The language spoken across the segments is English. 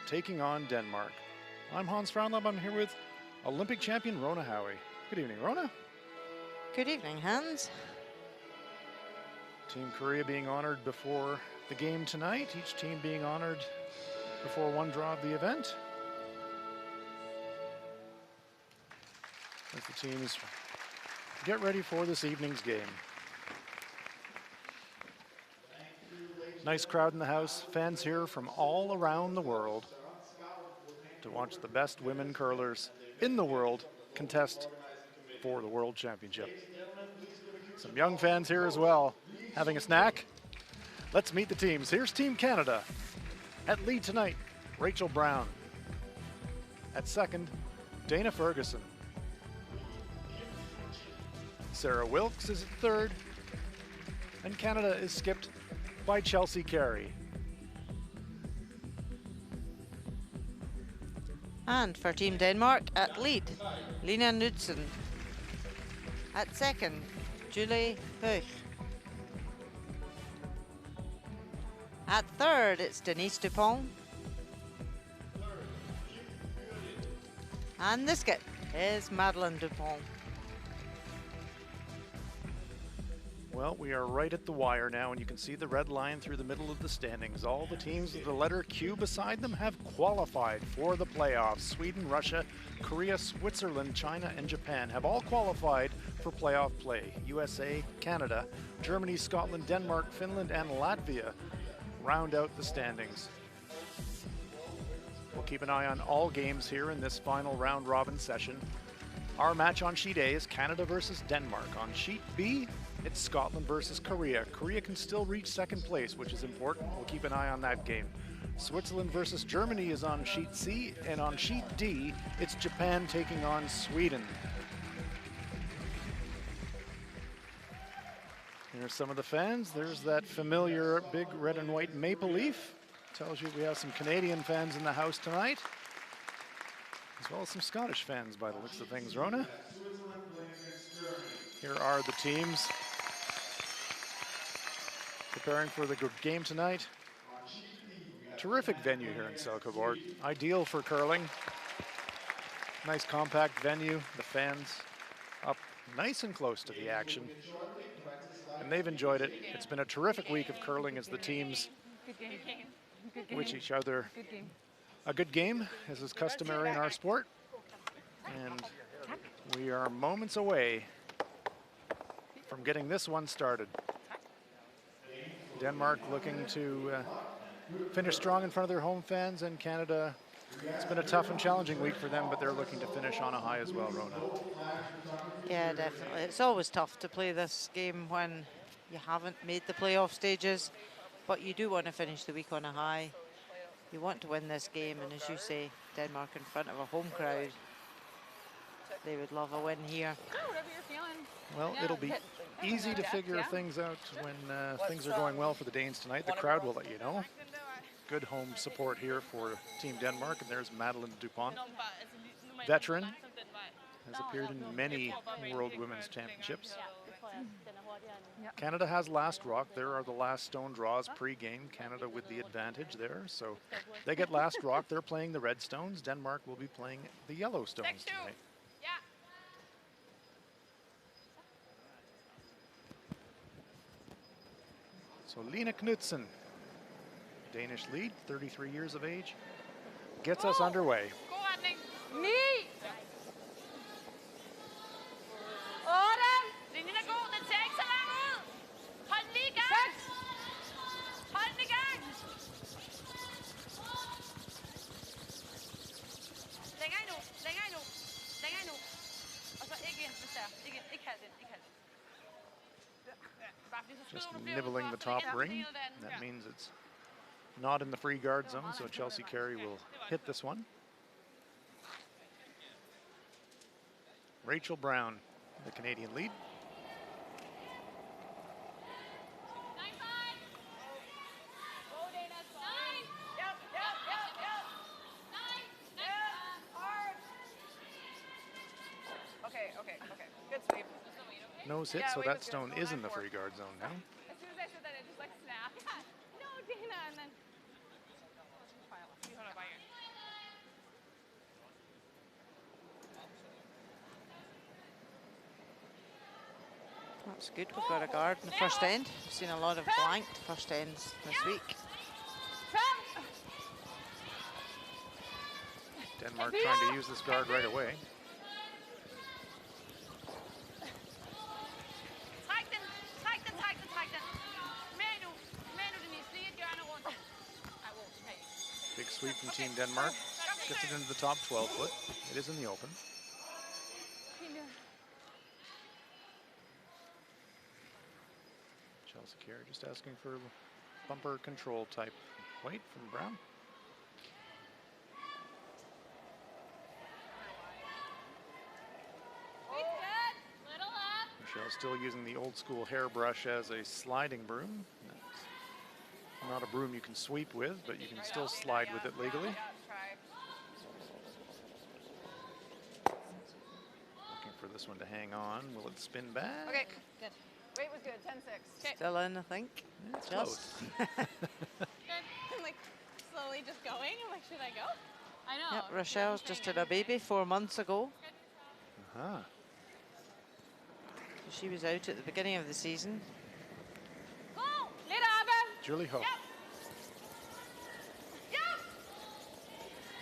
taking on Denmark. I'm Hans Fraunlab. I'm here with Olympic champion Rona Howie. Good evening, Rona. Good evening, Hans. Team Korea being honored before the game tonight. Each team being honored before one draw of the event. As the teams get ready for this evening's game. Nice crowd in the house. Fans here from all around the world to watch the best women curlers in the world contest for the World Championship. Some young fans here as well, having a snack. Let's meet the teams. Here's Team Canada. At lead tonight, Rachel Brown. At second, Dana Ferguson. Sarah Wilkes is at third, and Canada is skipped by Chelsea Carey. And for Team Denmark, at lead, Lina Knudsen. At second, Julie Huch. At third, it's Denise Dupont. And the skip is Madeline Dupont. Well, we are right at the wire now, and you can see the red line through the middle of the standings. All the teams with the letter Q beside them have qualified for the playoffs. Sweden, Russia, Korea, Switzerland, China, and Japan have all qualified for playoff play. USA, Canada, Germany, Scotland, Denmark, Finland, and Latvia round out the standings. We'll keep an eye on all games here in this final round-robin session. Our match on Sheet A is Canada versus Denmark. On Sheet B, it's Scotland versus Korea. Korea can still reach second place, which is important. We'll keep an eye on that game. Switzerland versus Germany is on Sheet C, and on Sheet D, it's Japan taking on Sweden. Here's some of the fans. There's that familiar big red and white maple leaf. Tells you we have some Canadian fans in the house tonight, as well as some Scottish fans by the looks of things, Rona. Here are the teams preparing for the game tonight. Terrific venue here in Silkeborg. Ideal for curling. Nice compact venue. The fans up nice and close to the action. And they've enjoyed it. It's been a terrific week of curling as the teams wish each other a good game, as is customary in our sport. And we are moments away from getting this one started. Denmark looking to finish strong in front of their home fans, and Canada, it's been a tough and challenging week for them, but they're looking to finish on a high as well, Rona. Yeah, definitely. It's always tough to play this game when you haven't made the playoff stages, but you do want to finish the week on a high. You want to win this game, and as you say, Denmark in front of a home crowd. They would love a win here. Well, it'll be easy to figure things out when things are going well for the Danes tonight. The crowd will let you know. Good home support here for Team Denmark, and there's Madeline Dupont. Veteran, has appeared in many World Women's Championships. Canada has last rock. There are the last stone draws pre-game. Canada with the advantage there, so they get last rock. They're playing the red stones. Denmark will be playing the yellow stones tonight. So Lina Knudsen, Danish lead, 33 years of age, gets us underway. Just nibbling the top ring. That means it's not in the free guard zone, so Chelsea Carey will hit this one. Rachel Brown, the Canadian lead. Nose hit, so that stone is in the free guard zone now. As soon as I said that, it just like snapped. No, Dana, and then. It's good we've got a guard in the first end. We've seen a lot of blanked first ends this week. Denmark trying to use this guard right away. Big sweep from Team Denmark. Gets it into the top 12 foot. It is in the open. Chelsea Carey just asking for bumper control type weight from Brown. Michelle still using the old school hairbrush as a sliding broom. That's not a broom you can sweep with, but you can still slide with it legally. Looking for this one to hang on. Will it spin back? Okay, good. Weight was good, 10-6. Still in, I think. It's Just. I'm like slowly just going. I'm like, should I go? I know. Yep, Rochelle's just had a baby 4 months ago. Uh-huh. She was out at the beginning of the season. Julie Ho.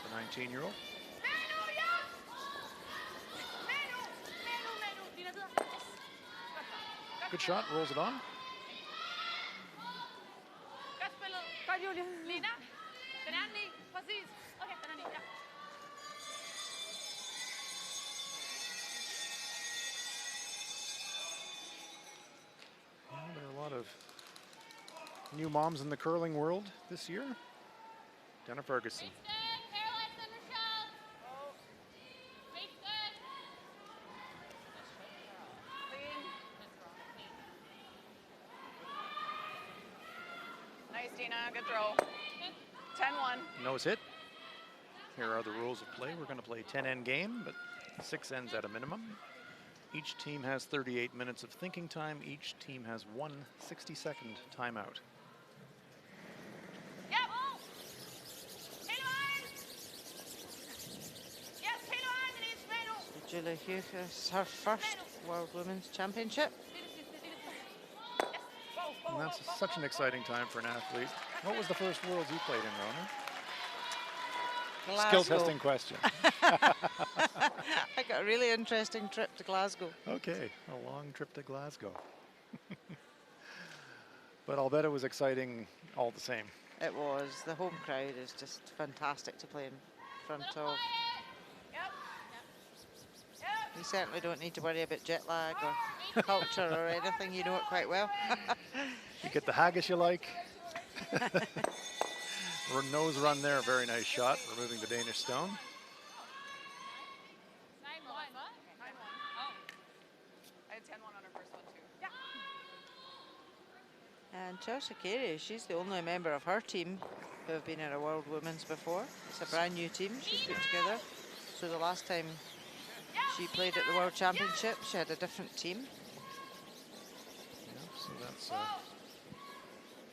The 19-year-old. Good shot, rolls it on. Godt, Julie. Lina. Den er den i. Præcis. Okay, den er den i. Ja. Well, there are a lot of new moms in the curling world this year. Dana Ferguson. Nice, Dina. Good throw. 10-1. Nose hit. Here are the rules of play. We're going to play 10-end game, but 6 ends at a minimum. Each team has 38 minutes of thinking time. Each team has 1 60-second timeout. Julie Hughes is her first World Women's Championship. And that's such an exciting time for an athlete. What was the first Worlds you played in, Rona? Glasgow. Skill testing question. I got a really interesting trip to Glasgow. Okay, a long trip to Glasgow. But I'll bet it was exciting all the same. It was. The home crowd is just fantastic to play in front of. You certainly don't need to worry about jet lag or culture or anything. You know it quite well. You get the haggis you like. Nose run there, very nice shot, removing the Danish stone. 9-1. I had 10-1 on her first one, too. Yeah. And Chelsea Carey, she's the only member of her team who have been in a World Women's before. It's a brand new team she's put together. So the last time she played at the World Championship, she had a different team. Yeah, so that's a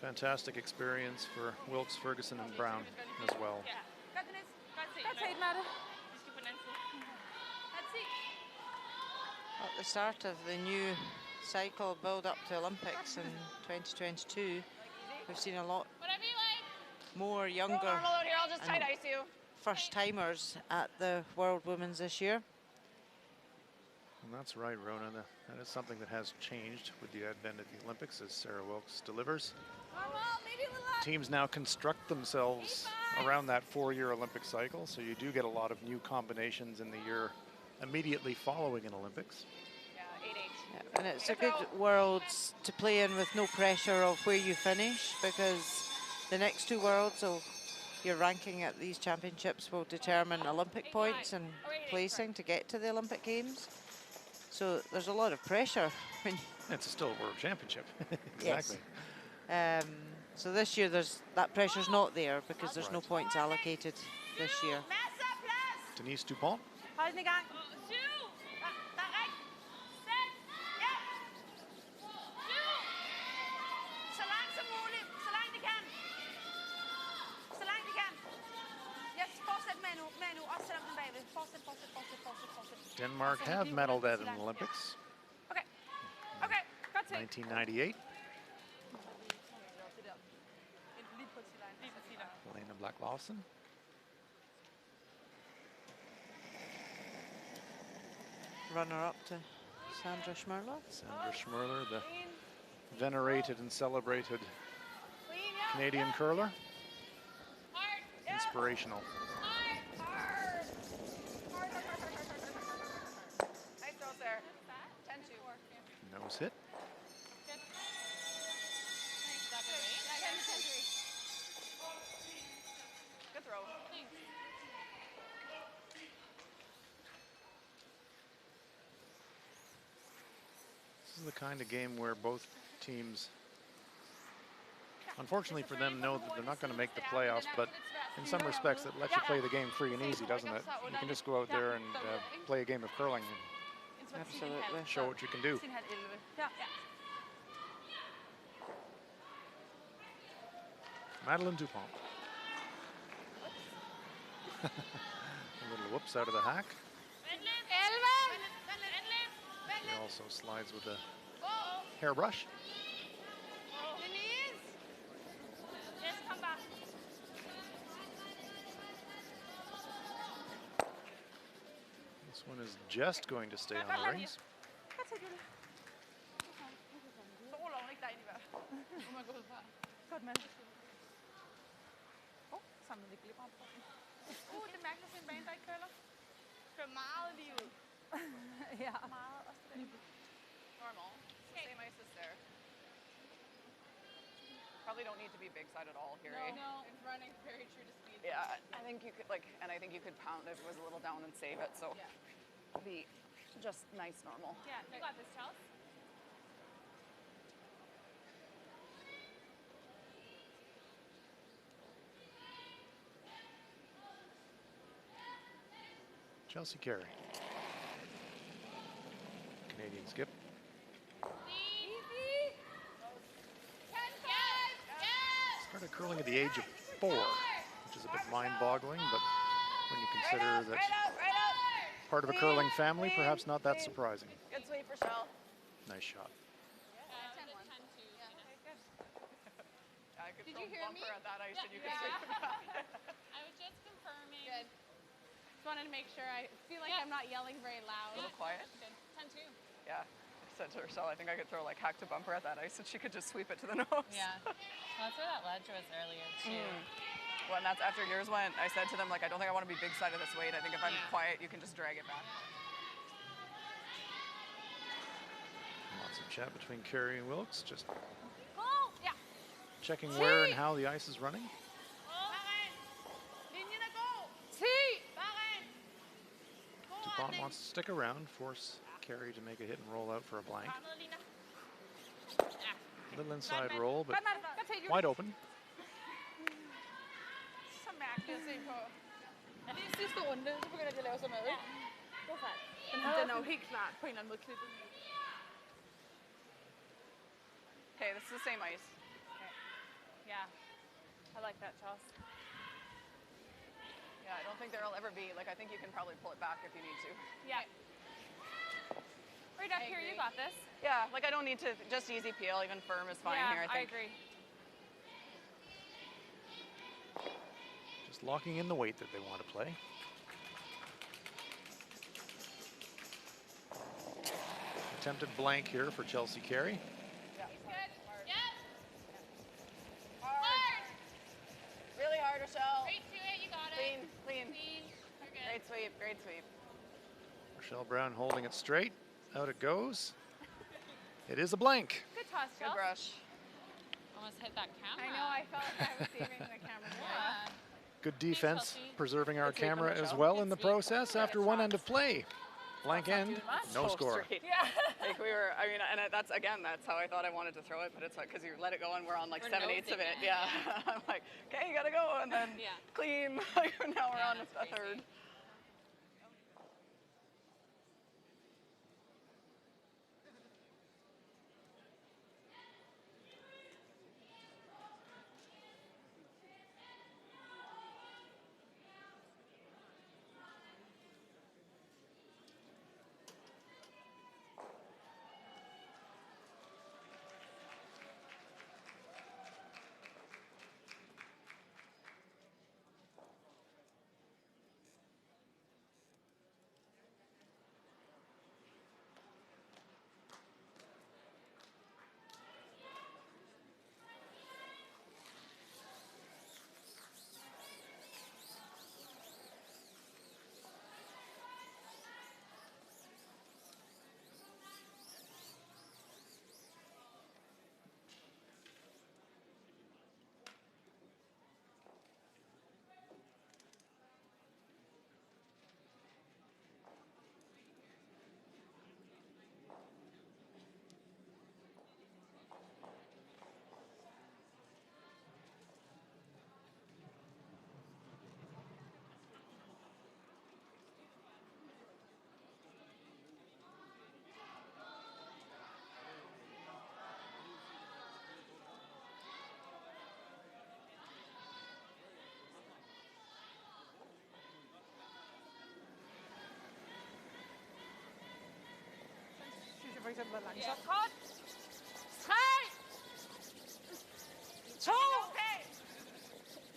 fantastic experience for Wilkes, Ferguson, and Brown as well. At the start of the new cycle build up to Olympics in 2022, we've seen a lot more younger I'll just tight ice you. first timers at the World Women's this year. And that's right, Rona. That is something that has changed with the advent of the Olympics as Sarah Wilkes delivers. Teams now construct themselves around that 4-year Olympic cycle, so you do get a lot of new combinations in the year immediately following an Olympics. Yeah, 8-8. Yeah, and it's a good Worlds to play in with no pressure of where you finish, because the next 2 Worlds, so your ranking at these championships will determine Olympic points and placing to get to the Olympic Games. So there's a lot of pressure when It's still a World Championship. Exactly. Yes. So this year that pressure's not there because there's no points allocated this year. Denise Dupont. Hold den i gang. Så langt som muligt. Så langt de kan. Så langt de kan. Yes, fortsæt med nu. Også selvom den bagved. Fortsæt. Denmark have medaled at an Olympics. Okay. Okay. Godt 1998. Elena Black-Lawson. Runner-up to Sandra Schmerler. Sandra Schmerler, the venerated and celebrated Canadian curler. Inspirational. Nice throws there. 10-2. Nose hit. Good throw. This is the kind of game where both teams, unfortunately for them, know that they're not going to make the playoffs, but in some respects it lets you play the game free and easy, doesn't it? You can just go out there and play a game of curling and Absolutely. show what you can do. Madeline Dupont. A little whoops out of the hack. He also slides with a hairbrush. This one is just going to stay on the rings. Godt, mand. Samlede det glipper på den. Det er mærkeligt at se en bane, der ikke køler. Kører meget lige ud. Ja. Meget også det. Normal. Same ice as there. Probably don't need to be big side at all here. No, it's running very true to speed. Yeah, I think you could and I think you could pound if it was a little down and save it. So be just nice normal. Yeah, you got this, Chelsea. Chelsea Carey. Canadian skip. Started curling at the age of 4, which is a bit mind-boggling, but when you consider that part of a curling family, perhaps not that surprising. Good sweep for Shell. Nice shot. I could Did throw you hear bumper me? at that ice and you could Yeah. sweep it back. I was just confirming. Good. Just wanted to make sure I feel like I'm not yelling very loud. A little quiet. Good. 10-2. Yeah. I said to Rochelle, I think I could throw like hack to bumper at that ice and she could just sweep it to the nose. Yeah. Well, that's where that ledge was earlier, too. Well, and that's after yours went. I said to them, like, I don't think I want to be big side of this weight. I think if I'm Yeah. quiet, you can just drag it back. Lots of chat between Carey and Wilkes, just Yeah. checking where and how the ice is running. DuPont wants to stick around, force Carey to make a hit and roll out for a blank. Little inside roll, but wide open. Så mærkeligt at se på. Er det sidste runde, så begynder de at lave sådan noget, ikke? Det er fejl. Den er jo helt klart på en eller anden måde klippet. Okay, this is the same ice. Yeah. I like that, Charles. Yeah, I don't think there'll ever be, like, I think you can probably pull it back if you need to. Yeah. Right up here, you got this. Yeah, like I don't need to, just easy peel, even firm is fine Yeah, here, I I think. agree. Just locking in the weight that they want to play. Attempted blank here for Chelsea Carey. Yeah. Good. Yes. Hard. Really hard, Rochelle. Straight to it. You got it. Clean, clean. Clean. You're good. Great sweep, great sweep. Rochelle Brown holding it straight. Out it goes. It is a blank. Good toss, Good Chelsea. brush. Almost hit that camera. I know. I felt like I was saving the camera. Yeah. Good defense, Chelsea. preserving our Good sweep from camera as Rochelle. well Good in the sweep. process after one end of play. Blank end, no So score. straight. Yeah. Like we were, I mean, and that's how I thought I wanted to throw it, but it's like, because you let it go and we're on like We're 7/8 of nosing it. it. Yeah. I'm like, okay, you gotta go, and then Yeah. clean. Like now we're Yeah, on a that's crazy. third. for eksempel være langsom. Kort. 3. 2. Okay.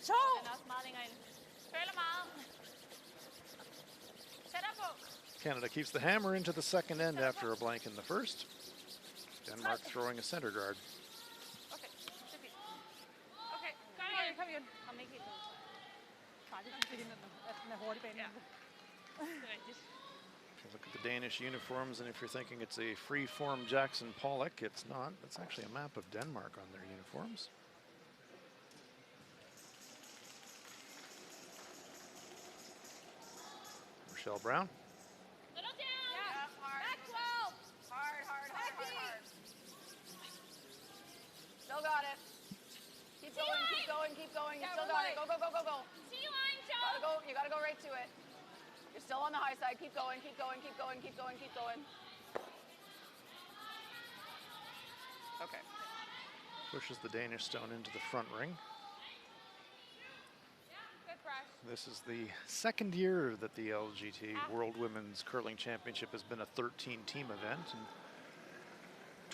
2. Den er også meget længere ind. Føler meget. Tættere på. Canada keeps the hammer into the second end after a blank in the first. Denmark throwing a center guard. Okay, det er fint. Okay, gør det igen. Kom igen. Kom ikke helt ud. Nej, det er hende, at den er hurtig banen. Ja. Det er rigtigt. Look at the Danish uniforms, and if you're thinking it's a free-form Jackson Pollock, it's not. That's actually a map of Denmark on their uniforms. Rochelle Brown. Little down. Yeah, hard. Back 12. Hard, hard, hard, hard, hard. Still got it. Keep going, keep going, keep going. You still got it. Go, go, go, go, go. T-line, Joe. Gotta go. You gotta go right to it. You're still on the high side. Keep going, keep going, keep going, keep going, keep going. Okay. Pushes the Danish stone into the front ring. Good press. This is the second year that the LGT World Women's Curling Championship has been a 13-team event. And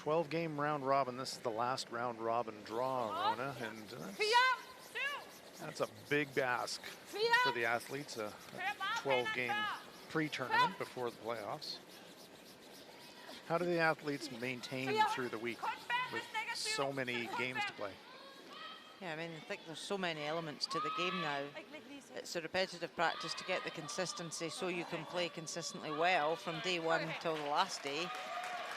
12-game round robin. This is the last round robin draw, Rona, and that's a big ask for the athletes. A 12-game pre-tournament before the playoffs. How do the athletes maintain through the week with so many games to play? Yeah, I mean, I think there's so many elements to the game now. It's a repetitive practice to get the consistency so you can play consistently well from day one till the last day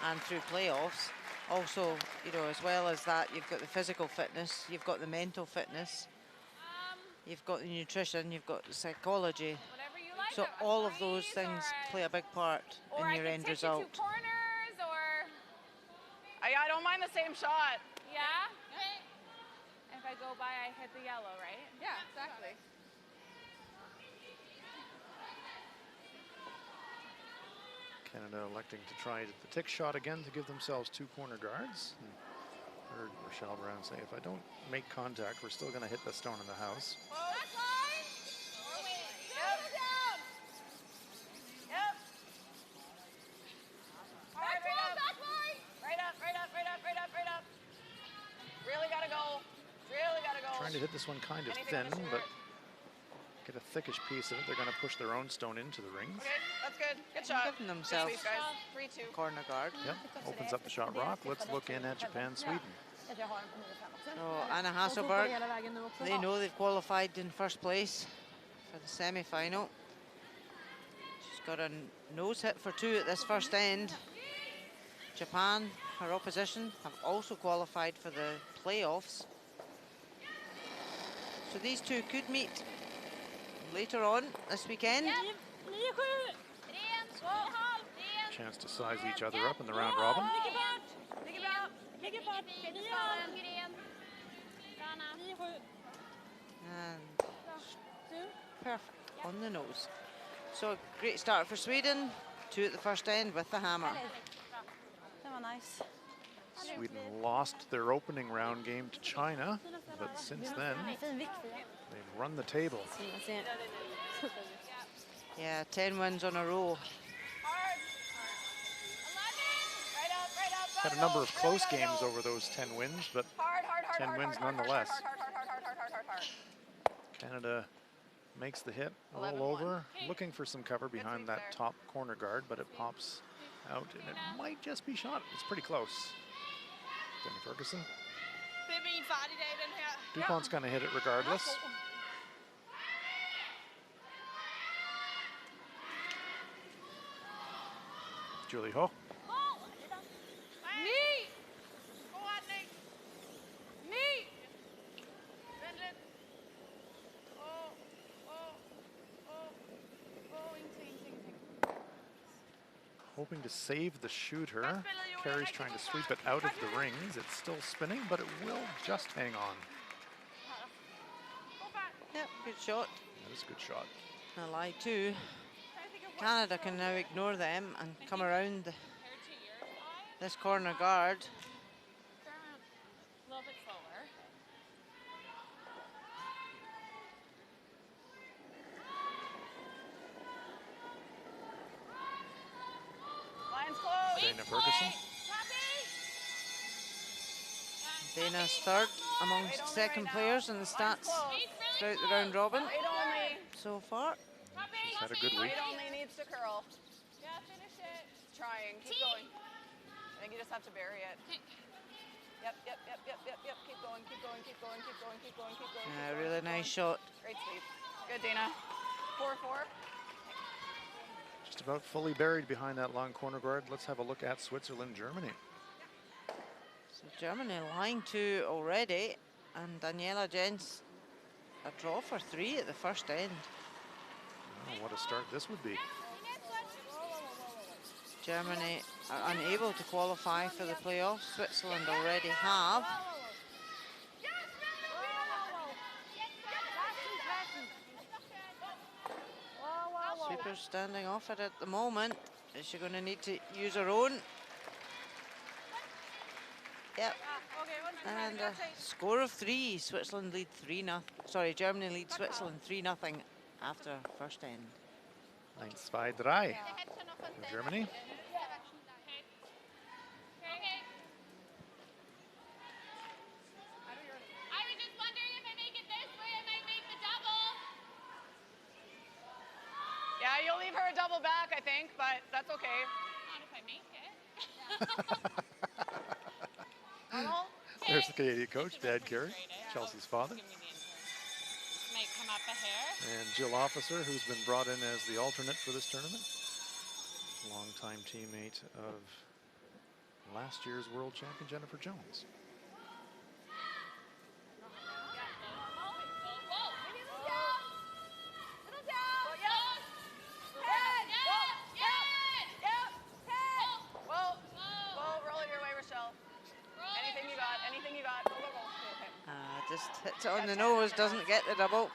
and through playoffs. Also, you know, as well as that, you've got the physical fitness, you've got the mental fitness, you've got the nutrition, you've got the psychology. So all of those things play a big part in your end result. Corners or I don't mind the same shot. Yeah? If I go by, I hit the yellow, right? Yeah, exactly. Canada electing to try the tick shot again to give themselves 2 corner guards. And heard Rochelle Brown say, if I don't make contact, we're still going to hit the stone in the house. Back line. Yep. Down. Yep. Hard, right up. Back line. Right up, right up, right up, right up, right up. Really gotta go. Really gotta go. Trying to hit this one kind of thin, but get a thickish piece of it. They're going to push their own stone into the rings. Okay, that's good. Good shot. Giving themselves Good sweep, guys. 3-2. corner guard. Yep, opens up the shot rock. Let's look in at Japan, Sweden. So Anna Hasselberg, they know they've qualified in first place for the semi-final. She's got a nose hit for 2 at this first end. Japan, her opposition, have also qualified for the playoffs. So these two could meet later on this weekend. Chance to size each other up in the round robin. And perfect on the nose. So great start for Sweden. 2 at the first end with the hammer. That was nice. Sweden lost their opening round game to China, but since then, they've run the table. Yeah, 10 wins on a row. Had a number of close games over those 10 wins, but 10 wins nonetheless. Canada makes the hit all over, looking for some cover behind that top corner guard, but it pops out and it might just be shot. It's pretty close. Danny Ferguson. DuPont's gonna hit it regardless. Julie Ho. Hoping to save the shooter. Carey's trying to sweep it out of the rings. It's still spinning, but it will just hang on. Yep, good shot. That is a good shot. I lie too. Canada can now ignore them and come around this corner guard. A little bit slower. Line's closed. Dana Ferguson. Dana's third amongst second players in the stats throughout the round robin Weight only. so far. She's had a good week. Weight only needs to curl. Yeah, finish it. Trying. Keep going. I think you just have to bury it. Yep. Keep going. Keep going. Yeah, really nice shot. Great sweep. Good, Dana. 4-4. Just about fully buried behind that long corner guard. Let's have a look at Switzerland, Germany. So Germany line 2 already, and Daniela Jens a draw for 3 at the first end. Oh, what a start this would be. Germany are unable to qualify for the playoffs. Switzerland already have. Sweeper's standing off it at the moment. Is she going to need to use her own? Yep. And a score of 3. Switzerland lead 3-0. Sorry, Germany lead Switzerland 3-0 after first end. 1-2-3 for Germany. Yeah, you'll leave her a double back, I think, but that's okay. Not if I make it. There's the Canadian coach, Dad Carey, Chelsea's father. Might come up a hair. And Jill Officer, who's been brought in as the alternate for this tournament. Longtime teammate of last year's world champion, Jennifer Jones. Just hits it on the nose, doesn't get the double.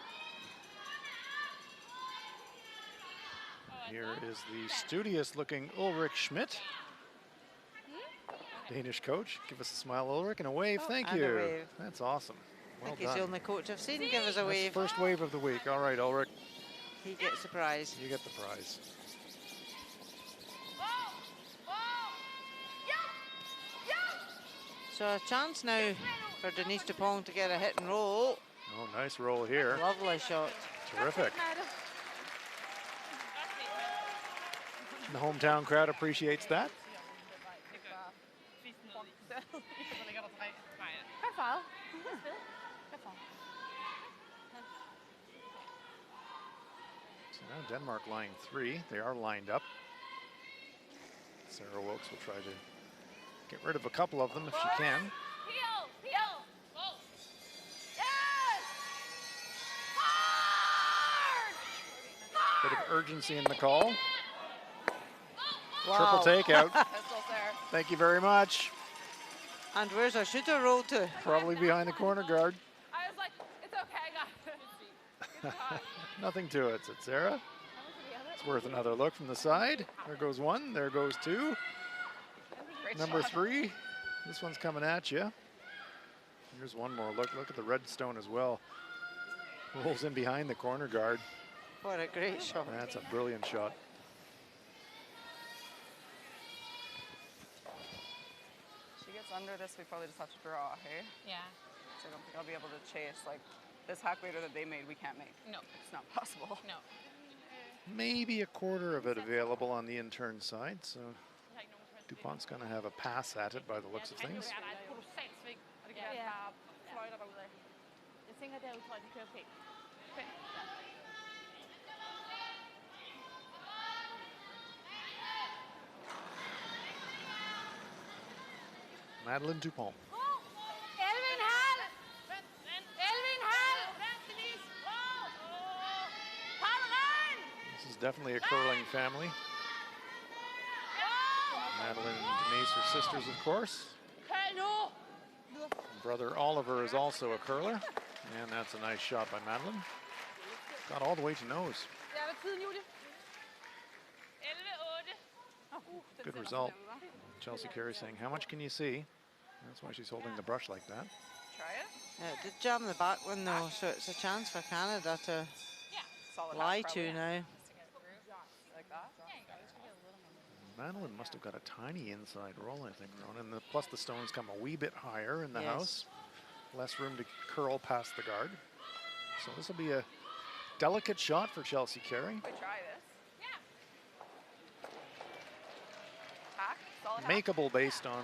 Here is the studious looking Ulrich Schmidt. Danish coach. Give us a smile, Ulrich, and a wave. Thank and you. a wave. That's awesome. Well I think he's done. the only coach I've seen give us a That's wave. the first wave of the week. All right, Ulrich. He gets the prize. You get the prize. So a chance now for Denise Dupont to get a hit and roll. Oh, nice roll here. Lovely shot. Terrific. The hometown crowd appreciates that. So now Denmark line 3. They are lined up. Sarah Wilkes will try to get rid of a couple of them if she can. Bit of urgency in the call. Wow. Triple takeout. Thank you very much. And where's our shooter roll to? Probably behind the corner guard. I was like, it's okay, I got it. Nothing to it, said Sarah. It's worth another look from the side. There goes one, there goes two. Number 3, this one's coming at you. Here's one more look. Look at the redstone as well. Rolls in behind the corner guard. What a great shot. That's a brilliant shot. She gets under this, we probably just have to draw, hey? Yeah. So I don't think I'll be able to chase. Like, this hack waiter that they made, we can't make. No. It's not possible. No. Maybe a quarter of it available on the intern side, so DuPont's going to have a pass at it by the looks of things. Jeg tænker derude, tror jeg, de kører pænt. Madeline Dupont. 11,5! This is definitely a curling family. Madeline and Denise are sisters, of course. Brother Oliver is also a curler. And that's a nice shot by Madeline. Got all the way to nose. Good result. Chelsea Carey saying, how much can you see? That's why she's holding the brush like that. Try it. It did jam the back one though, so it's a chance for Canada to Solid lie half, to probably. now. Like that. Madeline must have got a tiny inside roll, I think, Ronan. Plus the stones come a wee bit higher in the house. Less room to curl past the guard. So this will be a delicate shot for Chelsea Carey. We try this. Yeah. Hack, solid hack. Makeable based on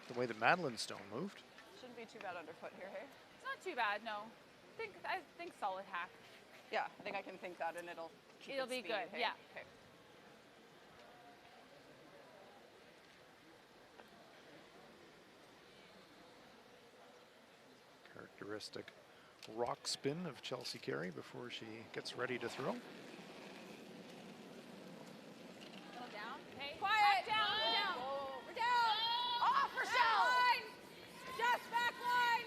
the way that Madeline's stone moved. Shouldn't be too bad underfoot here, hey? It's not too bad, no. I think solid hack. Yeah, I think I can think that and it'll keep It'll its be speed, good, hey? yeah. Okay. Characteristic rock spin of Chelsea Carey before she gets ready to throw. Down. Hey, Quiet! down. We're down! We're down! Off, Rochelle! Just back line!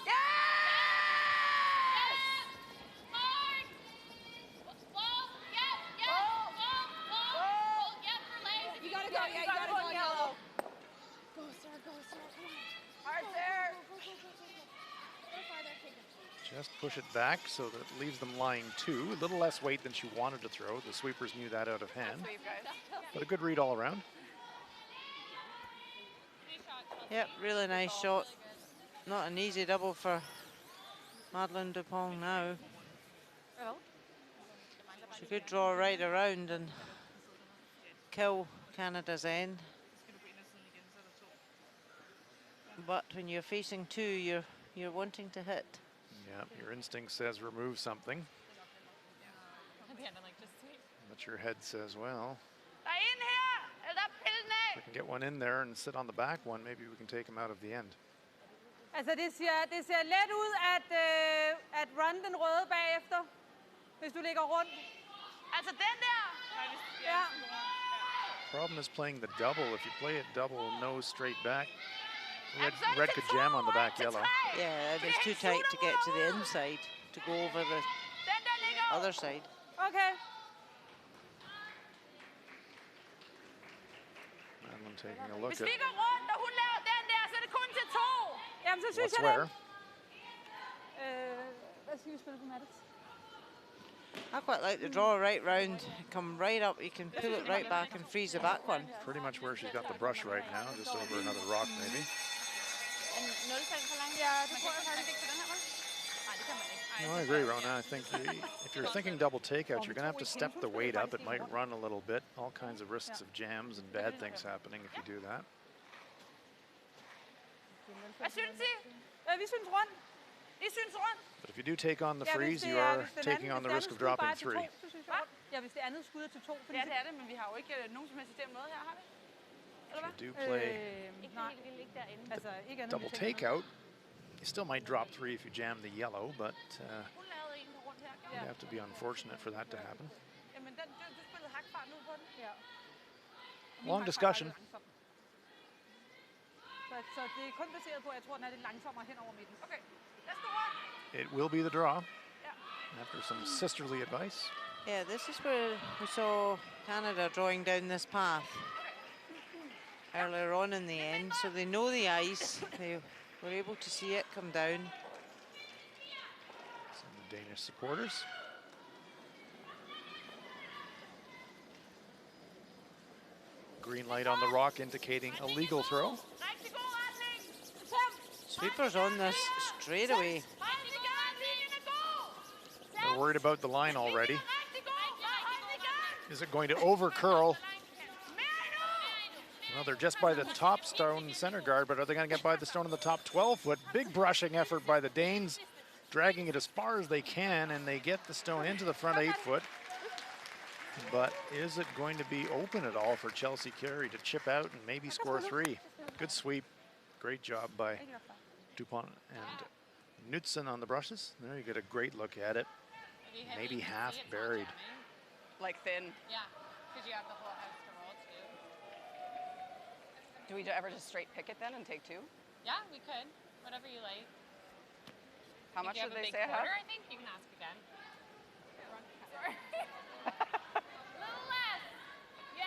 Yes! Hard. Wall. Yep. Yep. Wall. Wall. Yep. For legs. You gotta go, yeah, you gotta go yellow. Go, Sarah, come on. Hard there. Just push it back so that it leaves them lying two. A little less weight than she wanted to throw. The sweepers knew that out of hand. Sweep, guys. But a good read all around. Yep, really nice shot. Not an easy double for Madeleine Dupont now. She could draw right around and kill Canada's end. But when you're facing two, you're wanting to hit. Yeah, your instinct says remove something. At the end, I'm like, just sweep. But your head says, well, Der er en her! Eller der er pillen af! we can get one in there and sit on the back one. Maybe we can take him out of the end. Altså det ser let ud at run den røde bagefter, hvis du ligger rundt. Altså den der! Ja. Problem is playing the double. If you play it double, no straight back. Red could jam on the back yellow. Yeah, and it's too tight to get to the inside to go over the Den der ligger! other side. Okay. Madeline taking a look Hvis at vi går rundt, og hun laver den der, så er det kun til to! Jamen så synes what's jeg where. Hvad skal vi spille på Mattes? I quite like the draw right round, come right up, you can pull it right back and freeze the back one. Pretty much where she's got the brush right now, just over another rock maybe. For langt. Ja, det tror jeg faktisk. Ikke på den her, vel? Nej, det kan man ikke. No, I agree, Rona. I think if you're thinking double takeout, you're going to have to step the weight up. It might run a little bit. All kinds of risks of jams and bad things happening if you do that. Hvad synes I? Vi synes rundt. I synes rundt? But if you do take on the Ja, freeze, hvis you det are hvis den taking anden- on the hvis risk det of andet skud dropping bare er til three. to, så synes jeg rundt. Ja, hvis det andet skud er til to. Fordi Ja, det er det, men vi har jo ikke nogen som helst system med her, har vi? Eller hvad? You do play Nej, Helt vildt ikke derinde. altså ikke andet. double end vi tænker. takeout. You still might drop three if you jam the yellow, but Hun lavede en på rundt her. you have to be unfortunate for that to happen. Jamen du spillede hakfart nu på den. Ja. Long discussion. Så det er kun baseret på, at jeg tror, den er lidt langsommere hen over midten. Okay, lad os gå rundt. It will be the draw after some sisterly advice. Yeah, this is where we saw Canada drawing down this path earlier on in the end, so they know the ice. They were able to see it come down. Some of the Danish supporters. Green light on the rock indicating a legal throw. Rigtig god retning. Sweepers on this straight away. Rigtig godt, linjen er god. They're worried about the line already. Rigtig god. Hold i gang. Is it going to over curl? Mere nu. Well, they're just by the top stone center guard, but are they going to get by the stone in the top 12 foot? Big brushing effort by the Danes, dragging it as far as they can, and they get the stone into the front 8 foot. But is it going to be open at all for Chelsea Carey to chip out and maybe score three? Good sweep. Great job by Dupont and Knudsen on the brushes. There you get a great look at it. If you hit Maybe it, you can half see it's not buried. jamming. Like thin. Yeah, because you have the whole house to roll too. Do we ever just straight pick it then and take two? Yeah, we could. Whatever you like. How If much you did have a they big say I have? quarter, I think you can ask again. Sorry. A little less. Yeah.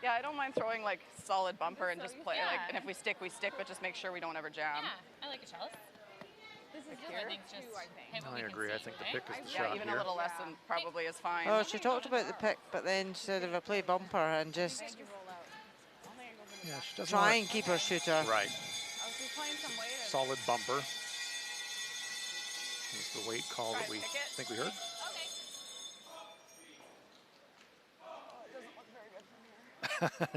Yeah, I don't mind throwing like solid bumper and just play like, Yeah. and if we stick, but just make sure we don't ever jam. Yeah, I like a chalice. This is just here? I think just two, I think. hit what I we can agree. I see, think the right? pick is the Yeah, shot even here. a little less than probably is fine. Oh, she talked about the pick, but then she said if I play bumper and just I think you roll out. I don't think I go for the Yeah, back. she doesn't try want and keep her shooter. Right. I was just playing some weight. Solid bumper. Was the weight call Try that we and pick it. think we heard? Okay.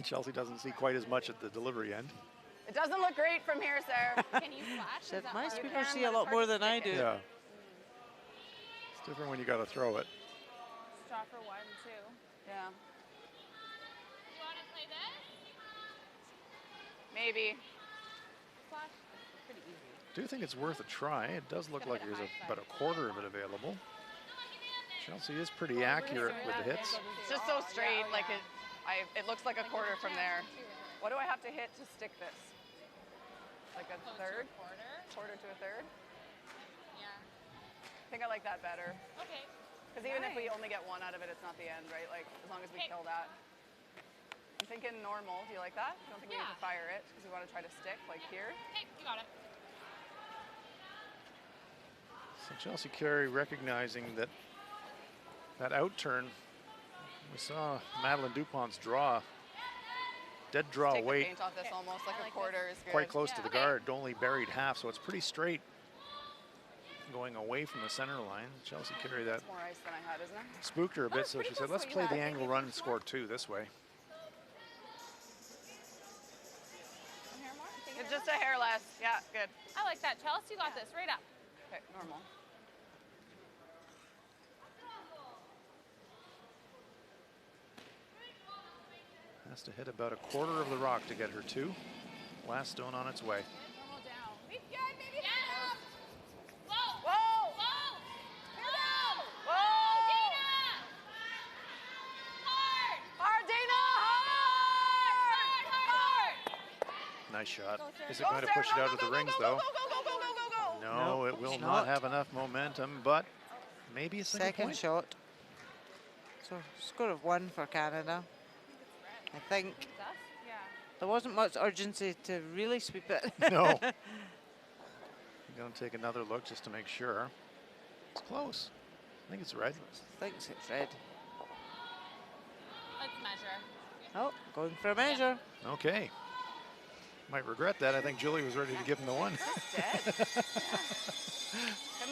Chelsea doesn't see quite as much at the delivery end. It doesn't look great from here, Sarah. Can you flash? Said Is that my hard? speakers can, see but a it's lot hard more to than I stick do. it. Yeah. It's different when you got to throw it. Draw for 1, 2. Yeah, You want to play this? maybe. Flash. Pretty easy. Do think it's worth a try. It does look like there's about a quarter of it available. Chelsea is pretty accurate with the hits. It's just so straight, like it looks like a quarter from there. What do I have to hit to stick this? Like a Close to third? a quarter. Quarter to a third? Yeah. I think I like that better. Okay. Because even if we only get one out of it, it's not the end, right? Like, as long as we Okay. kill that. I'm thinking normal. Do you like that? I don't think we need to Yeah. fire it because we want to try to stick, like here. Okay, you got it. So Chelsea Carey recognizing that outturn, we saw Madeline Dupont's draw, dead draw Take the weight, paint off this almost, like a quarter is good. quite close to the Okay. guard, only buried half, so it's pretty straight going away from the center line. Chelsea Carey, that It's more ice than I had, isn't it? spooked her a bit, so she said, let's play the Yeah. angle run and score 2 this way. It's just a hair less. Yeah, good. I like that, Chelsea. You got this. Right up. Okay, normal. Has to hit about a quarter of the rock to get her 2. Last stone on its way. Normal down. Yes. Whoa. Whoa! Whoa. Whoa. Whoa! Dana. Hard. Hard, Dana! Hard! Nice shot. Is it Go, going to Sarah, push it go, out go, of the go, rings, go, though? Go, go, go, go, go, go, go! No, it Nope, will it's not not. have enough momentum, but maybe a single Second point. shot. So score of 1 for Canada. I think Yeah. there wasn't much urgency to really sweep it. No. I'm going to take another look just to make sure. It's close. I think it's red. Thinks it's red. Let's measure. Oh, going for a measure. Okay. Might regret that. I think Julie was ready to give him the 1. Dead. Couldn't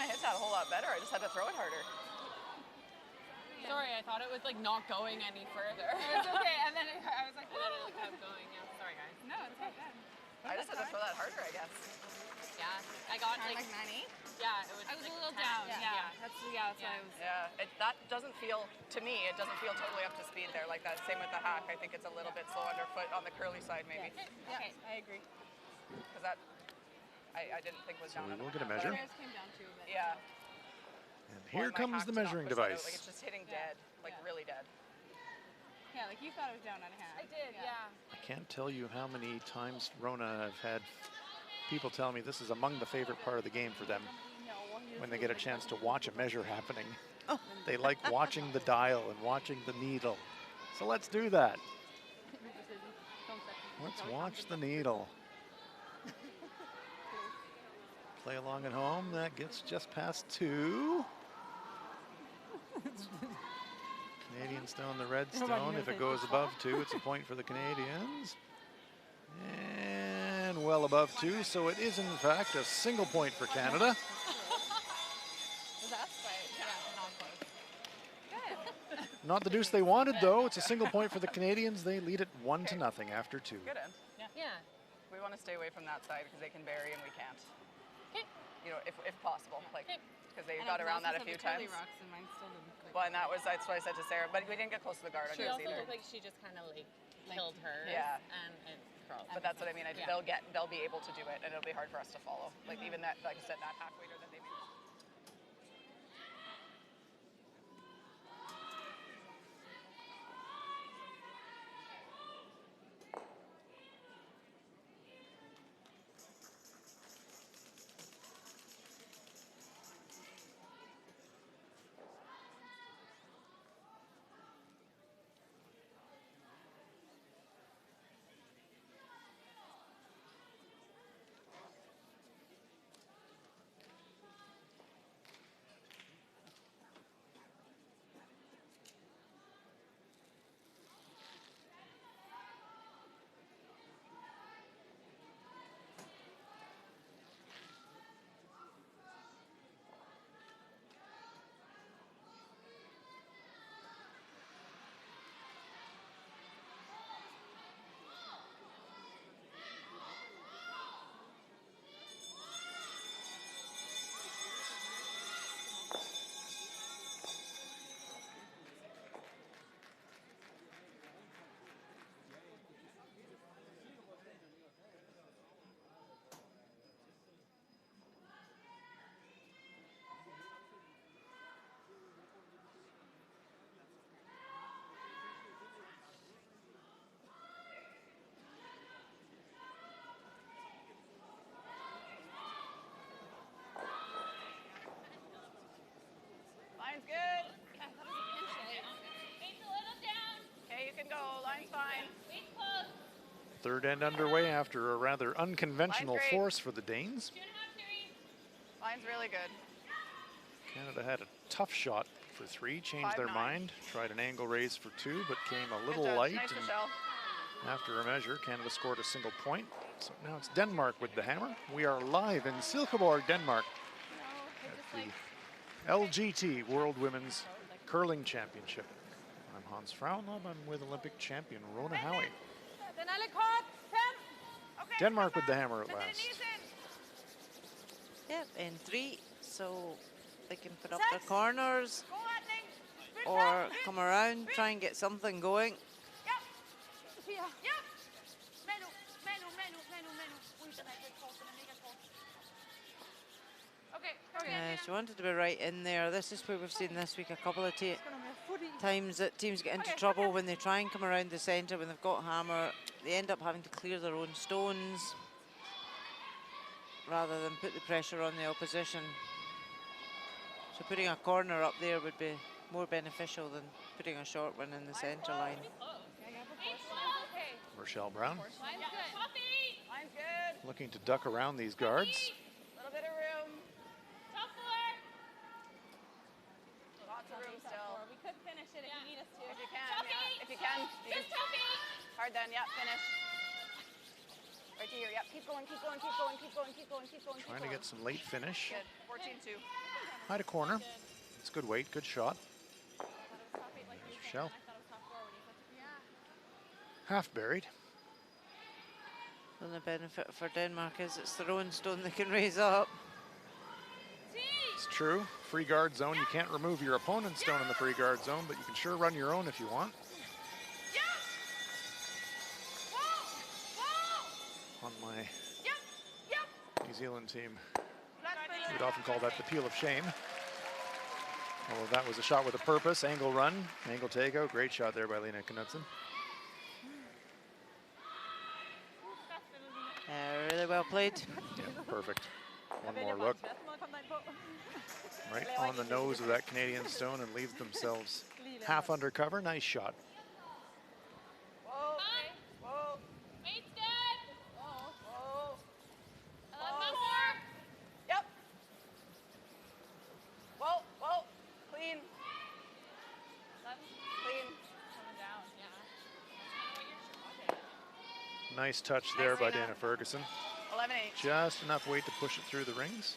have hit that a whole lot better. I just had to throw it harder. Sorry, I thought it was like not going any further. It's okay. And then I was like, And then it kept going. Yeah. Sorry, guys. no, it's okay. I just had to throw that harder, I guess. Yeah. I got Like like 9-8? yeah. It was I was like a little 10. down. Yeah. Yeah. That's why I was. Yeah, that doesn't feel, to me, it doesn't feel totally up to speed there like that. Same with the hack. I think it's a little bit slow underfoot on the curly side, maybe. Okay. I agree. Because that, I didn't think was So down we will enough. get a But measure. Hairs came down too, but Yeah. And here Well, my comes hack the did not measuring push that out. device. Like it's just hitting dead, like really dead. yeah, like you thought it was down on a hat. I did. Yeah. I can't tell you how many times, Rona, I've had people tell me this is among the favorite part of the game for them when they get a chance to watch a measure happening. They like watching the dial and watching the needle. So let's do that. Let's watch the needle. Play along at home. That gets just past 2. Canadian stone, the red stone. If it goes above 2, it's a point for the Canadians. And well above 2, so it is in fact a single point for Canada. Was that spike? Yeah. Not close. Not the deuce they wanted, though. It's a single point for the Canadians. They lead it 1-0 after 2. Good end. Yeah. We want to stay away from that side because they can bury and we can't. Okay. You know, if possible, like Okay. because they got around that a few times. Rocks and mine still didn't. Well, and that's what I said to Sarah. But we didn't get close to the guard on She yours also either. looked like she just kind of like killed hers. Yeah. And it curled. But that's what I mean. Yeah. They'll be able to do it, and it'll be hard for us to follow. Like even that, like I said, that half waiter that they made. It's fine. Weight's close. Third end underway after a rather unconventional Line's great. force for the Danes. 2.5 series. Line's really good. Canada had a tough shot for 3, changed their 5-9. mind, tried an angle raise for 2, but came a Good little judge. light. Nice, And Michelle. after a measure, Canada scored a single point. So now it's Denmark with the hammer. We are live in Silkeborg, Denmark, at the LGT World Women's Curling Championship. I'm Hans Frauenlob. I'm with Olympic champion Rona Howie. Den er lidt kort. 5. Okay, Denmark with the hammer at send the last. knees in. Yep, in 3, so they can put up Six. their corners Go, Atling. Sprint or back. come around, try and get something going. Yep. 4. Yep. Manu. Ui, den er ikke lidt kort. Den er mega kort. Okay, come again. She wanted to be right in there. This is where we've seen this week a couple of Skal der mere fod i? times that teams get into trouble when they try and come around the centre when they've got hammer. They end up having to clear their own stones rather than put the pressure on the opposition. So putting a corner up there would be more beneficial than putting a short one in the centre line. Weight's close. Okay, Rochelle Brown Line's good. Coffee. line's good. looking to duck around these guards. Little bit of room. Top 4. Lots of room still. We could finish it if you need us to. If you can, Toffee. yeah. If you can. You Just can. Toffee. Hard then, yeah, finish. Right to here, yep. Keep going, keep going, keep going, keep going, keep going, keep going, keep Trying going. to get some late finish. Good. 14-2. High to corner. It's good weight, good shot. Rochelle. Half buried. And the benefit for Denmark is it's their own stone they can raise up. It's true. Free guard zone. You can't remove your opponent's stone in the free guard zone, but you can sure run your own if you want. Yep. Whoa! On my Yep. New Zealand team, That's we'd often call that the peel of shame. Although that was a shot with a purpose. Angle run, angle takeout. Great shot there by Lena Knudsen. Really well played. Yeah, perfect. One Jeg more vælger bare look. en svær måde at komme derind på. Right on the nose of that Canadian stone and leaves themselves half under cover. Nice shot. Whoa. Whoa. Weight's good. Whoa. 11.4. Yep. Whoa. Whoa. Clean. 11. Clean. Coming down. Yeah. Nice touch there by Dana Ferguson. 11-8. Just enough weight to push it through the rings.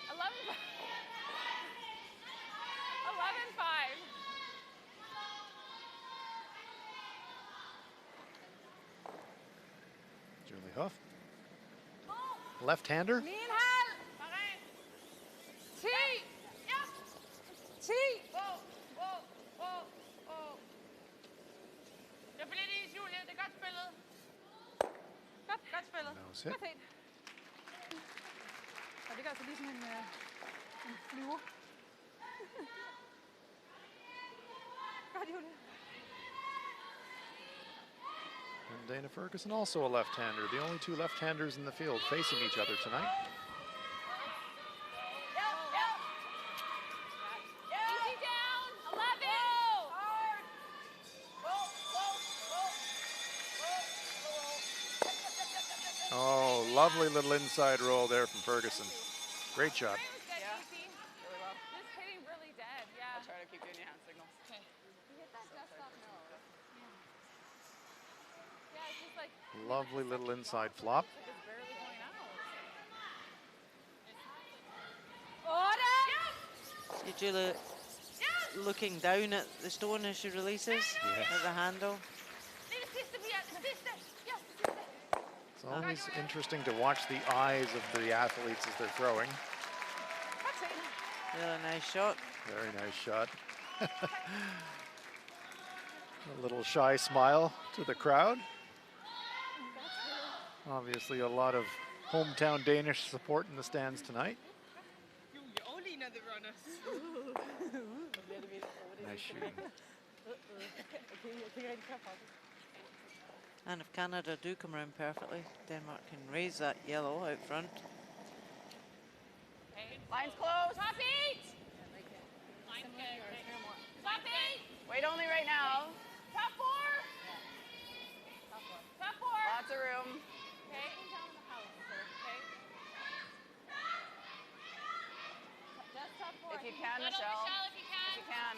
11.5. Julie Huff. Left-hander. 9,5. 10. Yep. 10. Whoa. Jeg bliver lige i Julie. Det er godt spillet. Godt spillet. Nose hit. Godt set. Og det gør altså lige sådan en flyver. Godt, Julie. And Dana Ferguson also a left-hander. The only two left-handers in the field facing each other tonight. Easy down. 11. Hard. Oh, lovely little inside roll there from Ferguson. Great shot. Yeah. Really well. Just hitting really dead. Yeah. I'll try to keep doing your hand signals. Okay. Yeah, it's just like Lovely little inside flop. it's barely going out. 8. See Julia looking down at the stone as she releases at the handle. Lige det sidste, Pia. Det sidste. Ja, det sidste. It's always interesting to watch the eyes of the athletes as they're throwing. Godt set. Really nice shot. Very nice shot. A little shy smile to the crowd. Obviously a lot of hometown Danish support in the stands tonight. Nice shooting. And if Canada do come around perfectly, Denmark can raise that yellow out front. Line's closed. Top 8. Line's good. Top 8. Wait only right now. Rochelle. Michelle, if you can. If you can.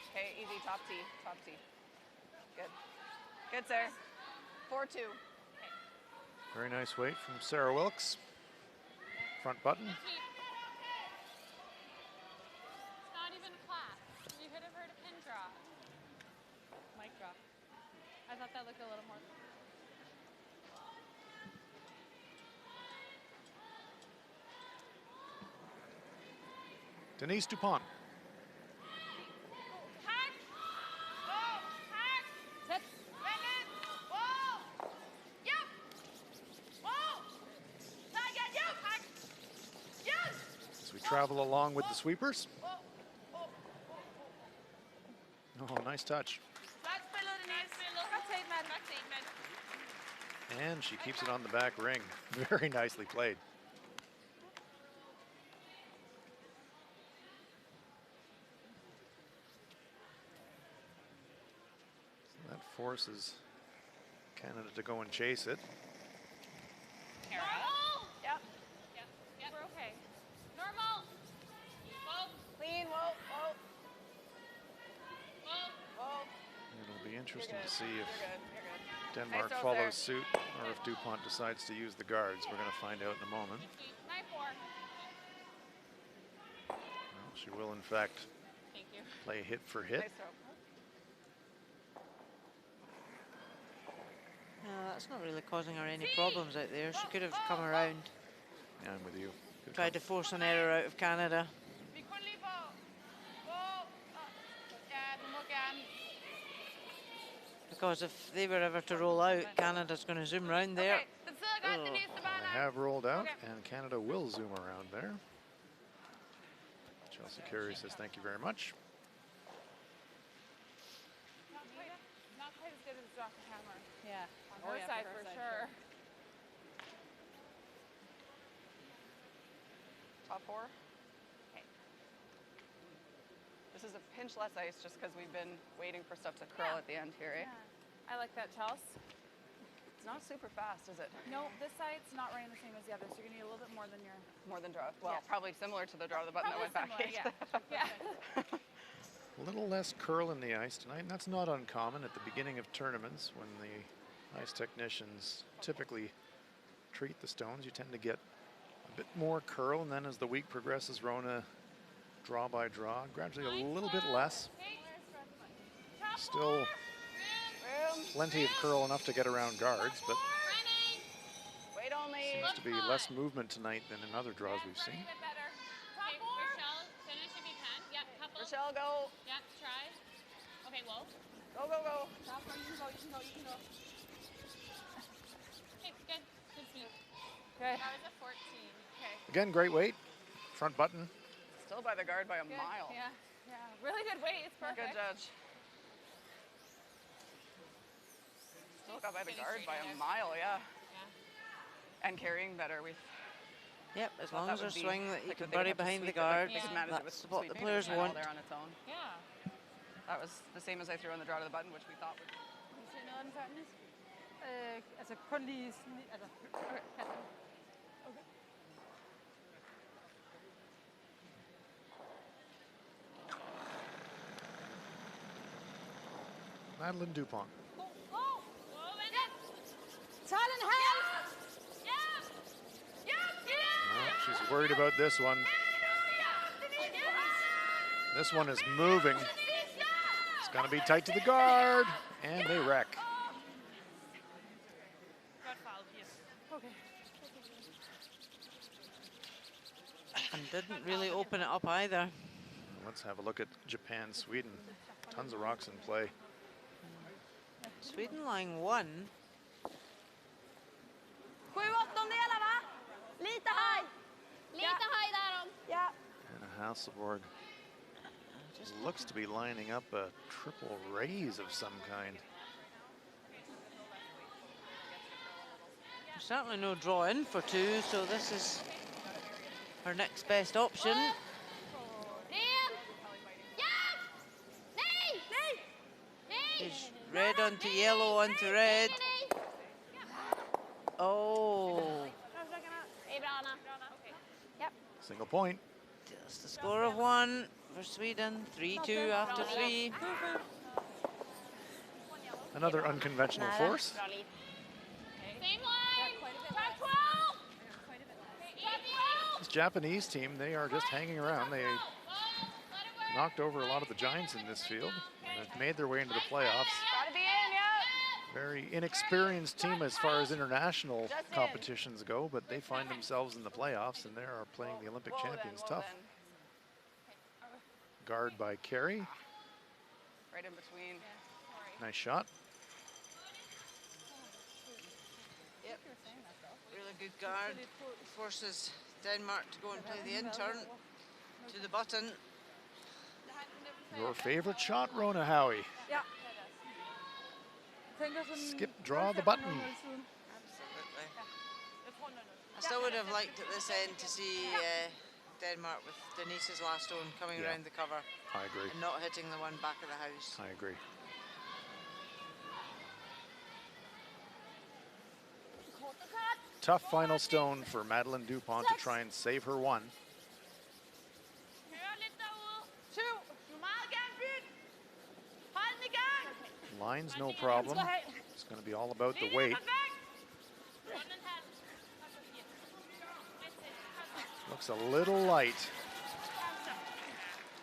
Okay, easy, top tee, top tee. Good. Good, Sarah. 4-2. Very nice weight from Sarah Wilkes. Front button. Good sweep. It's not even a clap. You could have heard a pin drop. Mic drop. I thought that looked a little more. Denise Dupont. Hack! Go! Hack! Sæt. Vend ind. Wow. Yep. Wow. Så igen. Yep. Hack. Yes. As we travel along with the sweepers. Oh, nice touch. Flot spillet, Denise. Godt set, mand. Godt set, mand. And she keeps it on the back ring. Very nicely played. So that forces Canada to go and chase it. Kara. Yep. Yep. Yep. We're okay. Normal. Whoa. Clean. Whoa. Whoa. Whoa. Whoa. It'll be You're interesting good. to see if You're good. You're good. Denmark Nice throws follows there. suit or if DuPont decides to use the guards. We're going to find out in a moment. Good sweep. 9-4. Well, she will, in fact, Thank you. play hit for hit. Nice throw. No, that's not really causing her any problems out there. She could have come around, Yeah, I'm with you. Good tried to force an error out of Canada. Vi er kun lige på. Wow. Ja, du må gerne. Because if they were ever to roll out, Canada's going to zoom round there. Okay, den sidder godt, Oh. Denise. Det er They bare nok. have rolled out, Okay. and Canada will zoom around there. Chelsea Carey says thank you very much. Not quite as good as Dr. Hammer. Ja. On her side, for sure. Top 4. Okay. This is a pinch less ice just because we've been waiting for stuff to curl Yeah. at the end here, eh? I like that, Chelsea. It's not super fast, is it? No, this side's not running the same as the other, so you're gonna need a little bit more than your. More than draw. Well, Yeah. probably similar to the draw of the button Probably that went back. similar, yeah. Yeah. A little less curl in the ice tonight, and that's not uncommon at the beginning of tournaments when the ice technicians typically treat the stones. You tend to get a bit more curl, and then as the week progresses, Rona draw by draw, gradually a little bit less. Still Room. plenty of curl enough to get around guards, but Running. Wait only. seems to be less movement tonight than in other draws we've Running seen. a bit better. Okay, Rochelle, finish if you can. Yep, couple. Rochelle, go. Yep, try. Okay, whoa. Go, go, go. Top one, you can go, you can go, you can go. Okay, good. Good sweep. Okay. That was a 14. Okay. Again, great weight. Front button. Still by the guard by a Good. mile. Yeah. Yeah. Really good weight. It's perfect. Good judge. Still got by the guard by a mile, yeah. Yeah. And carrying better. We've Yep, as thought long that as there's would be swing that you like can they would bury have to behind the sweep it, like guard, they could Yeah. manage it with that's what the sweeping players and all want. there on its own. Yeah. That was the same as I threw on the draw to the button, which we thought would. Kan du se noget af den før, Denise? Altså kun lige sådan, altså, Okay. Madeline Dupont. Whoa, and then. 12,5! No, she's worried about this one. This one is moving. It's going to be tight to the guard, and they wreck. Good foul, yes. Okay. And didn't really open it up either. Let's have a look at Japan, Sweden. Tons of rocks in play. Sweden lying 1. 7/8 va? Lite høj. Lite høj derom. Ja. And Hasselborg looks to be lining up a triple raise of some kind. Certainly no draw in for 2, so this is her next best option. In. Ja. Nej. Nej. Is red onto yellow onto red. Oh, Det är bra, Anna. Single point. That's the score of 1 for Sweden. 3-2 after 3. Another unconventional force. Same line. Top 12. This Japanese team, they are just hanging around. They knocked over a lot of the giants in this field and have made their way into the playoffs. Gotta be in, yeah. Very inexperienced team as far as international competitions go, but they find themselves in the playoffs and they are playing the Olympic champions tough. Guard by Carey. Right in between. Nice shot. Yep. Really good guard. Forces Denmark to go and play the in-turn to the button. Your favorite shot, Rona Howie. Ja. Tænker sådan, Skip, draw the button. Absolutely. I still would have liked at this end to see Denmark with Denise's last one coming around the cover. I agree. And not hitting the one back of the house. I agree. Tough final stone for Madeline Dupont to try and save her one. Line's no problem. It's going to be all about the weight. Looks a little light.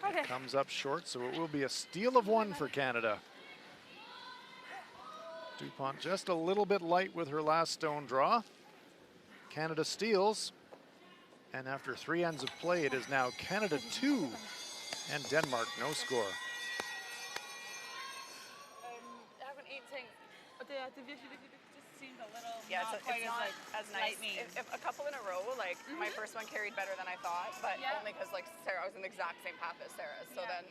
It comes up short, so it will be a steal of 1 for Canada. Dupont just a little bit light with her last stone draw. Canada steals, and after 3 ends of play, it is now Canada 2 and Denmark no score. Jeg har kun én ting, og det er, det virkelig, just seemed a little Yeah, not it's quite not as as nice. lightning. If a couple in a row, like my first one carried better than I thought, but Yeah. only because like Sarah, I was in the exact same path as Sarah, so then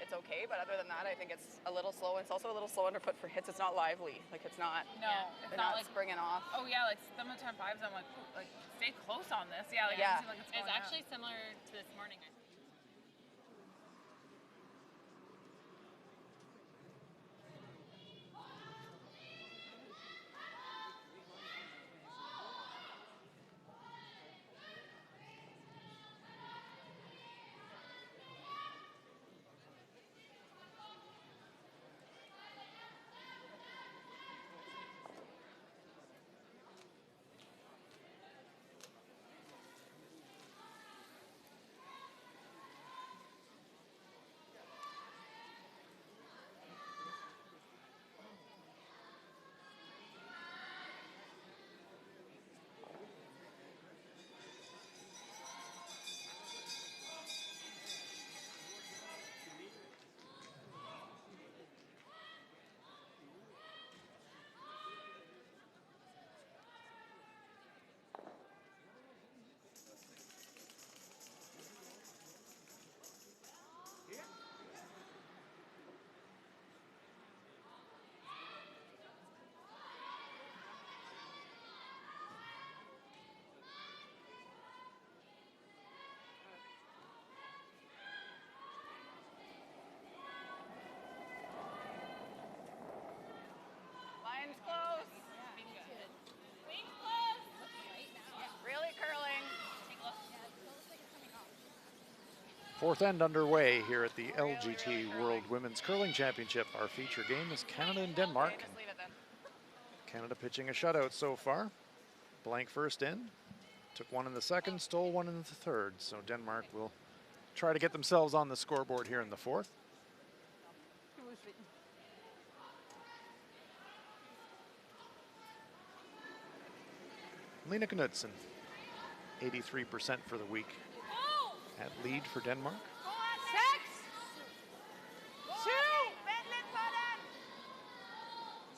it's okay. But other than that, I think it's a little slow. And it's also a little slow underfoot for hits. It's not lively. Like it's not. No, it's they're not not like springing off. Oh yeah, like some of the time 5s, I'm like, ooh, like stay close on this. Yeah, like Yeah. I can see like it's going It's up. actually similar to this morning. Line's close. Really curling. Fourth end underway here at the LGT World Women's Curling Championship. Our feature game is Canada and Denmark. Just leave it then. Canada pitching a shutout so far. Blank first in. Took 1 in the second, stole 1 in the third. So Denmark will try to get themselves on the scoreboard here in the fourth. Lena Knudsen, 83% for the week at lead for Denmark. 6, 7,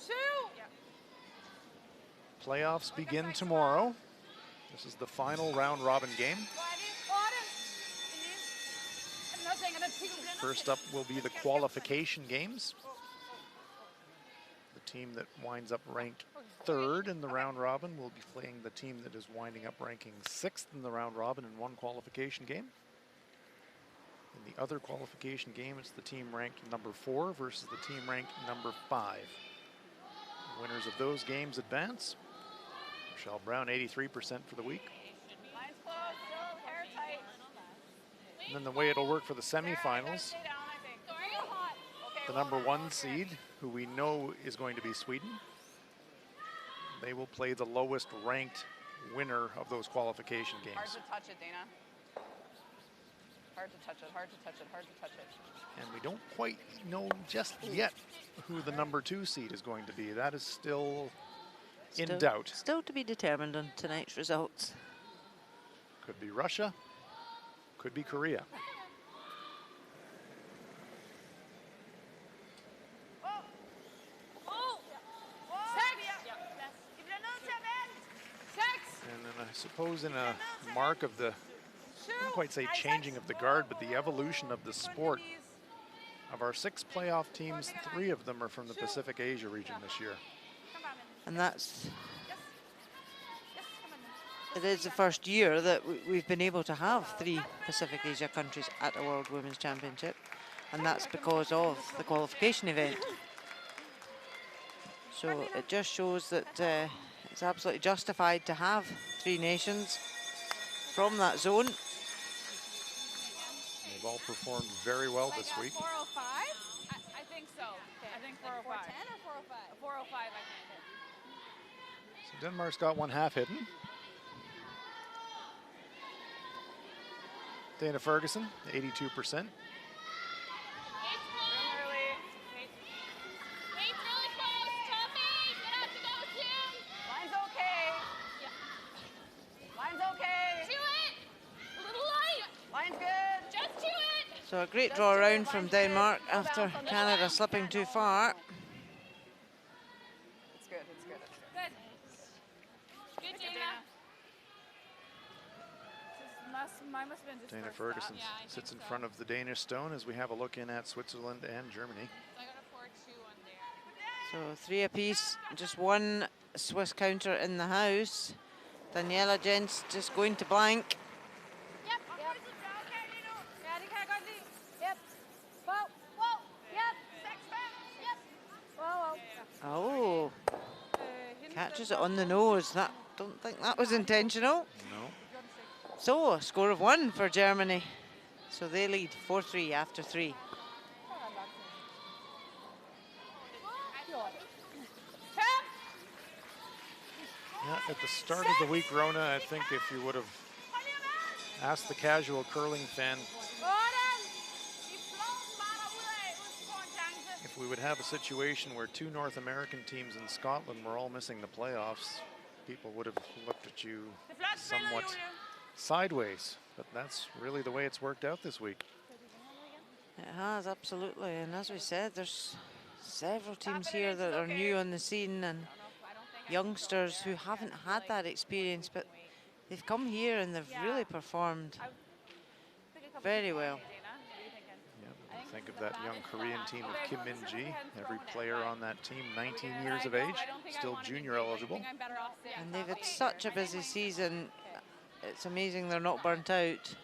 2. Playoffs begin tomorrow. This is the final round robin game. First up will be the qualification games. The team that winds up ranked 3rd in the round robin will be playing the team that is winding up ranking 6th in the round robin in one qualification game. In the other qualification game, it's the team ranked number 4 versus the team ranked number 5. Winners of those games advance. Michelle Brown, 83% for the week. Line's close. Still hair tight. And then the way it'll work for the semifinals, Stay down, I think. the number 1 seed, who we know is going to be Sweden, they will play the lowest ranked winner of those qualification Hard games. to touch it, Dana. Hard to touch it, hard to touch it, hard to touch it. And we don't quite know just yet who the number 2 seed is going to be. That is still in doubt. Still to be determined on tonight's results. Could be Russia, could be Korea. And then I suppose in a mark of the, I wouldn't quite say changing of the guard, but the evolution of the sport. Of our 6 playoff teams, 3 of them are from the Pacific Asia region this year. And it is the first year that we've been able to have 3 Pacific Asia countries at a World Women's Championship. And that's because of the qualification event. So it just shows that it's absolutely justified to have 3 nations from that zone. They've all performed very well this week. 405? I think so. I think 405. 410 or 405? 405, I think. So Denmark's got 1 half hidden. Dana Ferguson, 82%. So a great draw around from Denmark after Canada slipping too far. It's good, it's good, it's good. Good, Dana. Mine must have been just Dana first Ferguson stop. Yeah, sits in front of the Danish stone as we have a look in at Switzerland and Germany. I got a 4-2 on there. So 3 apiece, just 1 Swiss counter in the house. Daniela Jens just going to blank. Ja, det kan jeg godt lide. Yep. Wow. Wow. Yep. 6-5. Yep. Wow, wow. Oh, catches it on the nose. Don't think that was intentional. No. So a score of 1 for Germany. So they lead 4-3 after 3. Yeah, at the start of the week, Rona, I think if you would have asked the casual curling fan if we would have a situation where 2 North American teams in Scotland were all missing the playoffs, people would have looked at you somewhat sideways. But that's really the way it's worked out this week. It has, absolutely. And as we said, there's several teams here that are new on the scene and youngsters who haven't had that experience, but they've come here and they've really performed very well. Yeah, think of that young Korean team of Kim Min-ji. Every player on that team, 19 years of age, still junior eligible. And they've had such a busy season. It's amazing they're not burnt out.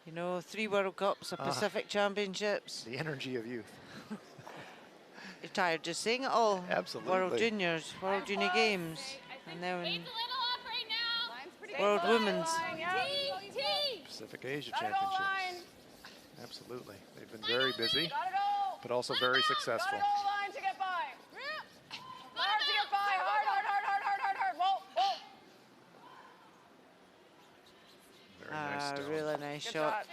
You know, 3 World Cups, a Pacific Championships. The energy of youth. You're tired just saying it all. Absolutely. World Juniors, World Junior Games, and then World Women's. Pacific Asia Championships. Absolutely. They've been very busy, but also very successful. Line to get by. Hard to get by. Hard, hard, hard, hard, hard, hard, hard. Whoa, whoa. Very nice stone. Really nice Good shot. shot.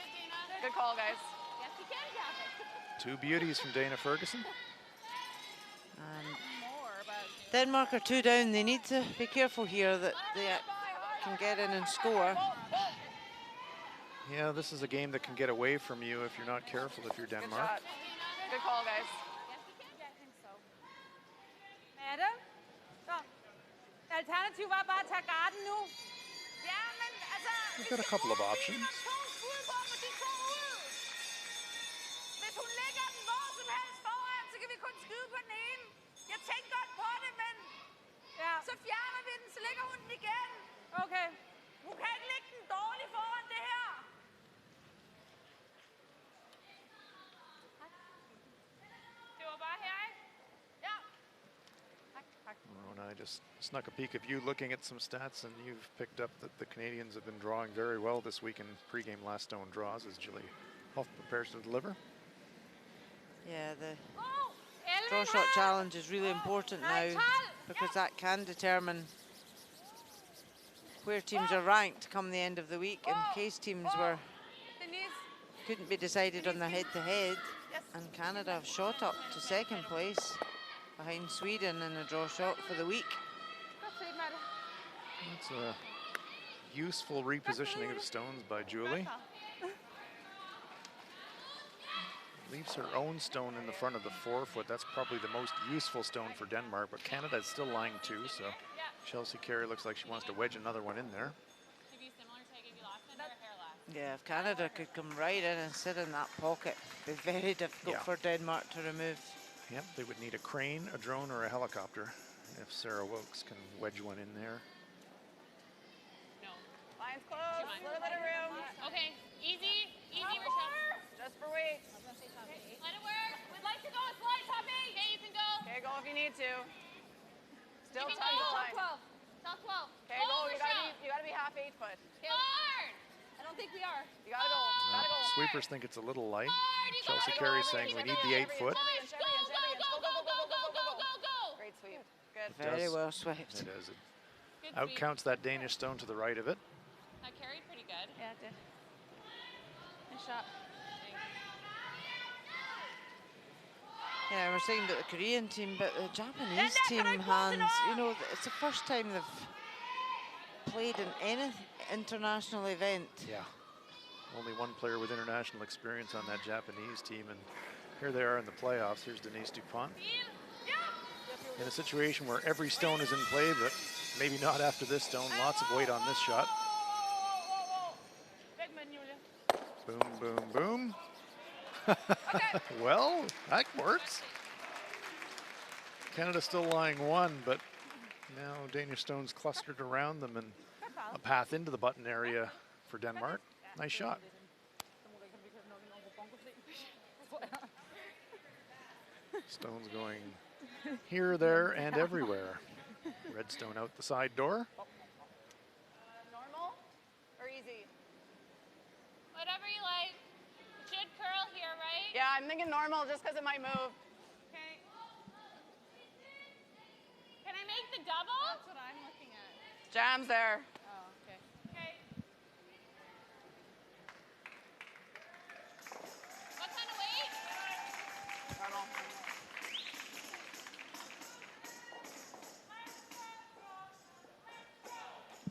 Good call, guys. 2 beauties from Dana Ferguson. And Denmark are 2 down. They need to be careful here that they can get in and score. Yeah, this is a game that can get away from you if you're not careful, if you're Good Denmark. shot. Good call, guys. Madam? Så. Alternativet var bare at tage garden nu. Ja, men altså... We've got a couple of options. Hvis hun lægger den hvor som helst foran, så kan vi kun skyde på den ene. Jeg tænkte godt på det, men Ja. så fjerner vi den, så lægger hun den igen. Okay. Hun kan ikke lægge den dårligt foran det her. Det var bare her, ikke? Ja. Rona I just snuck a peek of you looking at some stats, and you've picked up that the Canadians have been drawing very well this week in pregame last stone draws as Julie Huff prepares to deliver. Yeah, the draw shot challenge is really important now because that can determine where teams are ranked come the end of the week. In case teams couldn't be decided on the head-to-head, and Canada have shot up to second place behind Sweden in the draw shot for the week. That's a useful repositioning of stones by Julie. Leaves her own stone in the front of the 4-foot. That's probably the most useful stone for Denmark, but Canada is still lying 2, so Chelsea Carey looks like she wants to wedge another one in there. Yeah, if Canada could come right in and sit in that pocket, it'd be very difficult for Denmark to remove. Yep, they would need a crane, a drone, or a helicopter if Sarah Wilkes can wedge one in there. No. Line's close, a little bit of room. Okay, easy, Rochelle. Just for weight. Let it work. We'd like to go with slides, Happy. Okay, you can go. Okay, go if you need to. Still You can tons go. of time. Tell 12. Okay, go. You gotta be half 8 foot. Hard. I don't think we are. You gotta go. Gotta go. Sweepers think it's a little light. Chelsea Gotta go, Carey's everything, saying we need the 8 foot. Go. Great sweep. Good. Very well swept. It is. It outcounts that Danish stone to the right of it. That carried pretty good. Yeah, it did. Nice shot. Yeah, we're saying that the Korean team, but the Japanese team hands, you know, it's the first time they've played in any international event. Yeah. Only one player with international experience on that Japanese team, and here they are in the playoffs. Here's Denise Dupont. In a situation where every stone is in play, but maybe not after this stone. Lots of weight on this shot. Boom, boom, boom. Well, that works. Canada still lying 1, but now Danish stones clustered around them and a path into the button area for Denmark. Nice shot. Stones going here, there, and everywhere. Redstone out the side door. Normal or easy? Whatever you like. It should curl here, right? Yeah, I'm thinking normal just because it might move. Okay. Can I make the double? That's what I'm looking at. Jam's there. Oh, okay. Okay. What kind of weight? Normal.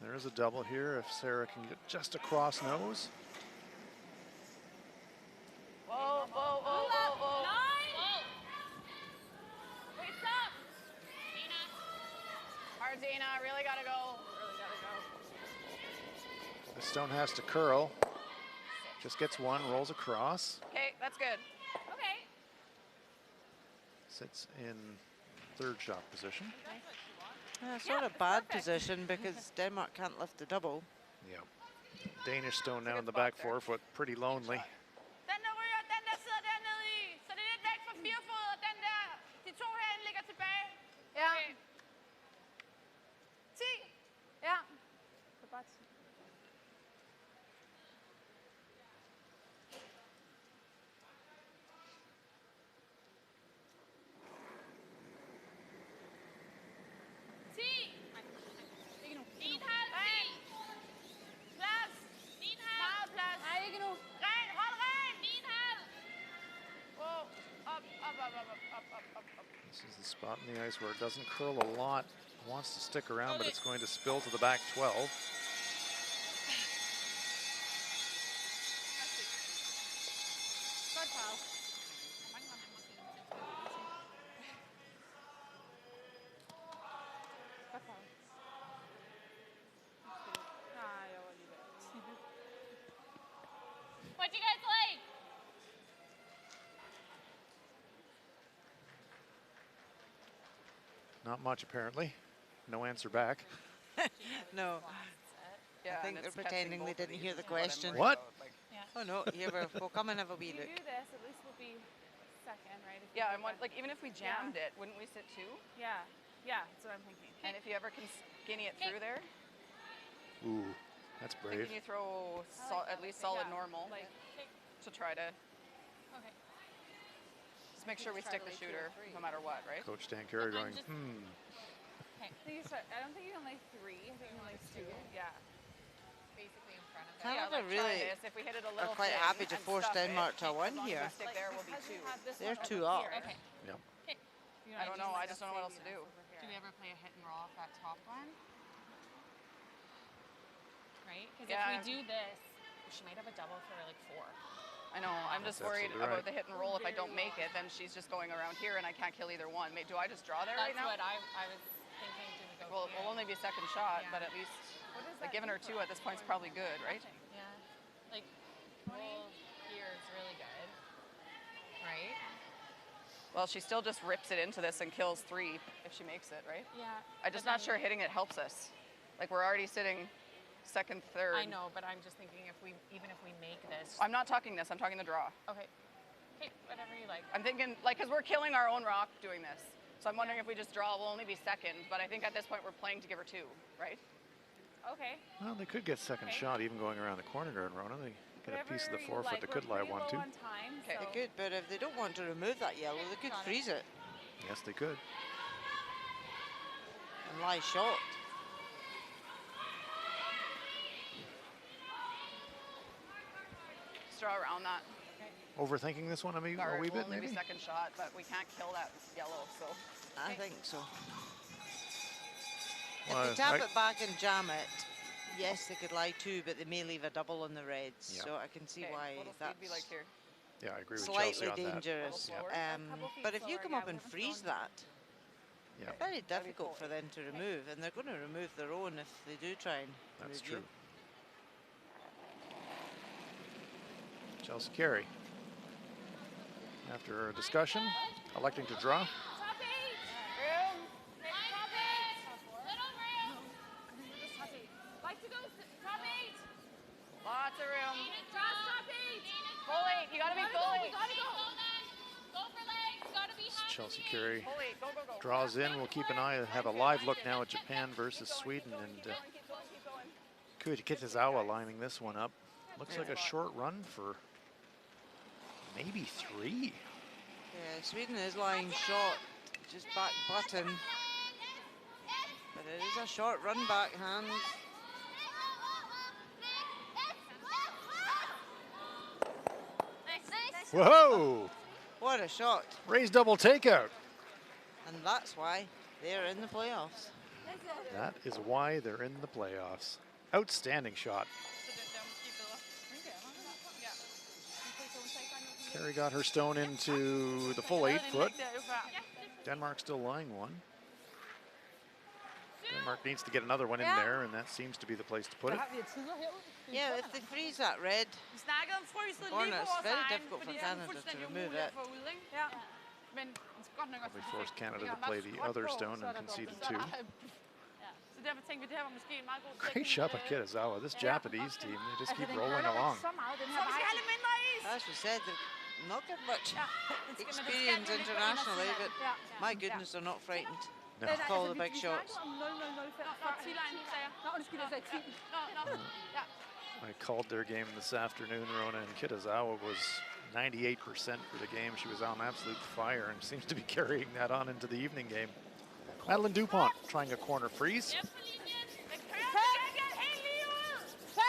There is a double here if Sarah can get just a cross nose. Whoa, whoa, whoa, whoa, whoa. 9. Wait, stop. Dina. Hard, Dina. Really gotta go. Really gotta go. The stone has to curl. Just gets one, rolls across. Okay, that's good. Okay. Sits in third shot position. It's not a bad position because Denmark can't lift the double. Yeah. Danish stone now in the back 4-foot, pretty lonely. Den der ryger, den der sidder dernede i. Så det er lidt væk fra 4-fod, og den der, de 2 herinde ligger tilbage. Ja. Okay. 10. Ja. Det er bare 10. This is the spot in the ice where it doesn't curl a lot. It wants to stick around, but it's going to spill to the back 12. Godt farve. Godt farve. Nej, jeg var lige ved at tippe. What do you guys like? Not much, apparently. No answer back. No, Yeah, I think and they're it's catching pretending they both of didn't these hear is the what I'm question. worried What? about, like- Oh no, here we'll come and have a wee If look. we do this, at least we'll be second, right? If we Yeah, do and what, that. like even if we jammed it, wouldn't we sit 2? Yeah. Yeah, that's what I'm thinking. And if you ever can skinny it through there, Ooh, that's brave. can you throw at least solid normal Like, to try to Okay. just make sure we stick the shooter no matter what, right? Coach Dan Carey I'm going, just- I don't think you can lay 3. I think you can lay 2. Yeah. Basically in front of it. Canada like try really this. If we hit it a are little quite thin happy to and force stuff it, Denmark to as win long as here. we stick there, we'll be Because we 2. have this They're one 2 over up. here. Okay. Yep. You I don't know. I just don't know what else to do. Do we ever play a hit and roll off that top one? Right? Because Yeah. if we do this, she might have a double for like 4. I know. I'm just That's worried absolutely about right. the hit and roll. If I don't make it, then she's just going around here and I can't kill either one. Do I just draw there That's right now? what I was thinking. Do we go Well, here? we'll only be second shot, Yeah. but at least like giving her 2 at this point is probably good, right? Yeah. Like, roll here is really good. Right? Well, she still just rips it into this and kills 3 if she makes it, right? Yeah. I'm just not sure hitting it helps us. Like we're already sitting second, third. I know, but I'm just thinking even if we make this. I'm not talking this. I'm talking the draw. Okay. Okay, whatever you like. I'm thinking like because we're killing our own rock doing this. So I'm wondering if we just draw, we'll only be second. But I think at this point we're playing to give her 2, right? Okay. Well, they could get second shot even going around the corner guard, Rona. They get a piece of the Whatever you forefoot like. that We're could lie pretty 1-2. low on time, Okay. so- They could, but if they don't want to remove that yellow, they could freeze it Yes, they could. and lie short. Just draw around that. Overthinking this one a wee Guard will bit, only maybe? be second shot, but we can't kill that yellow. So I think so. Well, If they tap I- it back and jam it, yes, they could lie 2, but they may leave a double on the reds. Yeah. So I can see okay, why what'll speed that's be like here? Yeah, I agree with slightly Chelsea on that. dangerous. A little slower? A couple feet But if you slower, come yeah, up we and haven't freeze thrown that, Yeah, very That'd be difficult cool. for them to remove, and they're going to remove their own if they do try and that's remove you. true. Chelsea Carey, after a discussion, electing to draw. Top 8! Room. Top 8! Little room! Like to go Top 8! Lots of room. Just top 8! Full 8. You gotta be full 8. Gotta go then! Go for legs! Gotta be half Chelsea of the Carey Full 8. Go, go, go. draws in. We'll keep an eye, have a live look now at Japan versus Sweden, and Keep going. Kitazawa lining this one up. Looks like a short run for maybe 3. Yeah, Sweden is lying short, just back button. But it is a short run backhand. Whoa! What a shot. Raised double takeout. And that's why they're in the playoffs. That is why they're in the playoffs. Outstanding shot. Carey got her stone into the full 8 foot. Denmark still lying 1. Denmark needs to get another one in there, and that seems to be the place to put it. Yeah, if they freeze that red, Vi snakkede om fryset Born lige på is vores very egen, difficult for fordi det er Canada to fuldstændig remove umuligt at it. få ud, ikke? Ja. Men godt nok også We perfekt. forced Canada Vi to har play meget the skråt other på, stone så er and der conceded så er 2. der- Så derfor tænkte vi, det her var måske en meget god Great shot by Kitazawa. This Japanese team, they just keep rolling along. Så meget den her vej. Så vi skal have lidt mindre is! as we said, they've not got much Ja, den skal- men den skal experience jo ligge på internationally, but indersiden. Ja. my goodness, they're not frightened. No. Men, Call the vi- big vi shots. snakkede om 0-0-0-5 før. 10-line, sagde jeg. Nå, undskyld, jeg sagde 10. Nå. Ja. I called their game this afternoon, Rona, and Kitazawa was 98% for the game. She was on absolute fire and seems to be carrying that on into the evening game. Madeline Dupont trying a corner freeze. Yep, på linjen. Den kører, den skal helt lige ud. 5,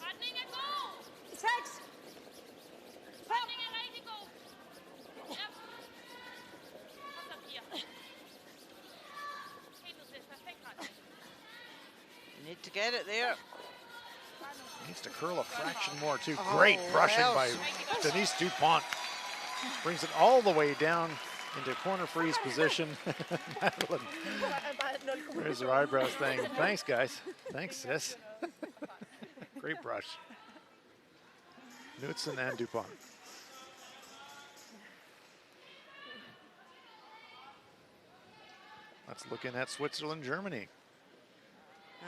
Retning er god. 6, 5. Retning er rigtig god. Yep. Og så 4. Helt ud til perfekt retning. You need to get it there. Needs to curl a fraction more, too. Great brushing by Denise Dupont. Brings it all the way down into corner freeze position. Madeline, there's her eyebrows thing. Thanks, guys. Thanks, sis. Great brush. Knudsen and Dupont. Let's look in at Switzerland, Germany.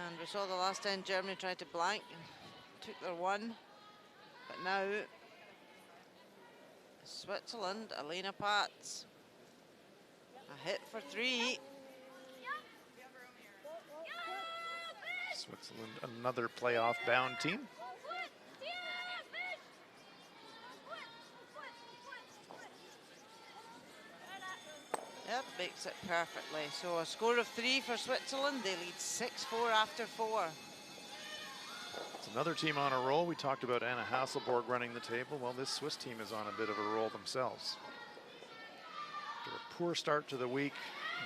And we saw the last time Germany tried to blank and took their 1. But now, Switzerland, Alina Pats A hit for 3. Switzerland, another playoff bound team. Yep, makes it perfectly. So a score of 3 for Switzerland. They lead 6-4 after 4. It's another team on a roll. We talked about Anna Hasselborg running the table. Well, this Swiss team is on a bit of a roll themselves. After a poor start to the week,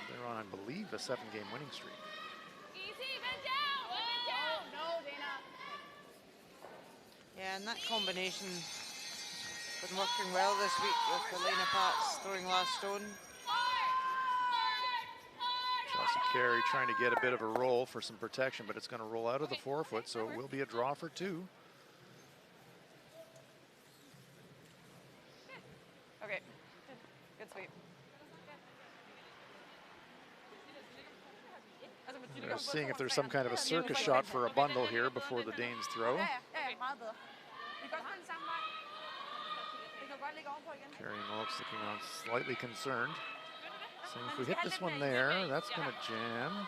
they're on, I believe, a 7-game winning streak. Yeah, and that combination been working well this week with Elena Pats throwing last stone. Chelsea Carey trying to get a bit of a roll for some protection, but it's going to roll out of the forefoot, so it will be a draw for 2. Okay, good sweep. We're seeing if there's some kind of a circus shot for a bundle here before the Danes throw. Carey looks looking on slightly concerned. So if we hit this one there, that's going to jam.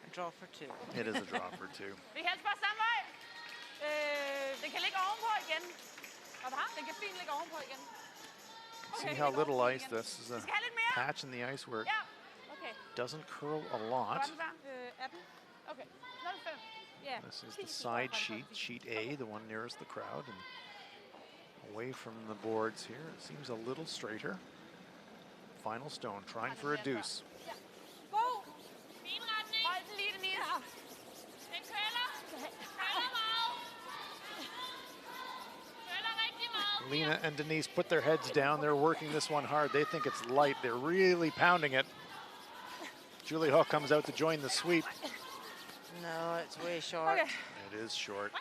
A draw for 2. It is a draw for 2. Vi kan spørge samme vej. Den kan ligge ovenpå igen. Den kan fint ligge ovenpå igen. See how little ice this is, a patch in the ice where it doesn't curl a lot. Okay. Not 5. Yeah. This is the side sheet, sheet A, the one nearest the crowd, and away from the boards here. It seems a little straighter. Final stone, trying for a deuce. God. Fin retning. Hold den lige, Denise. Den køler. Køler meget. Køler rigtig meget. Lena and Denise put their heads down. They're working this one hard. They think it's light. They're really pounding it. Julie Hall comes out to join the sweep. No, it's way short. Okay. It is short.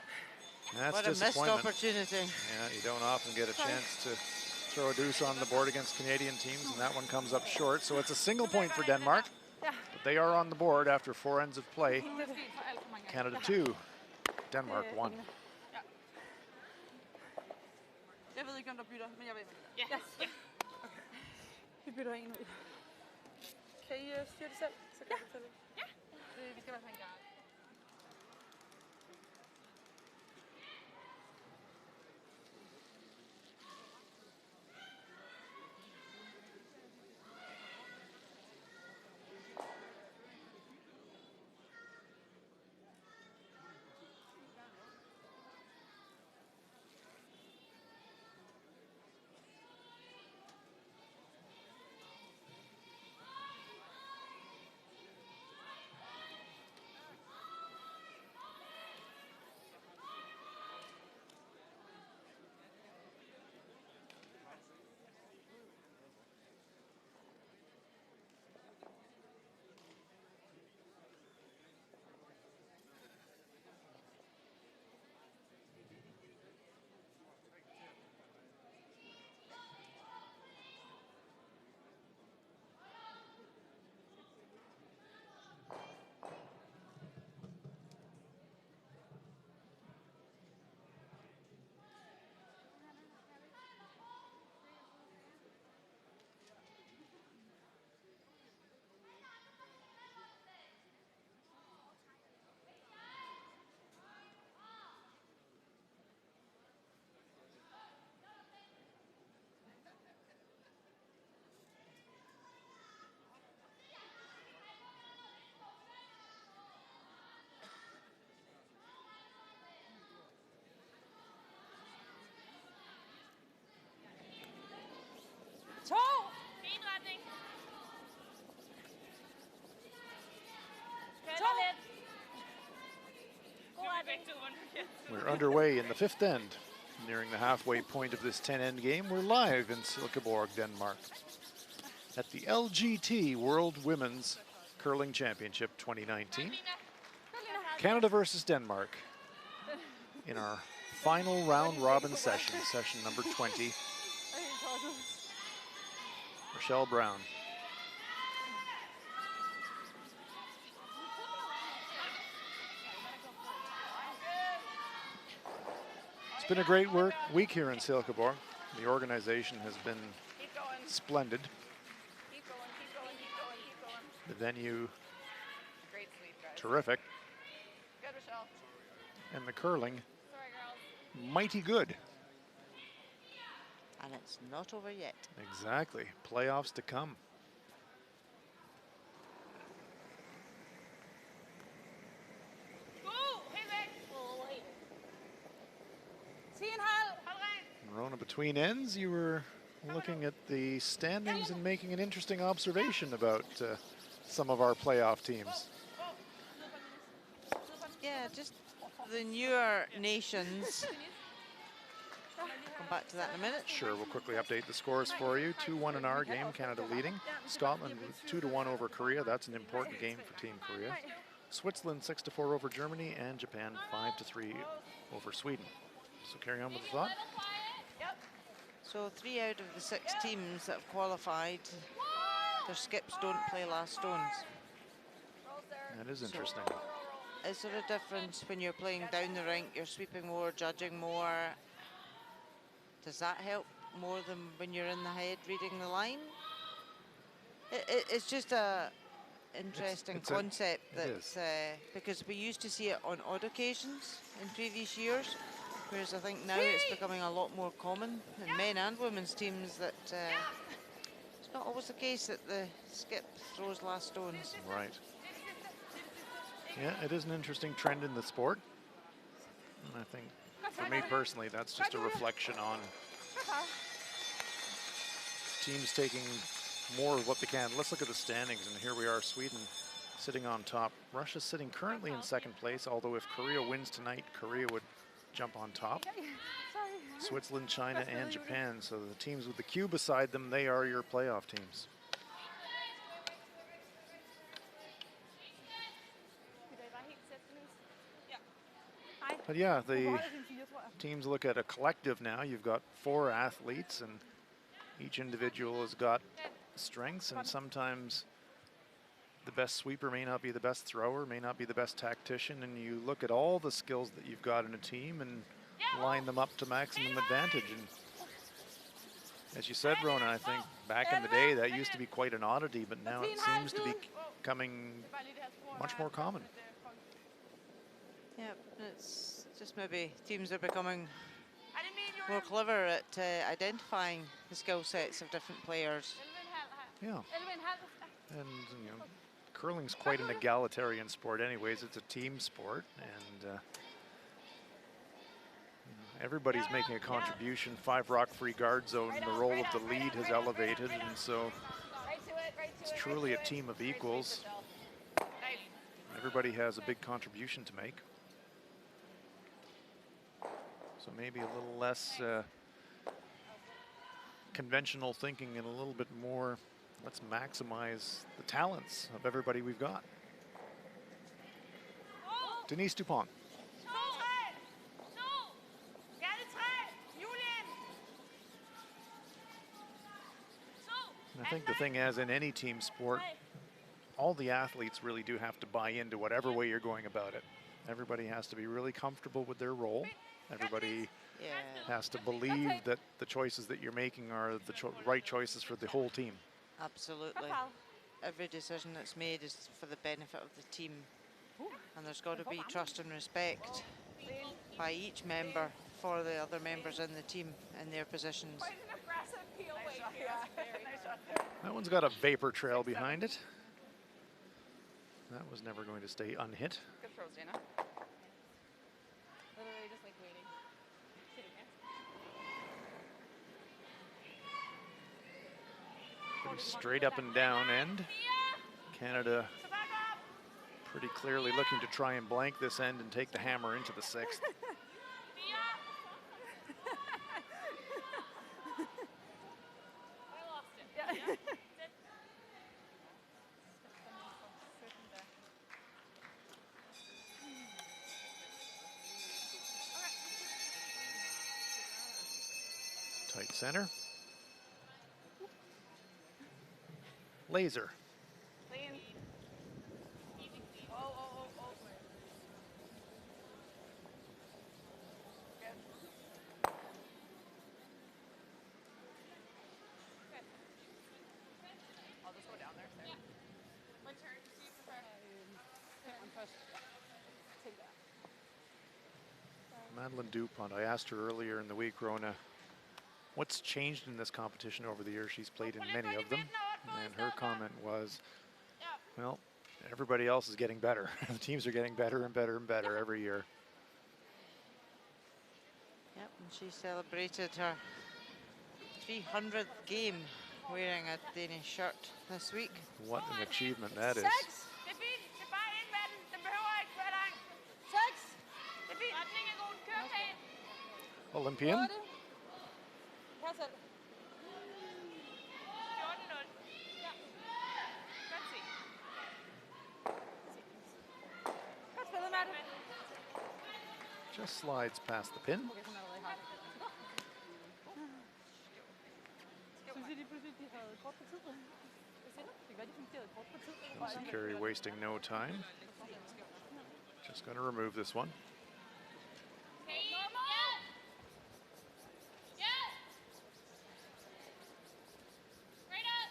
That's What a missed disappointment. opportunity. Yeah, you don't often get a chance to throw a deuce on the board against Canadian teams, and that one comes up short. So it's a single point for Denmark. But they are on the board after 4 ends of play. Canada 2, Denmark 1. Jeg ved ikke, om der bytter, men jeg ved. Ja. Okay. Vi bytter en ud. Kan I styre det selv? Så kan vi tage det. Ja. Vi skal i hvert fald en gang. Fin retning. Køler lidt. God retning. We're underway in the 5th end. Nearing the halfway point of this 10-end game, we're live in Silkeborg, Denmark, at the LGT World Women's Curling Championship 2019. Canada versus Denmark in our final round-robin session, session number 20. Rochelle Brown. It's been a great week here in Silkeborg. The organization has been Keep going. splendid. Keep going, keep going, keep going, keep going. The venue, Great sweep, guys. terrific. Good, Michelle. And the curling, Sorry, girls. mighty good. And it's not over yet. Exactly. Playoffs to come. Go! Henrik! Oh, wait. 10,5. Rona, between ends, you were looking at the standings and making an interesting observation about some of our playoff teams. Yeah, just the newer nations. Come back to that in a minute. Sure, we'll quickly update the scores for you. 2-1 in our game, Canada leading. Scotland 2-1 over Korea. That's an important game for Team Korea. Switzerland 6-4 over Germany, and Japan 5-3 over Sweden. So carry on with the thought. So 3 out of the 6 teams that have qualified, their skips don't play last stones. That is interesting. Is there a difference when you're playing down the rink, you're sweeping more, judging more? Does that help more than when you're in the head reading the line? It's just a interesting concept that's because we used to see it on odd occasions in previous years, whereas I think now it's becoming a lot more common in men and women's teams that it's not always the case that the skip throws last stones. Right. Yeah, it is an interesting trend in the sport. And I think, for me personally, that's just a reflection on teams taking more of what they can. Let's look at the standings, and here we are, Sweden sitting on top. Russia's sitting currently in second place, although if Korea wins tonight, Korea would jump on top. Switzerland, China, and Japan. So the teams with the Q beside them, they are your playoff teams. But yeah, the teams look at a collective now. You've got 4 athletes, and each individual has got strengths, and sometimes the best sweeper may not be the best thrower, may not be the best tactician, and you look at all the skills that you've got in a team and line them up to maximum advantage. And as you said, Rona, I think back in the day that used to be quite an oddity, but now it seems to be becoming much more common. Yeah, it's just maybe teams are becoming more clever at identifying the skill sets of different players. Yeah. And, you know, curling's quite an egalitarian sport anyways. It's a team sport, and you know, everybody's making a contribution. 5 rock-free guard zone, the role of the lead has elevated, and so it's truly a team of equals. Everybody has a big contribution to make. So maybe a little less conventional thinking and a little bit more, let's maximize the talents of everybody we've got. Denise Dupont. And I think the thing, as in any team sport, all the athletes really do have to buy into whatever way you're going about it. Everybody has to be really comfortable with their role. Everybody has to believe that the choices that you're making are the right choices for the whole team. Absolutely. Every decision that's made is for the benefit of the team. And there's got to be trust and respect by each member for the other members in the team in their positions. That one's got a vapor trail behind it. That was never going to stay unhit. Good throws, Dana. Literally just like waiting. Pretty straight up and down end. Canada pretty clearly looking to try and blank this end and take the hammer into the 6th. I lost it. Yeah. Tight center. Laser. Clean. Oh, oh, oh, oh. Good. Take that. Madeline Dupont, I asked her earlier in the week, Rona, what's changed in this competition over the years? She's played in many of them. And her comment was, well, everybody else is getting better. The teams are getting better and better and better every year. Yep, and she celebrated her 300th game wearing a Danish shirt this week. What an achievement that is. 6. Det er fint. Det er bare ind med den. Den behøver ikke være lang. 6. Det er fint. Retning er god. Kør pænt. Olympian. 8. Pas selv. 14-0. Ja. Godt se. Godt spillet, Mette. Just slides past the pin. Okay, sådan allerede har det. Synes I lige pludselig, de havde kort på tid? Hvad siger du? Det kan være, de fungerede kort på tid. Chelsea Carey wasting no time. Just going to remove this one. Okay, yes. Yes. Right up.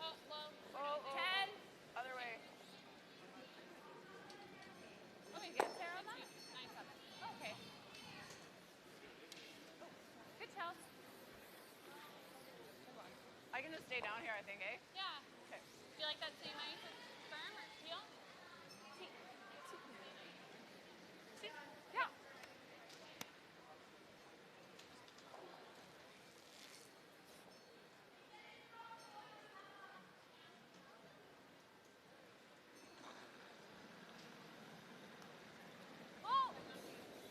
Oh, low. Oh, 10. other way. Okay, get Sarah on that. 9-7. Okay. Good Chelsea. I can just stay down here, I think, eh? Yeah. Okay. Do you like that same ice as firm or teal? Yeah.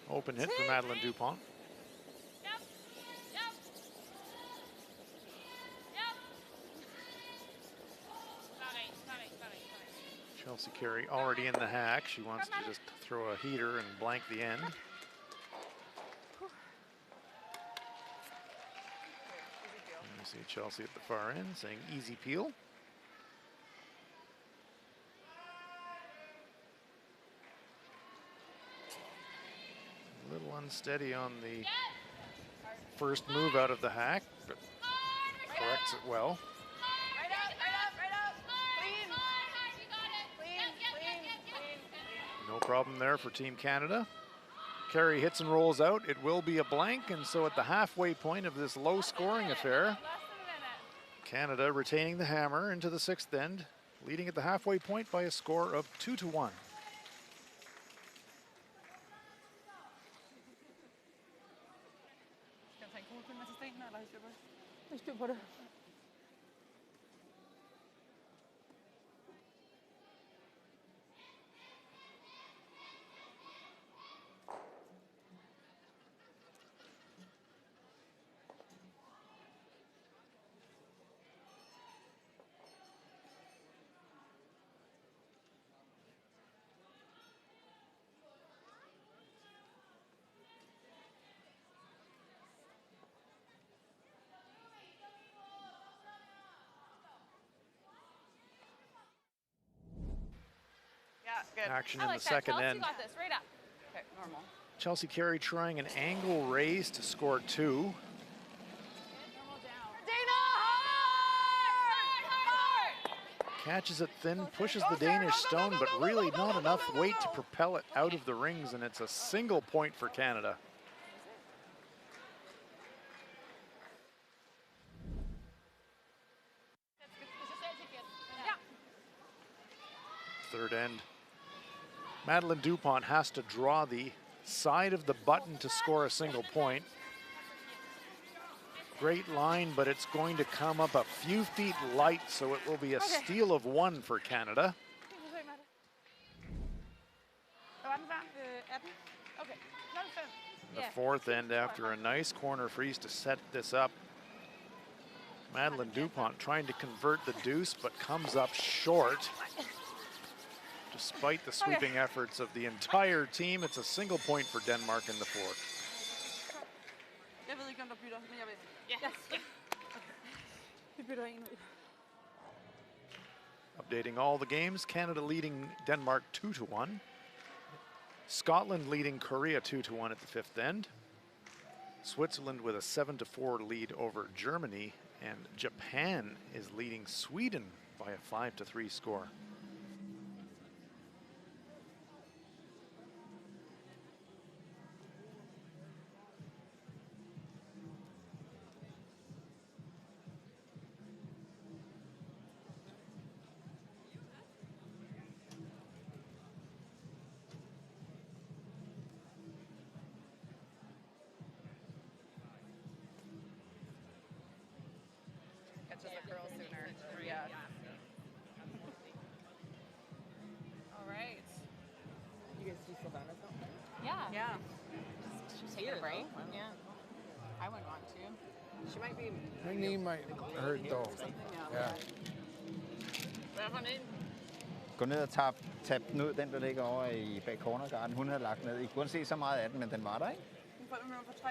Open hit for Madeline Dupont. Yep. Yep. Yep. About eight. Chelsea Carey already in the hack. She wants to just throw a heater and blank the end. And you see Chelsea at the far end saying easy peel. A little unsteady on the first move out of the hack, but corrects it well. Right up. Clean. You got it. Clean. No problem there for Team Canada. Carey hits and rolls out. It will be a blank, and so at the halfway point of this low-scoring affair, Less than a minute. Canada retaining the hammer into the 6th end, leading at the halfway point by a score of 2-1. Skal jeg tage en kuglepen med til stenen, eller har I styr på det? Jeg har styr på det. Yeah, good. Action I in like the that. second Chelsea end. got this. Right up. Okay, normal. Chelsea Carey trying an angle raise to score 2. Normal down. Dana, hard! Catches it thin, pushes the Danish stone, but really not enough weight to propel it out of the rings, and it's a single point for Canada. Yeah. Third end. Madeline Dupont has to draw the side of the button to score a single point. Great line, but it's going to come up a few feet light, so it will be a steal of 1 for Canada. Hvad var den før? 18. Okay. 05. The 4th end after a nice corner freeze to set this up. Madeline Dupont trying to convert the deuce, but comes up short. Despite the sweeping efforts of the entire team, it's a single point for Denmark in the 4th. Jeg ved ikke, om der bytter, men jeg vil. Ja. Vi bytter en ud. Updating all the games, Canada leading Denmark 2-1. Scotland leading Korea 2-1 at the 5th end. Switzerland with a 7-4 lead over Germany, and Japan is leading Sweden by a 5-3 score. girl sooner. Yes. All right. You guys see Savannah something? Yeah. Yeah. She's Here, taking a break. though. Yeah. I wouldn't want to. She might be. Her knee might hurt though. Yeah. Hvad for en? Gå ned og tab den ud, den der ligger over i bag cornergarden. Hun havde lagt ned. I kunne se så meget af den, men den var der, ikke? Hun får nummer 3.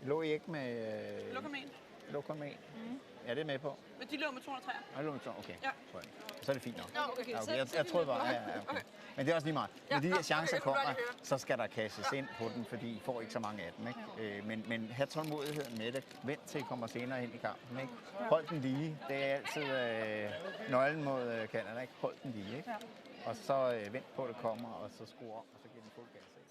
Lå I ikke med... Lokamen. Lokamen? Ja, det er med på. Men de lå med 203. Nej, lå med 2, okay. Ja. Så er det fint nok. Ja, okay. Ja, okay. Jeg troede bare, ja, okay. Men det er også lige meget. Når de her chancer kommer, så skal der kastes ind på den, fordi I får ikke så mange af dem, ikke? Men have tålmodigheden med det. Vent til I kommer senere ind i kampen, ikke? Hold den lige. Det er altid nøglen mod Canada, ikke? Hold den lige, ikke? Og så vent på, at det kommer, og så skru om, og så giver den fuld gas, ikke?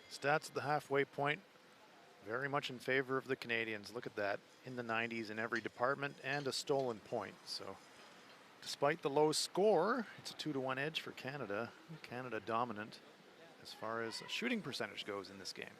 Stats at the halfway point, very much in favor of the Canadians. Look at that, in the 90s in every department and a stolen point. So despite the low score, it's a 2-1 edge for Canada. Canada dominant as far as shooting percentage goes in this game.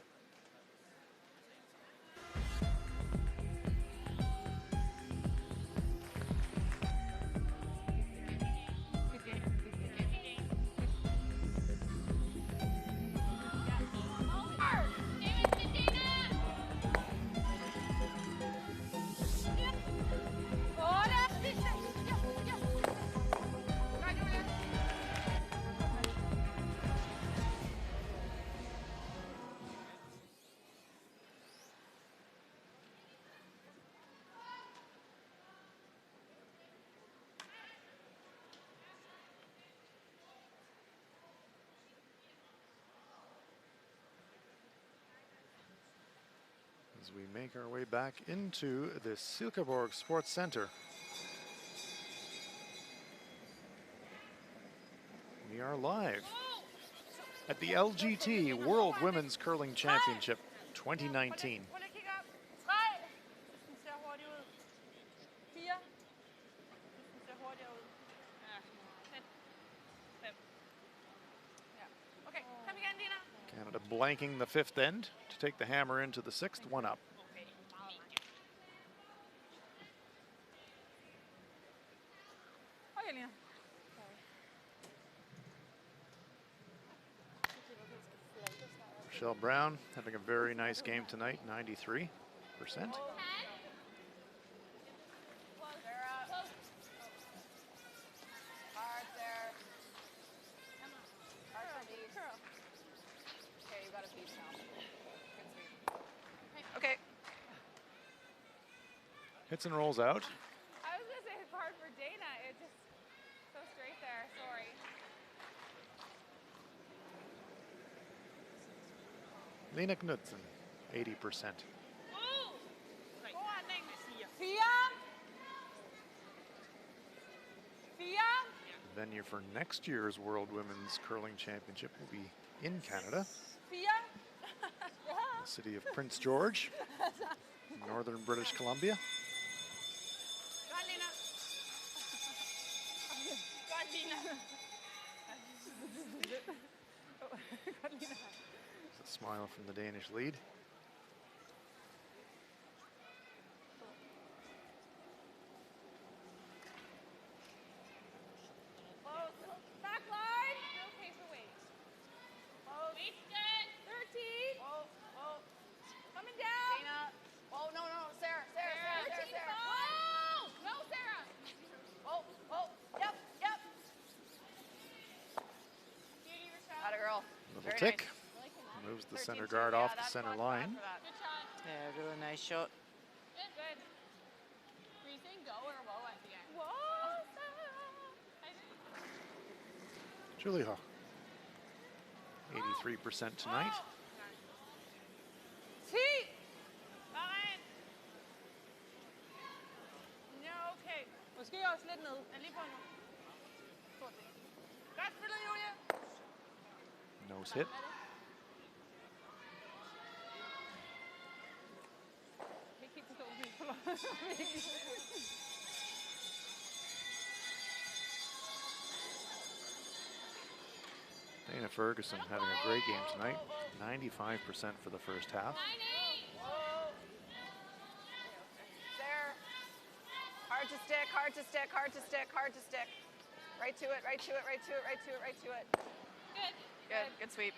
As we make our way back into the Silkeborg Sports Center. We are live at the LGT World Women's Curling Championship 2019. Prøv lige at kigge op. 3. Den ser hurtig ud. 4. Den ser hurtigere ud. Ja. 5. Ja. Okay, kom igen, Dina. Canada blanking the fifth end to take the hammer into the sixth, one up. Okay, Lina. Michelle Brown having a very nice game tonight, 93%. Hard there. Hard from Eve. Okay, you got a piece now. Good sweep. Okay. Hits and rolls out. I was going to say it's hard for Dana. It just so straight there. Sorry. Lena Knudsen, 80%. God ordning. 4. 4. Venue for next year's World Women's Curling Championship will be in Canada, 4. the city of Prince George, northern British Columbia. Godt, Lina. Godt, Lina. Godt, Lina. A smile from the Danish lead. Back line. No pace for weight. Weight's good. 13. Whoa, whoa. Coming down. Dina. Oh, no, no, Sarah. 13. Whoa. Go, Sarah. Oh, oh. Yep, yep. Beauty, Rochelle. Atta girl. Little Very tick. nice. Moves the 13-2, center guard yeah, off the that's center not line. bad for that. Good shot. Yeah, really nice shot. Good. Good. Were you saying go or whoa at the end? Whoa, Sarah. I didn't. Julie Haw, 83% tonight. T. Faren. Ja, okay. Måske også lidt ned. Er lige på nu. Stort set. Godt spillet, Julie. Nose hit. Jeg kan ikke forstå, at vi ikke får lov. Dana Ferguson having a great game tonight, 95% for the first half. 9-8. hard to stick, hard to stick, hard to stick. Right to it, right to it, right to it, right to it, right to it. Good. Good, good sweep.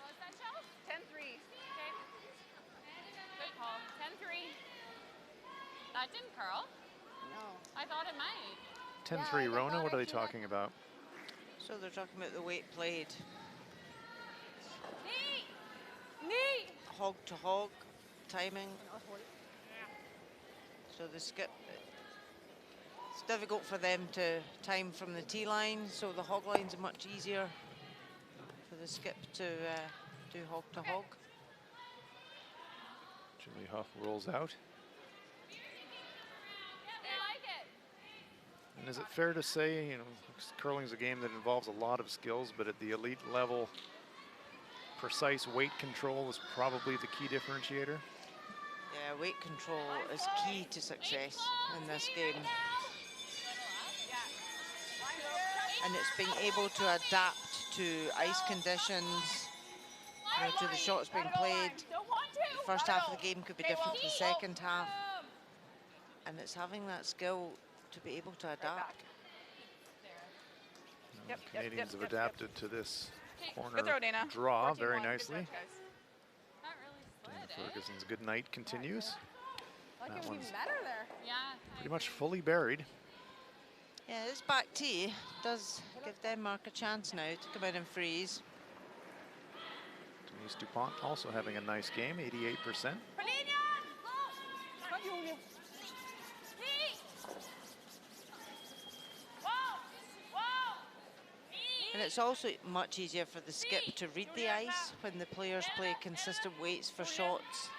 What was that, Chels? 10-3. Okay. Good call. 10-3. That didn't curl. No. I thought it might. 10-3, Rona, what are they talking about? So they're talking about the weight played. Knee! Knee! Hog to hog timing. So the skip, it's difficult for them to time from the tee line, so the hog lines are much easier for the skip to do hog to hog. Julie Huff rolls out. I like it. And is it fair to say, you know, curling is a game that involves a lot of skills, but at the elite level, precise weight control is probably the key differentiator? Yeah, weight control is key to success in this game. And it's being able to adapt to ice conditions, you know, to the shots being played. The first half of the game could be different to the second half. And it's having that skill to be able to adapt. The Canadians have adapted to this corner Good throw, Dana. draw 14-1. very Good nicely. touch, guys. That really slid, Dana Ferguson's good night continues. I like That it one's even better there. Yeah. pretty much fully buried. Yeah, this back tee does give Denmark a chance now to come out and freeze. Denise DuPont also having a nice game, 88%. And it's also much easier for the skip to read the ice when the players play consistent weights for shots.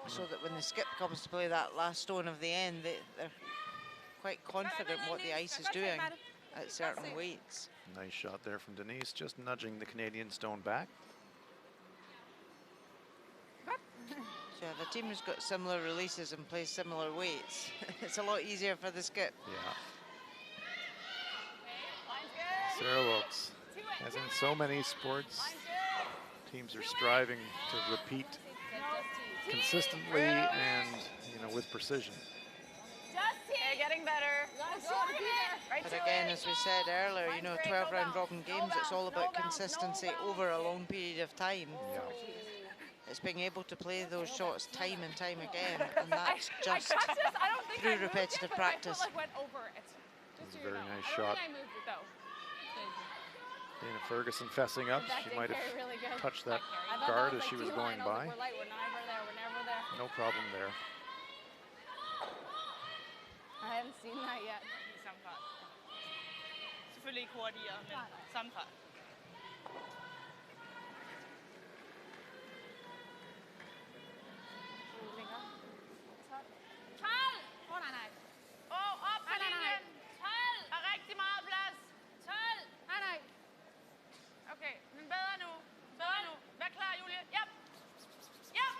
So that when the skip comes to play that last stone of the end, they're quite confident what the ice is doing at certain weights. Nice shot there from Denise, just nudging the Canadian stone back. So the team has got similar releases and plays similar weights. It's a lot easier for the skip. Yeah. Sarah Wilkes, as in so many sports, teams are striving to repeat consistently and, you know, with precision. Okay, getting better. Right But to again, it. as we said earlier, you know, 12 round robin games, it's all about consistency over a long period of time. Yeah. It's being able to play those shots time and time again, and that's just I don't think through I moved repetitive it, but practice. I felt like went over it. That's Just a so you very know. nice I don't shot. think I moved it though. Dana Ferguson fessing up. That She did might have carry really good. touched that I thought guard that as she was T-line. going I was by. like, we're light, we're never there, we're never there. No problem there. I haven't seen that yet. I samme fart. Selvfølgelig ikke hurtigere, men samme fart. Op på linjen. 12. Der er rigtig meget plads. 12. Nej. Okay, men bedre nu. Bedre nu. Vær klar, Julie. Yep. Yep.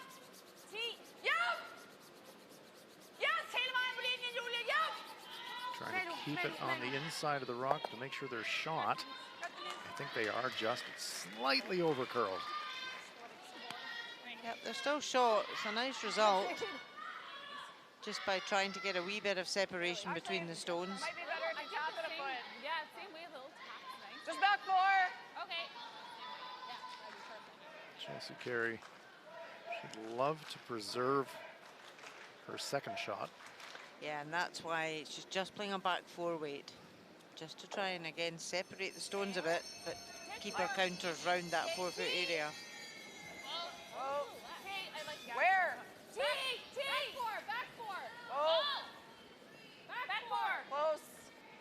10. Yep. Yes, hele vejen på linjen, Julie. Yep. Trying to keep it on the inside of the rock to make sure they're shot. I think they are just slightly over curled. Yep, they're still short. It's a nice result, just by trying to get a wee bit of separation between the stones. Might be better if you tap it a foot. Yeah, same way, little taps, nice. Just back 4. Okay. Yeah, that'd be perfect. Chelsea Carey should love to preserve her second shot. Yeah, and that's why she's just playing a back 4 weight, just to try and again separate the stones a bit, but keep her counters round that 4 foot area. Oh. Hey, I like that. Where? T! Back four! Oh. Back four! Close.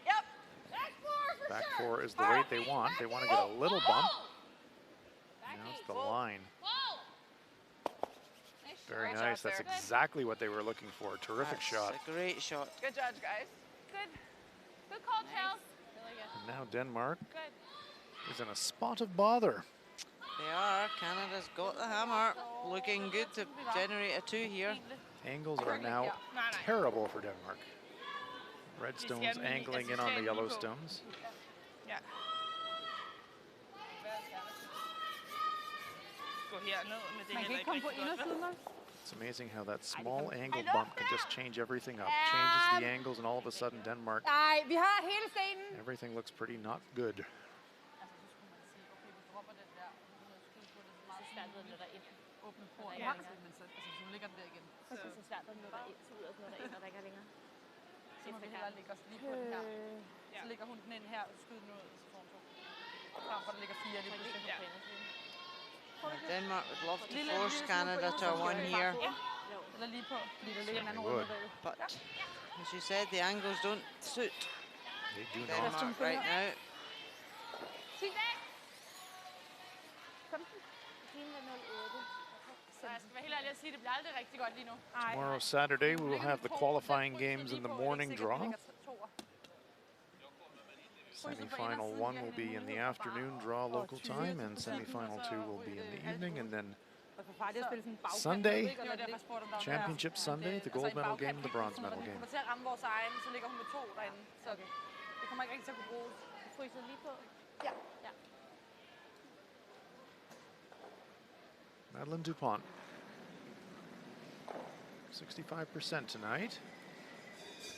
Yep. Back four for Back sure! 4 is the weight they want. They want to get a little bump. Now it's the line. Whoa! Very Great nice. shot That's there. exactly what they were looking for. Terrific That's shot. a great shot. Good judge, guys. Good call, Chels. Really good. And now Denmark Good. is in a spot of bother. They are. Canada's got the hammer. Looking good to generate a 2 here. Angles are now terrible for Denmark. Redstones angling in on the Yellowstones. Ja. Gå herned med det Man kan heller ikke komme på rigtig godt, vel? indersiden, vel? It's amazing how that small angle bump can just change everything up. Changes the angles, and all of a sudden Denmark, Nej, vi har hele scenen. everything looks pretty not good. Altså, så skulle man sige, okay, vi dropper den der, skud på det, så svært ved at nå derind. Åbne port, men så, altså, så ligger den der igen. Så svært at nå derind, så ud og nå derind, og der ikke er længere. Så må vi hellere lægge os lige på den her. Så ligger hun den ind her, og skyder den ud, så får hun 2. Frem for der ligger 4 lige pludselig på banen. Denmark would love to force Canada to a 1 here. Eller lige på, fordi der ligger en anden runde bagud. But as you said, the angles don't suit They do not. Denmark right now. Tomorrow, Saturday, we will have the qualifying games in the morning draw. Semi-final 1 will be in the afternoon draw local time, and semi-final 2 will be in the evening, and then Sunday, Championship Sunday, the gold medal game and the bronze medal game. Madeline Dupont, 65% tonight.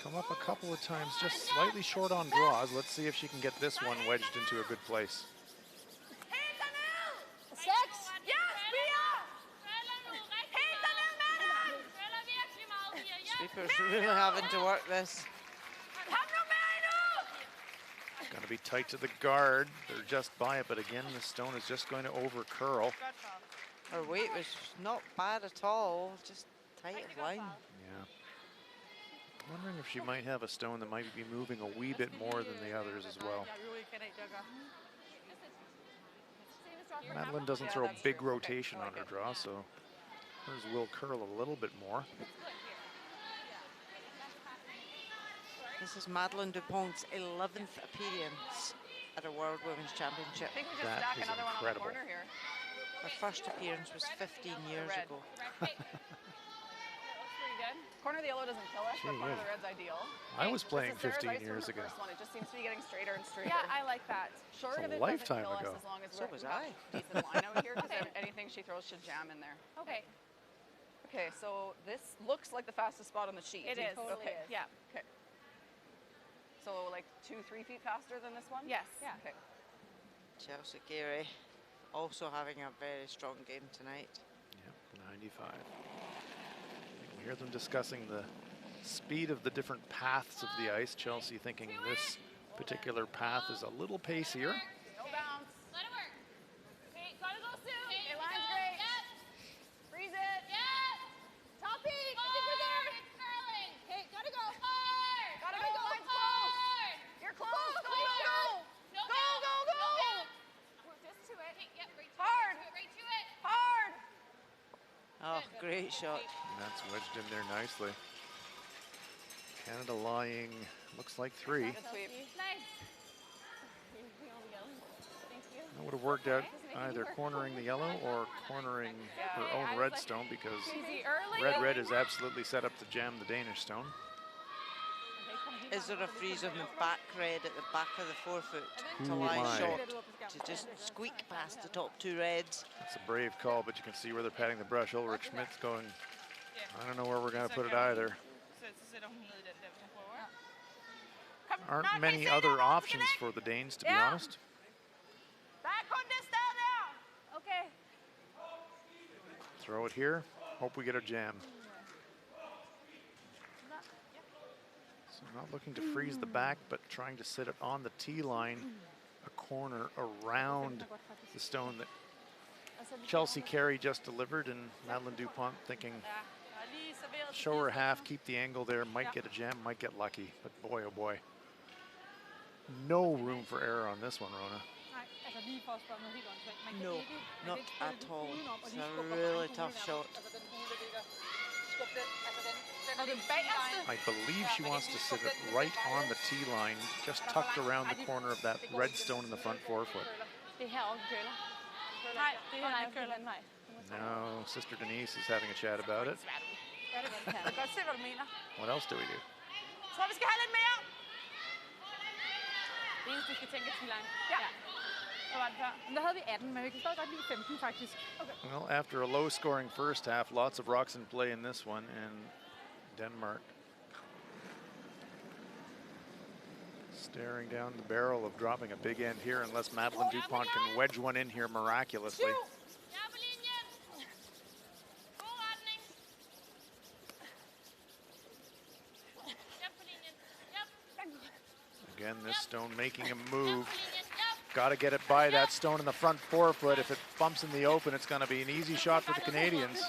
Come up a couple of times, just slightly short on draws. Let's see if she can get this one wedged into a good place. 6. Yes, Sweepers really having to work this. Going to be tight to the guard. They're just by it, but again, the stone is just going to over curl. Her weight was not bad at all, just tight of line. Yeah. Wondering if she might have a stone that might be moving a wee bit more than the others as well. Madeline doesn't throw a big rotation on her draw, so hers will curl a little bit more. This is Madeline Dupont's 11th appearance at a World Women's Championship. I think we just That stack is another one on the incredible. corner here. Her first appearance was 15 years red. ago. Corner of the yellow doesn't kill us, but Gee corner of whiz. the red's ideal. I was playing This is Sarah's 15 ice from years her ago. first one. It just seems to be getting straighter and straighter. Yeah, I like that. Short It's of a it lifetime doesn't kill ago. us as long as So we're was got I. decent line out here, because anything she throws should jam in there. Okay. Okay, so this looks like the fastest spot on the sheet. It is. Okay. Yeah. Okay. So like 2-3 feet faster than this one? Yes. Yeah. Okay. Chelsea Carey also having a very strong game tonight. Yep, 95. We hear them discussing the speed of the different paths of the ice. Chelsea thinking this particular path is a little pacier. No bounce. Let it work. Okay, gotta go soon. Okay, line's great. Yep. Freeze it. Yep. Top peak. I think we're there. It's curling. Okay, gotta go. Hard. Gotta go, line's close. Hard. You're close. Go, Go, go, go. No Go, down. go, go. No down. Just to it. Okay, yep, right to Hard. it. Right to it. Hard. Oh, great shot. And that's wedged in there nicely. Canada lying, looks like 3. Good sweep. Nice. That would have worked out either cornering the yellow or cornering her own red stone, because Easy early. red is absolutely set up to jam the Danish stone. Is there a freeze on the back red at the back of the forefoot to Ooh, lie my. short to just squeak past the top 2 reds? It's a brave call, but you can see where they're patting the brush. Ulrich Schmidt's going, I don't know where we're going to put it either. Aren't many other options for the Danes, to be honest. Back on this down now. Okay. Throw it here, hope we get a jam. So not looking to freeze the back, but trying to sit it on the tee line, a corner around the stone that Chelsea Carey just delivered, and Madeline Dupont thinking, show her half, keep the angle there, might get a jam, might get lucky, but boy, oh boy. No room for error on this one, Rona. No, not at all. It's a really tough shot. I believe she wants to sit it right on the tee line, just tucked around the corner of that red stone in the front forefoot. Now, Sister Denise is having a chat about it. What else do we do? Så vi skal have lidt mere. Det eneste, vi skal tænke til line. Ja. var det før? Men der havde vi 18, men vi kan stadig godt lide 15 faktisk. Okay. Well, after a low-scoring first half, lots of rocks in play in this one, and Denmark staring down the barrel of dropping a big end here unless Madeline Dupont can wedge one in here miraculously. Again, this stone making a move. Got to get it by that stone in the front forefoot. If it bumps in the open, it's going to be an easy shot for the Canadians.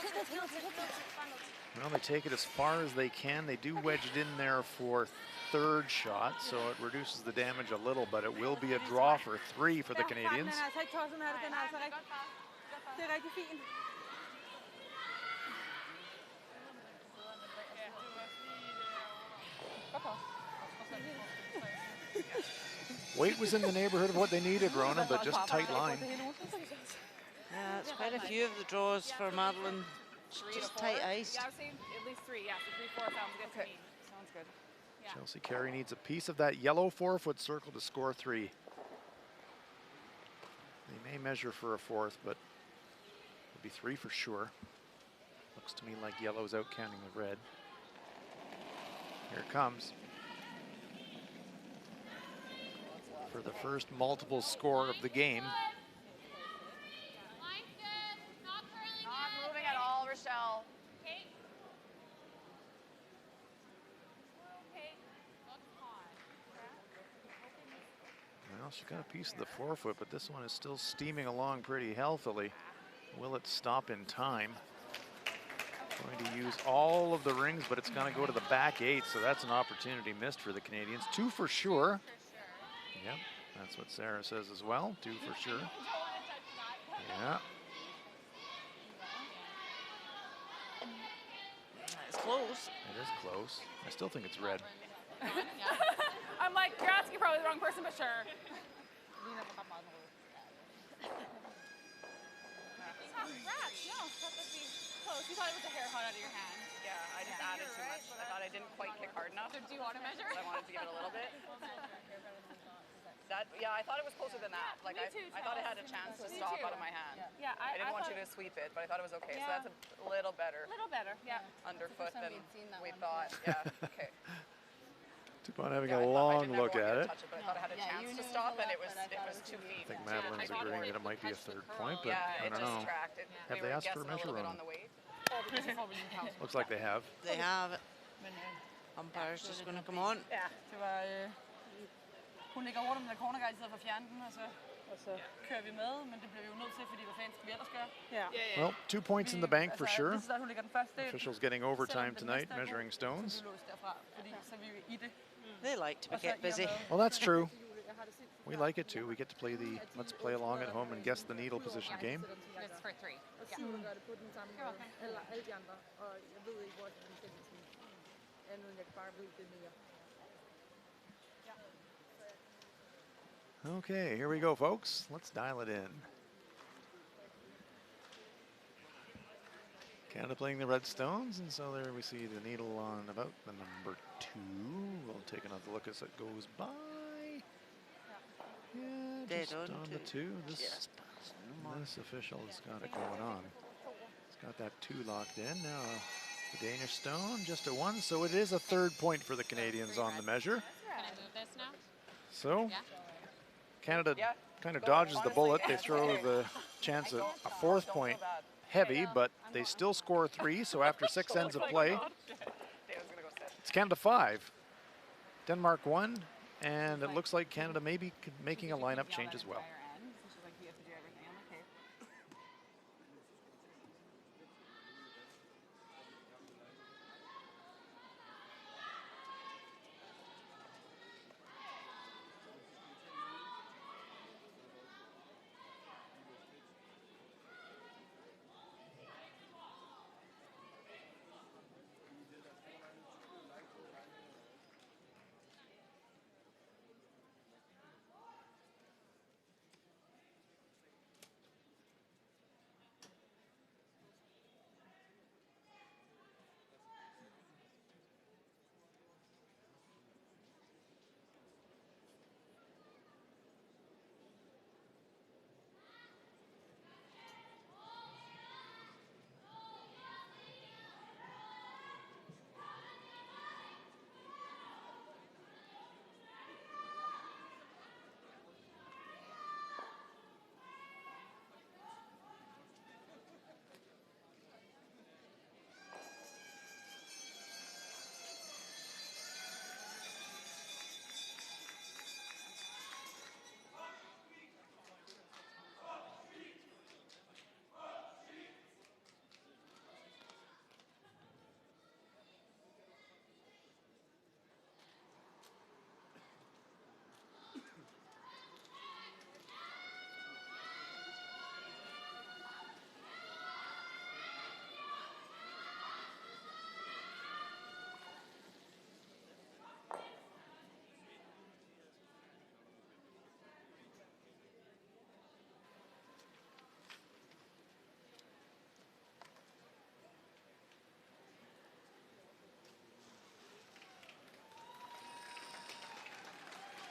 Well, they take it as far as they can. They do wedge it in there for third shot, so it reduces the damage a little, but it will be a draw for 3 for the Canadians. Weight was in the neighborhood of what they needed, Rona, but just tight line. Yeah, it's quite a few of the draws for Madeline. Just tight ice. Yeah, I was saying at least 3. Yeah, so 3-4 sounds good to me. Sounds good. Yeah. Chelsea Carey needs a piece of that yellow forefoot circle to score 3. They may measure for a 4th, but it'll be 3 for sure. Looks to me like yellow's out counting the red. Here it comes. For the first multiple score of the game. Not moving at all, Rochelle. Well, she got a piece of the forefoot, but this one is still steaming along pretty healthily. Will it stop in time? Going to use all of the rings, but it's going to go to the back 8, so that's an opportunity missed for the Canadians. 2 for sure. Yep, that's what Sarah says as well. 2 for sure. Yeah. It's close. It is close. I still think it's red. I'm like, you're asking probably the wrong person, but sure. Rats, no, that would be close. You thought it was a hair hot out of your hand. Yeah, I just added too much. I thought I didn't quite kick hard enough. So do you want to measure? I wanted to give it a little bit. Yeah, I thought it was closer than that. Like I thought it had a chance to stop out of my hand. Yeah, I didn't want you to sweep it, but I thought it was okay. So that's a little better. A little better, yeah. Underfoot than we thought. Yeah, okay. Dupont having a long look at it. But I thought I had a chance to stop, and it was 2 feet. I think Madeline's agreeing that it might be a 3rd point, but I don't know. Have they asked for a measure on? Looks like they have. They have it. Umpire's just going to come on. Ja, det var... Hun ligger over den der cornerguard i stedet for at fjerne den, og så kører vi med, men det bliver vi jo nødt til, fordi hvad fanden skal vi ellers gøre? Ja. Well, 2 points in the bank for sure. Det er hun ligger den første. Officials getting overtime tonight, measuring stones. Fordi så er vi i det. They like to get busy. Well, that's true. We like it too. We get to play the let's play along at home and guess the needle position game. It's for 3. Okay, here we go, folks. Let's dial it in. Canada playing the red stones, and so there we see the needle on about the number 2. We'll take another look as it goes by. Yeah, just on the 2. This official has got it going on. He's got that 2 locked in. Now the Danish stone, just a 1, so it is a 3rd point for the Canadians on the measure. Can I move this now? So Canada kind of dodges the bullet. They throw the chance at a 4th point heavy, but they still score 3, so after 6 ends of play, it's Canada 5, Denmark 1, and it looks like Canada may be making a lineup change as well.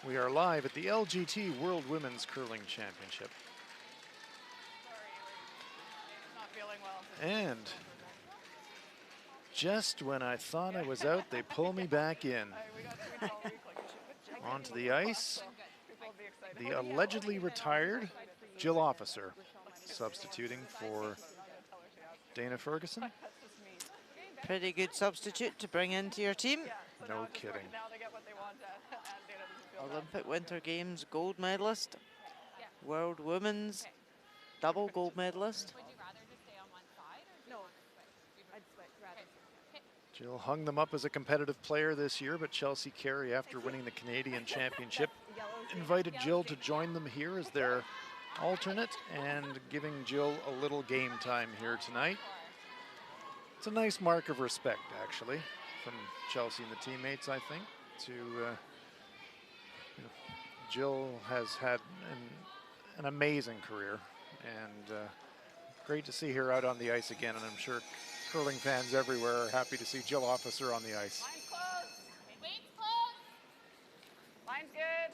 We are live at the LGT World Women's Curling Championship. Not feeling well. And just when I thought I was out, they pull me back in. Onto the ice, the allegedly retired Jill Officer, substituting for Dana Ferguson. Pretty good substitute to bring into your team. No kidding. Olympic Winter Games gold medalist, World Women's double gold medalist. Would you rather just stay on one side or No, I'd switch rather. Jill hung them up as a competitive player this year, but Chelsea Carey, after winning the Canadian Championship, invited Jill to join them here as their alternate and giving Jill a little game time here tonight. It's a nice mark of respect, actually, from Chelsea and the teammates, I think, to Jill has had an amazing career, and great to see her out on the ice again, and I'm sure curling fans everywhere are happy to see Jill Officer on the ice. Line's close. Wait's close. Line's good.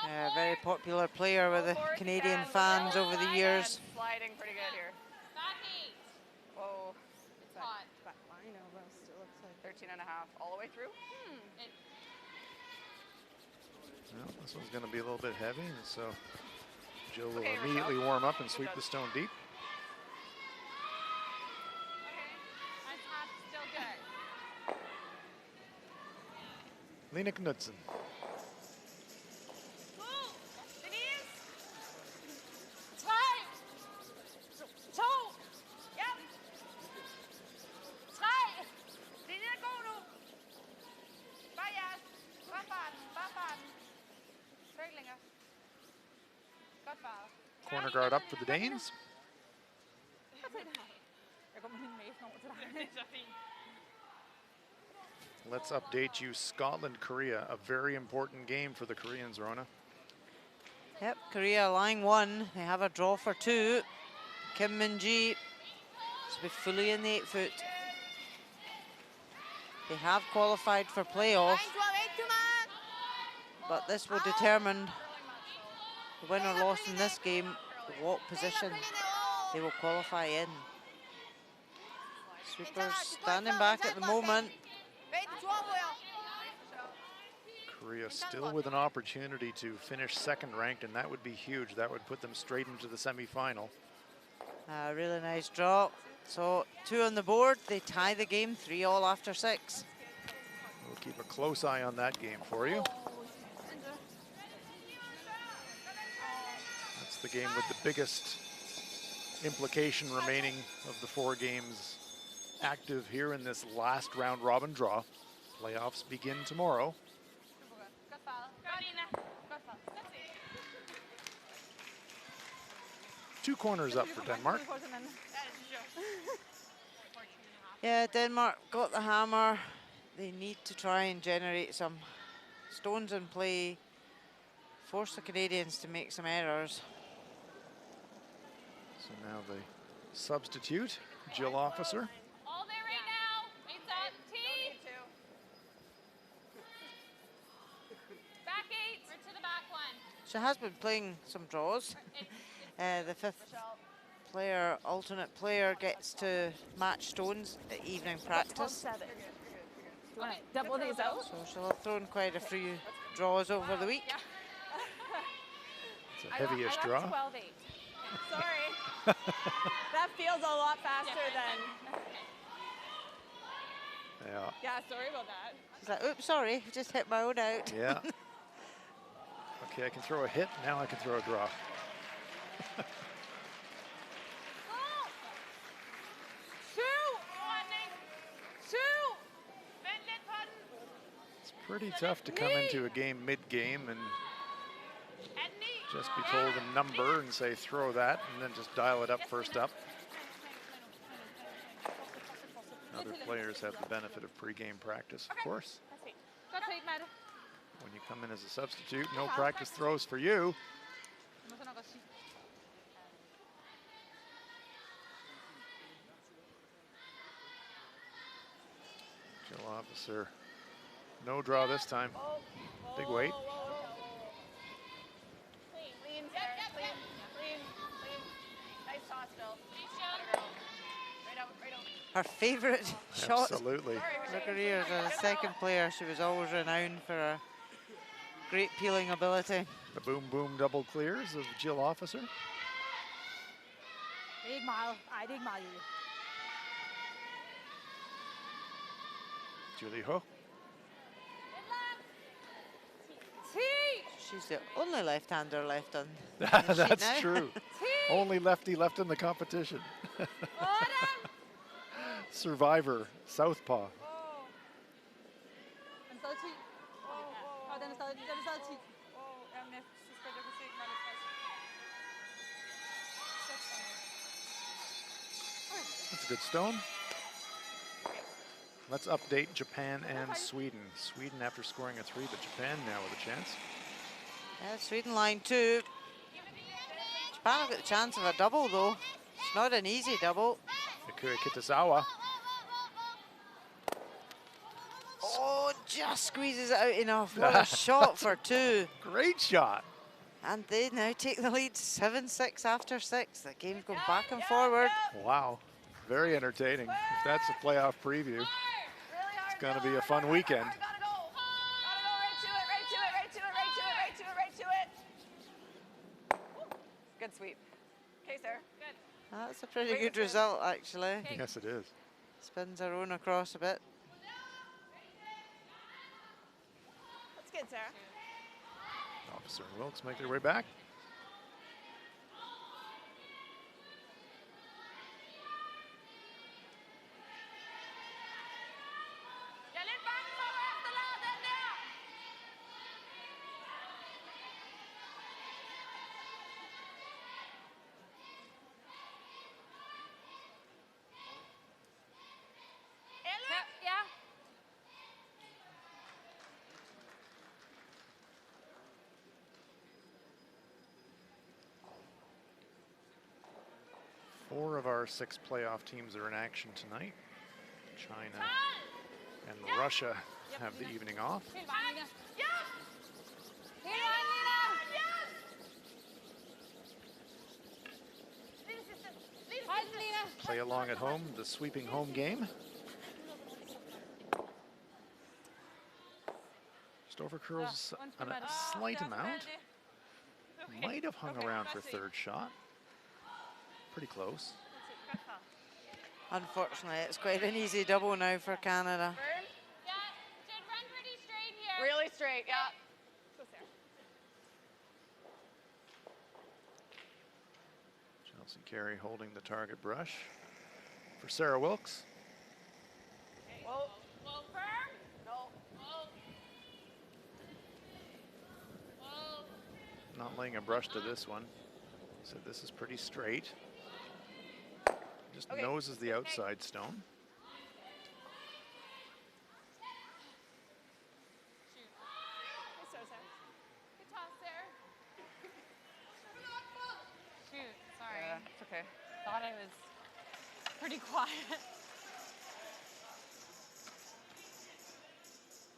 A very popular player with the Canadian fans over the years. Sliding pretty good here. back 8? Whoa. It's hot. Back line almost, it looks like. 13 and a half all the way through. It, Well, this one's going to be a little bit heavy, and so Jill will Okay, immediately Rochelle. warm up and sweep the stone deep. my top's still good. Lena Knudsen. Denise. Tre. 2. Yep. 3. Linjen er god nu. Bare jeres. Bare farten. Bare farten. Tryk længere. Godt faret. Corner guard up for the Danes. Jeg går med min næsen over til dig. Det er så fint. Let's update you. Scotland-Korea, a very important game for the Koreans, Rona. Yep, Korea line 1. They have a draw for 2. Kim Min-ji to be fully in the 8-foot. They have qualified for playoff, but this will determine the win or loss in this game, what position they will qualify in. Sweepers standing back at the moment. Korea still with an opportunity to finish second ranked, and that would be huge. That would put them straight into the semi-final. A really nice draw. So 2 on the board. They tie the game, 3-all after 6. We'll keep a close eye on that game for you. That's the game with the biggest implication remaining of the 4 games active here in this last round robin draw. Playoffs begin tomorrow. Godt faret. Godt, Ina. Godt faret. That's it. 2 corners up for Denmark. Ja, det synes jeg. Yeah, Denmark got the hammer. They need to try and generate some stones in play, force the Canadians to make some errors. So now the substitute, Jill Officer. All there right now. It's up. T. Back 8. Or to the back 1. She has been playing some draws. The 5th player, alternate player, gets to match stones at evening practice. Okay. Double these out. So she'll have thrown quite a few draws over the week. It's a heavyish draw. 12-8. Sorry. That feels a lot faster than. Yeah. Yeah, sorry about that. She's like, oops, sorry, just hit my own out. Yeah. Okay, I can throw a hit. Now I can throw a draw. It's pretty tough to come into a game mid-game and just be told a number and say throw that and then just dial it up first up. Other players have the benefit of pre-game practice, of course. Godt set, Matte. When you come in as a substitute, no practice throws for you. Du må så nok også sige. Jill Officer, no draw this time. Big weight. her favourite shot. Absolutely. Her career as a second player, she was always renowned for her great peeling ability. The boom boom double clears of Jill Officer. Det er ikke meget. Ej, det er ikke meget, Julie. Julie Ho. She's the only left-hander left on the sheet That's now. true. Only lefty left in the competition. Survivor, Southpaw. Den er stadig 10. Og den er stadig 10. Jamen, jeg synes godt, jeg kunne se, den var lidt frisk. That's a good stone. Let's update Japan and Sweden. Sweden after scoring a 3, but Japan now with a chance. Yeah, Sweden line 2. Japan have got the chance of a double though. It's not an easy double. Akira Kitazawa. Oh, just squeezes it out enough. What a shot for 2. Great shot. And they now take the lead 7-6 after 6. The game's going back and forward. Wow. Very entertaining. If that's a playoff preview, it's going to be a fun weekend. Gotta go right to it, right to it, right to it, right to it, right to it, right to it. Good sweep. Okay, Sarah. Good. That's a pretty good result, actually. Yes, it is. Spins her own across a bit. That's good, Sarah. Officer and Wilkes make their way back. Jeg er lidt bange for at efterlade den der. Elle? Ja. 4 of our 6 playoff teams are in action tonight. China and Russia have the evening off. Helt vejen, Lina. Ja! Hele vejen, Lina! Yes! Lille sidste. Lille Hold den, Lina. Play along at home, the sweeping home game. Stover curls on a slight amount. Might have hung around for third shot. Pretty close. Unfortunately, it's quite an easy double now for Canada. Ja, should run pretty straight here. Really straight, yeah. Go, Sarah. Chelsea Carey holding the target brush for Sarah Wilkes. Whoa. Whoa, firm. No. Whoa. Whoa. Not laying a brush to this one. So this is pretty straight. Just Okay. noses the outside stone. Good so, Sarah. Good toss, Sarah. Shoot, sorry. Yeah, it's okay. Thought I was pretty quiet.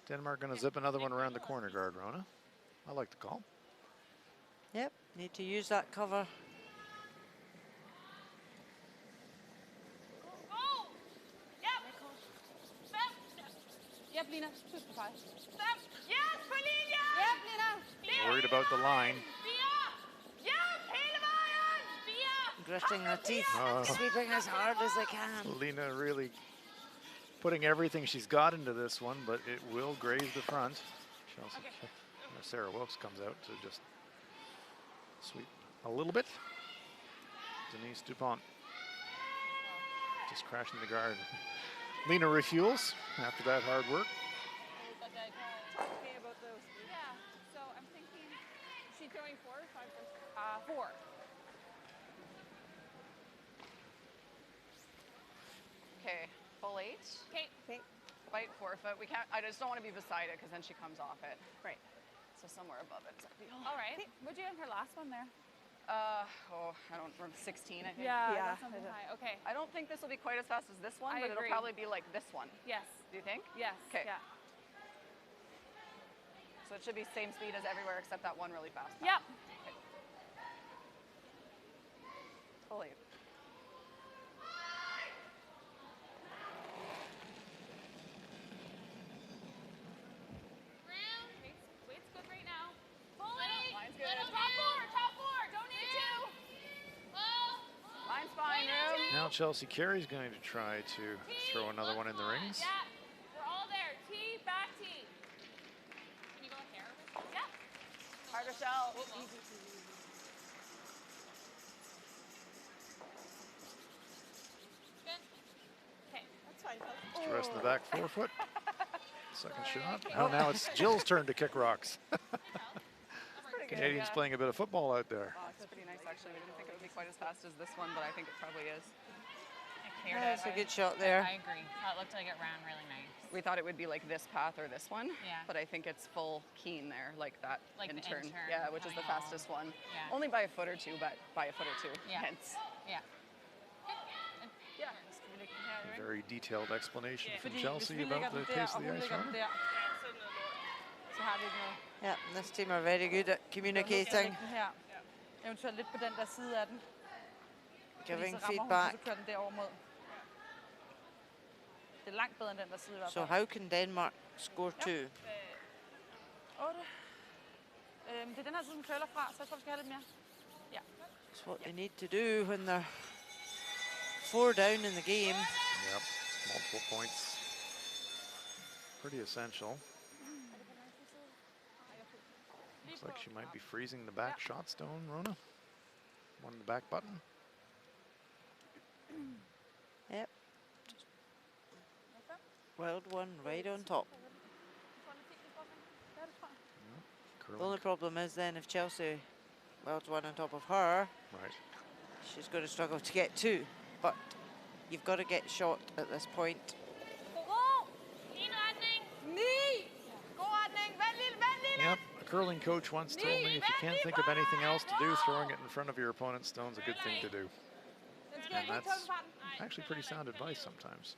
Denmark going to zip another one around the corner guard, Rona. I like the call. Yep, need to use that cover. Oh! Yep. Step. Yep, Lina. Tusind tak. Step. Yes, på linjen! Yep, Lina. Worried about the line. Fire! Yes, hele vejen! Fire! Gritting their teeth, sweeping as hard as they can. Lena really putting everything she's got into this one, but it will graze the front. Chelsea, Sarah Wilkes comes out to just sweep a little bit. Denise Dupont just crashing the guard. Lena refuels after that hard work. Talk to me about those. Yeah, so I'm thinking, Is she throwing 4 or 5 first? 4. Okay, full 8. Okay. Fight forfeit. We can't. I just don't want to be beside it because then she comes off it. Right. So somewhere above it is ideal. All right. What'd you have her last one there? I don't remember. 16, I think. Yeah. That's something high. Okay. I don't think this will be quite as fast as this one, I but it'll agree. probably be like this one. Yes. Do you think? Yes. 'Kay. Yeah. So it should be same speed as everywhere except that one really fast. Yep. Full 8. Now Chelsea Carey's going to try to throw another one in the rings. Yeah, we're all there. T, back T. Can you go here? Yeah. Harder shell. Good. Okay. That's fine. It's the rest of the back forefoot. Second shot. Oh, now it's Jill's turn to kick rocks. Canadians playing a bit of football out there. Oh, it's pretty nice actually. We didn't think it would be quite as fast as this one, but I think it probably is. That's a good shot there. I agree. That looked like it ran really nice. We thought it would be like this path or this one, Yeah. but I think it's full keen there, like that Like the in-turn. in-turn Yeah, which is the coming fastest one. Yeah. Only by a foot or two, but by a foot or two. Yeah. Hence. Yeah. Yeah. A very detailed explanation from Fordi Chelsea hvis vi about lægger the den der, pace og of the hun ice lægger den run. der, så har vi ikke noget. Yeah, and this team are very good at Så communicating, lægge den her. Eventuelt lidt på den der side af den. Fordi giving så rammer hun, feedback. så kører den derover mod. Det er langt bedre end den der side i hvert So fald. how can Denmark score 2? 8. Det er den her side, som køler fra, så jeg tror, vi skal have lidt mere. Ja. It's what they need to do when they're 4 down in the game. Yep, multiple points. Pretty essential. Looks like she might be freezing the back shot stone, Rona. One in the back button. Yep. Wild one right on top. The only problem is then if Chelsea welds one on top of her, Right. she's going to struggle to get 2. But you've got to get shot at this point. Yep, a curling coach once told me if you can't think of anything else to do, throwing it in front of your opponent's stone's a good thing to do. And that's actually pretty sound advice sometimes.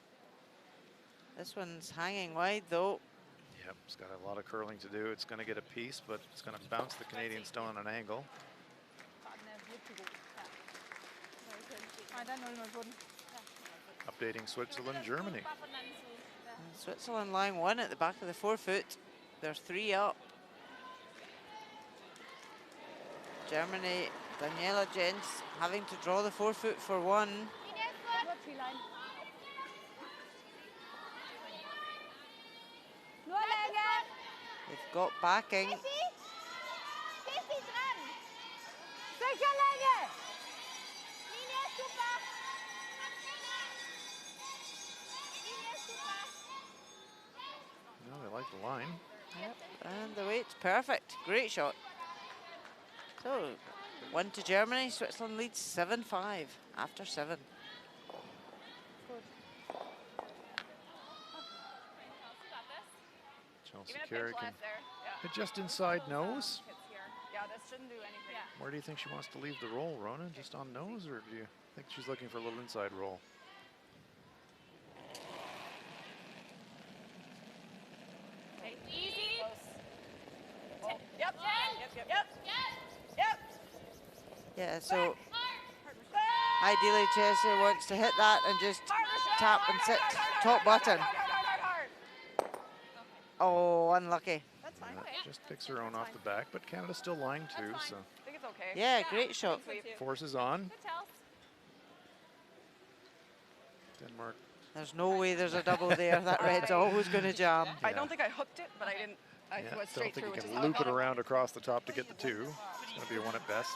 This one's hanging wide though. Yep, it's got a lot of curling to do. It's going to get a piece, but it's going to bounce the Canadian stone on an angle. Nej, der er 0-0 på den. Updating Switzerland, Germany. And Switzerland lying 1 at the back of the forefoot. They're 3 up. Germany, Daniela Jens having to draw the forefoot for 1. They've got backing. No, they like the line. Yep, and the weight's perfect. Great shot. So, 1 to Germany. Switzerland leads 7-5 after 7. Chelsea Even a Carey pinch can left there. Yeah. hit just inside nose. Hits here. Yeah, this shouldn't do anything. Where do you think she wants to leave the roll, Rona? Just on nose, or do you think she's looking for a little inside roll? Okay, easy. Oh, yep. Yep. Yeah, so ideally Chelsea wants to hit that and just tap and sit top button. Oh, unlucky. That's fine. Just picks her own off the back, but Canada's still lying too, so I think it's okay. Yeah, great shot. force is on. Good tell. Denmark. There's no way there's a double there. That red's always going to jam. I don't think I hooked it, but I didn't. I Yeah, went don't straight think through. you Which is can loop it around across the top to get the 2. It's going to be a 1 at best.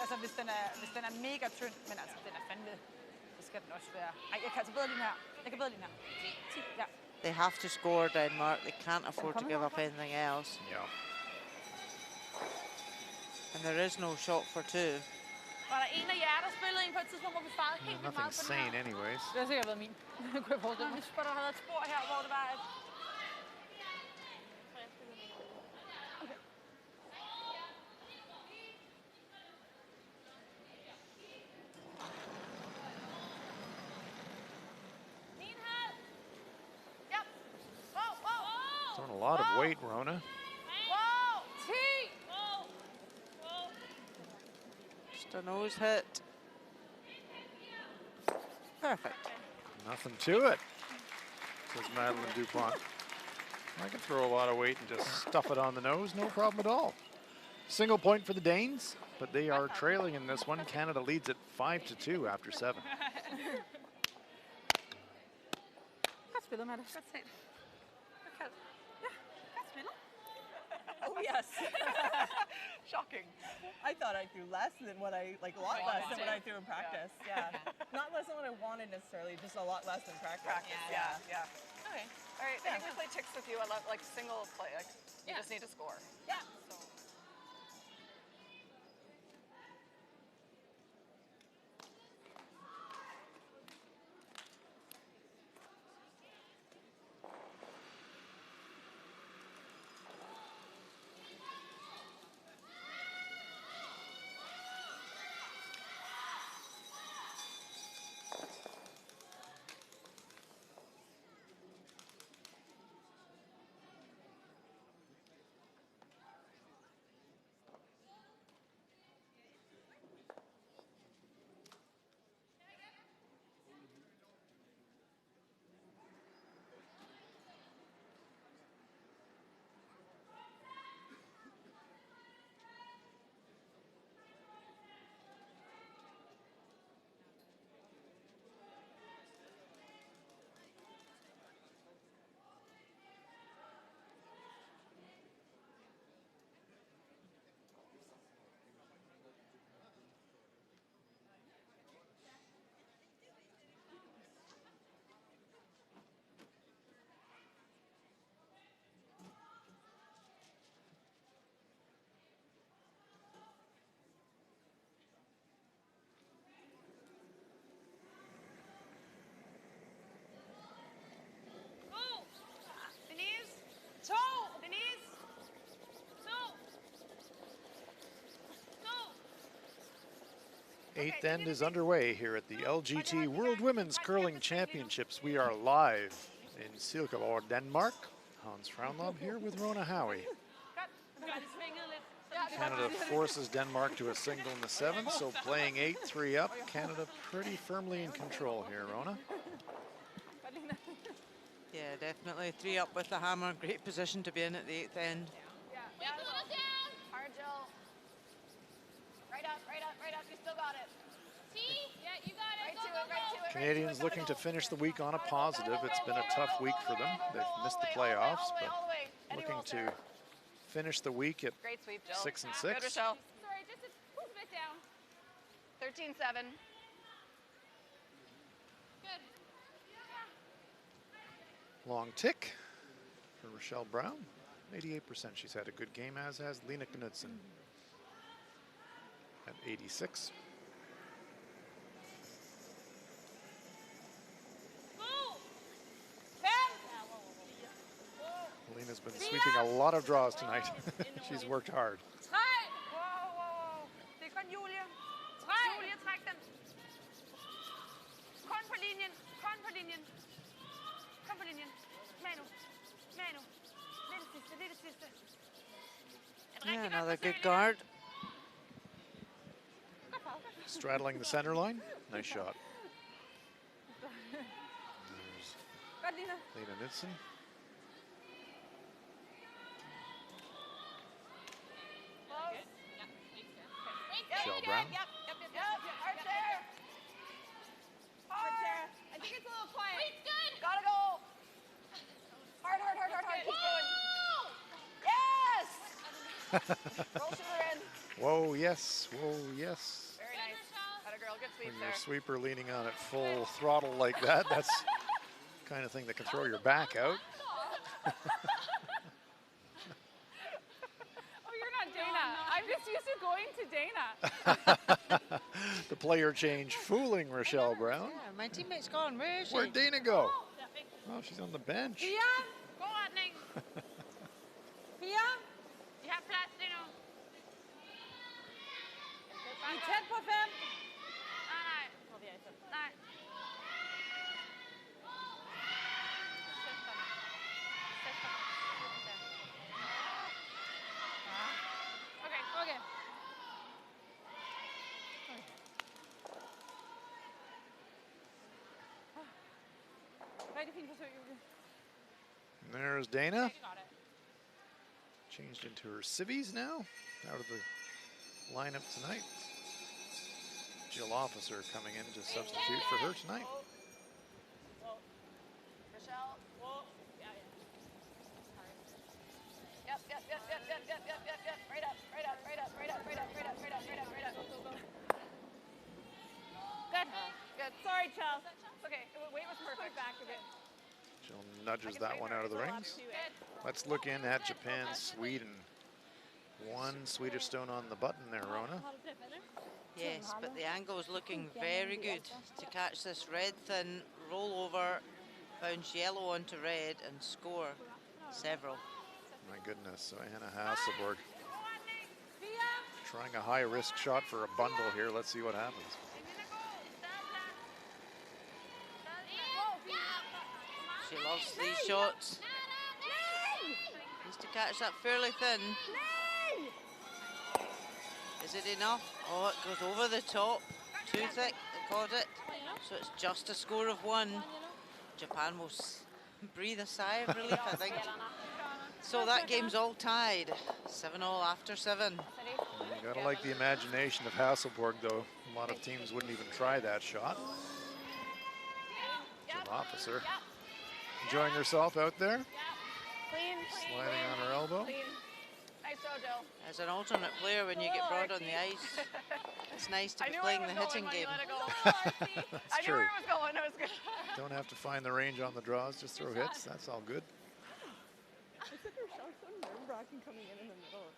Altså, hvis den er mega tynd, men altså, den er fandme, så skal den også være. Ej, jeg kan altså bedre lige her. Jeg kan bedre lige her. 10, ja. They have to score, Denmark. They can't afford to give up anything else. Yeah. And there is no shot for 2. Var der en af jer, der spillede en på et tidspunkt, hvor vi farede helt vildt Nothing meget på den her? sane anyways. Det har sikkert været min. Kunne jeg forestille mig. Jeg der havde et spor her, hvor det var, at Throwing a lot of weight, Rona. Just a nose hit. Perfect. Nothing to it, says Madeline Dupont. I can throw a lot of weight and just stuff it on the nose, no problem at all. Single point for the Danes. but they are trailing in this one. Canada leads it 5-2 after 7. Godt spillet, Mette. Godt set. Ja, godt spillet. Oh, yes. Shocking. I thought I threw less than what I, like a lot less than what I threw in practice. Yeah. Not less than what I wanted necessarily, just a lot less than practice. Yeah. Okay. All right, I think we play ticks with you. I love like single play. Like, you just need to score. Yeah. So. Eighth end is underway here at the LGT World Women's Curling Championships. We are live in Silkeborg, Denmark. Hans Fraunlund here with Rona Howie. Canada forces Denmark to a single in the 7th, so playing 8-3 up. Canada pretty firmly in control here, Rona. Yeah, definitely 3 up with the hammer. Great position to be in at the 8th end. Hard, Jill. Right up. You still got it. See? Yeah, you got it. Right to it. Canadians looking to finish the week on a positive. It's been a tough week for them. They've missed the playoffs, but looking to finish the week at Great sweep, Jill. 6-6. Good, Rochelle. Sorry, just a bit down. 13-7. Good. Long tick for Rochelle Brown. 88%. She's had a good game, as has Lena Knudsen at 86. Lena's been sweeping a lot of draws tonight. She's worked hard. Wow. Det er kun Julie. Julie, træk den. Kon på linjen. Manu. Det er det sidste. Yeah, another good guard. Straddling the center line. Nice shot. Godt, Lina. Lena Knudsen. Rochelle Brown. Yep. Hard there. Hard. I think it's a little quiet. Wait, good. Gotta go. Hard. Keep going. Yes! Roll shooter in. Whoa, yes. Very nice. Atta girl, good sweep When there. your sweeper leaning on at full throttle like that, that's the kind of thing that can throw your back out. Oh, you're not Dana. I'm just used to going to Dana. The player change fooling Rochelle Brown. Yeah, my teammate's gone. Where is she? Where'd Dana go? Oh, she's on the bench. Pia. God retning. Pia. I har plads lige nu. I er tæt på 5. Nej. Nej. Okay. Rigtig fint forsøg, Julie. And there's Dana. Changed into her civvies now, out of the lineup tonight. Jill Officer coming in to substitute for her tonight. Rochelle. Yep. Right up. Good. Sorry, Chell. It's okay. Weight was perfect. Back a bit. Jill nudges that one out of the rings. Let's look in at Japan, Sweden. One Swedish stone on the button there, Rona. Yes, but the angle is looking very good to catch this red thin, roll over, bounce yellow onto red and score several. My goodness, so Hannah Hasselborg trying a high risk shot for a bundle here. Let's see what happens. She loves these shots. Needs to catch that fairly thin. Is it enough? Oh, it goes over the top. Too thick, they caught it. So it's just a score of 1. Japan will breathe a sigh of relief, I think. So that game's all tied. 7-all after 7. You gotta like the imagination of Hasselborg, though. A lot of teams wouldn't even try that shot. Jill Officer enjoying herself out there. Sliding on her elbow. Nice throw, Jill. As an alternate player, when you get brought on the ice, it's nice to be playing the hitting game. That's true. I knew where it was going. That was good. Don't have to find the range on the draws, just throw hits. That's all good. It's like Rochelle so nerve-wracking coming in the middle.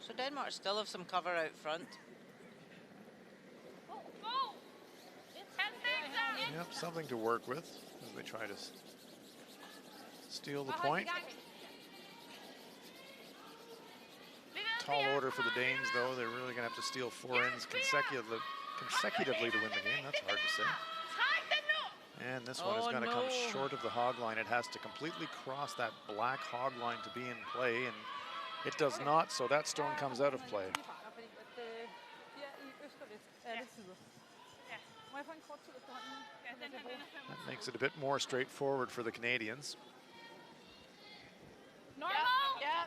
So Denmark still have some cover out front. Yep, something to work with as they try to steal the point. Tall order for the Danes, though. They're really going to have to steal 4 ends consecutively to win the game. That's hard to say. And this one is going to come short of the hog line. It has to completely cross that black hog line to be in play, and it does not, so that stone comes out of play. That makes it a bit more straightforward for the Canadians. Normal? Yeah.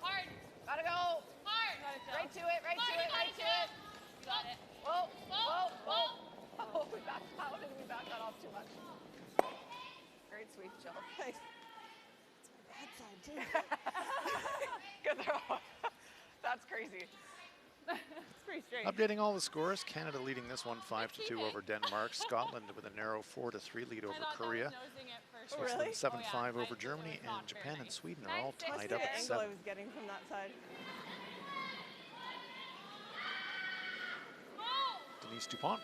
Hard. Gotta go. Hard. Right to it. You got it. Whoa. Oh, we backed out and we backed that off too much. Great sweep, Jill. Thanks. It's my bad side, too. Good throw. That's crazy. It's pretty straight. Updating all the scores, Canada leading this one 5-2 over Denmark. Scotland with a narrow 4-3 lead over Korea. Switzerland 7-5 over Germany, and Japan and Sweden are all tied up at 7. I was getting from that side. Denise Dupont.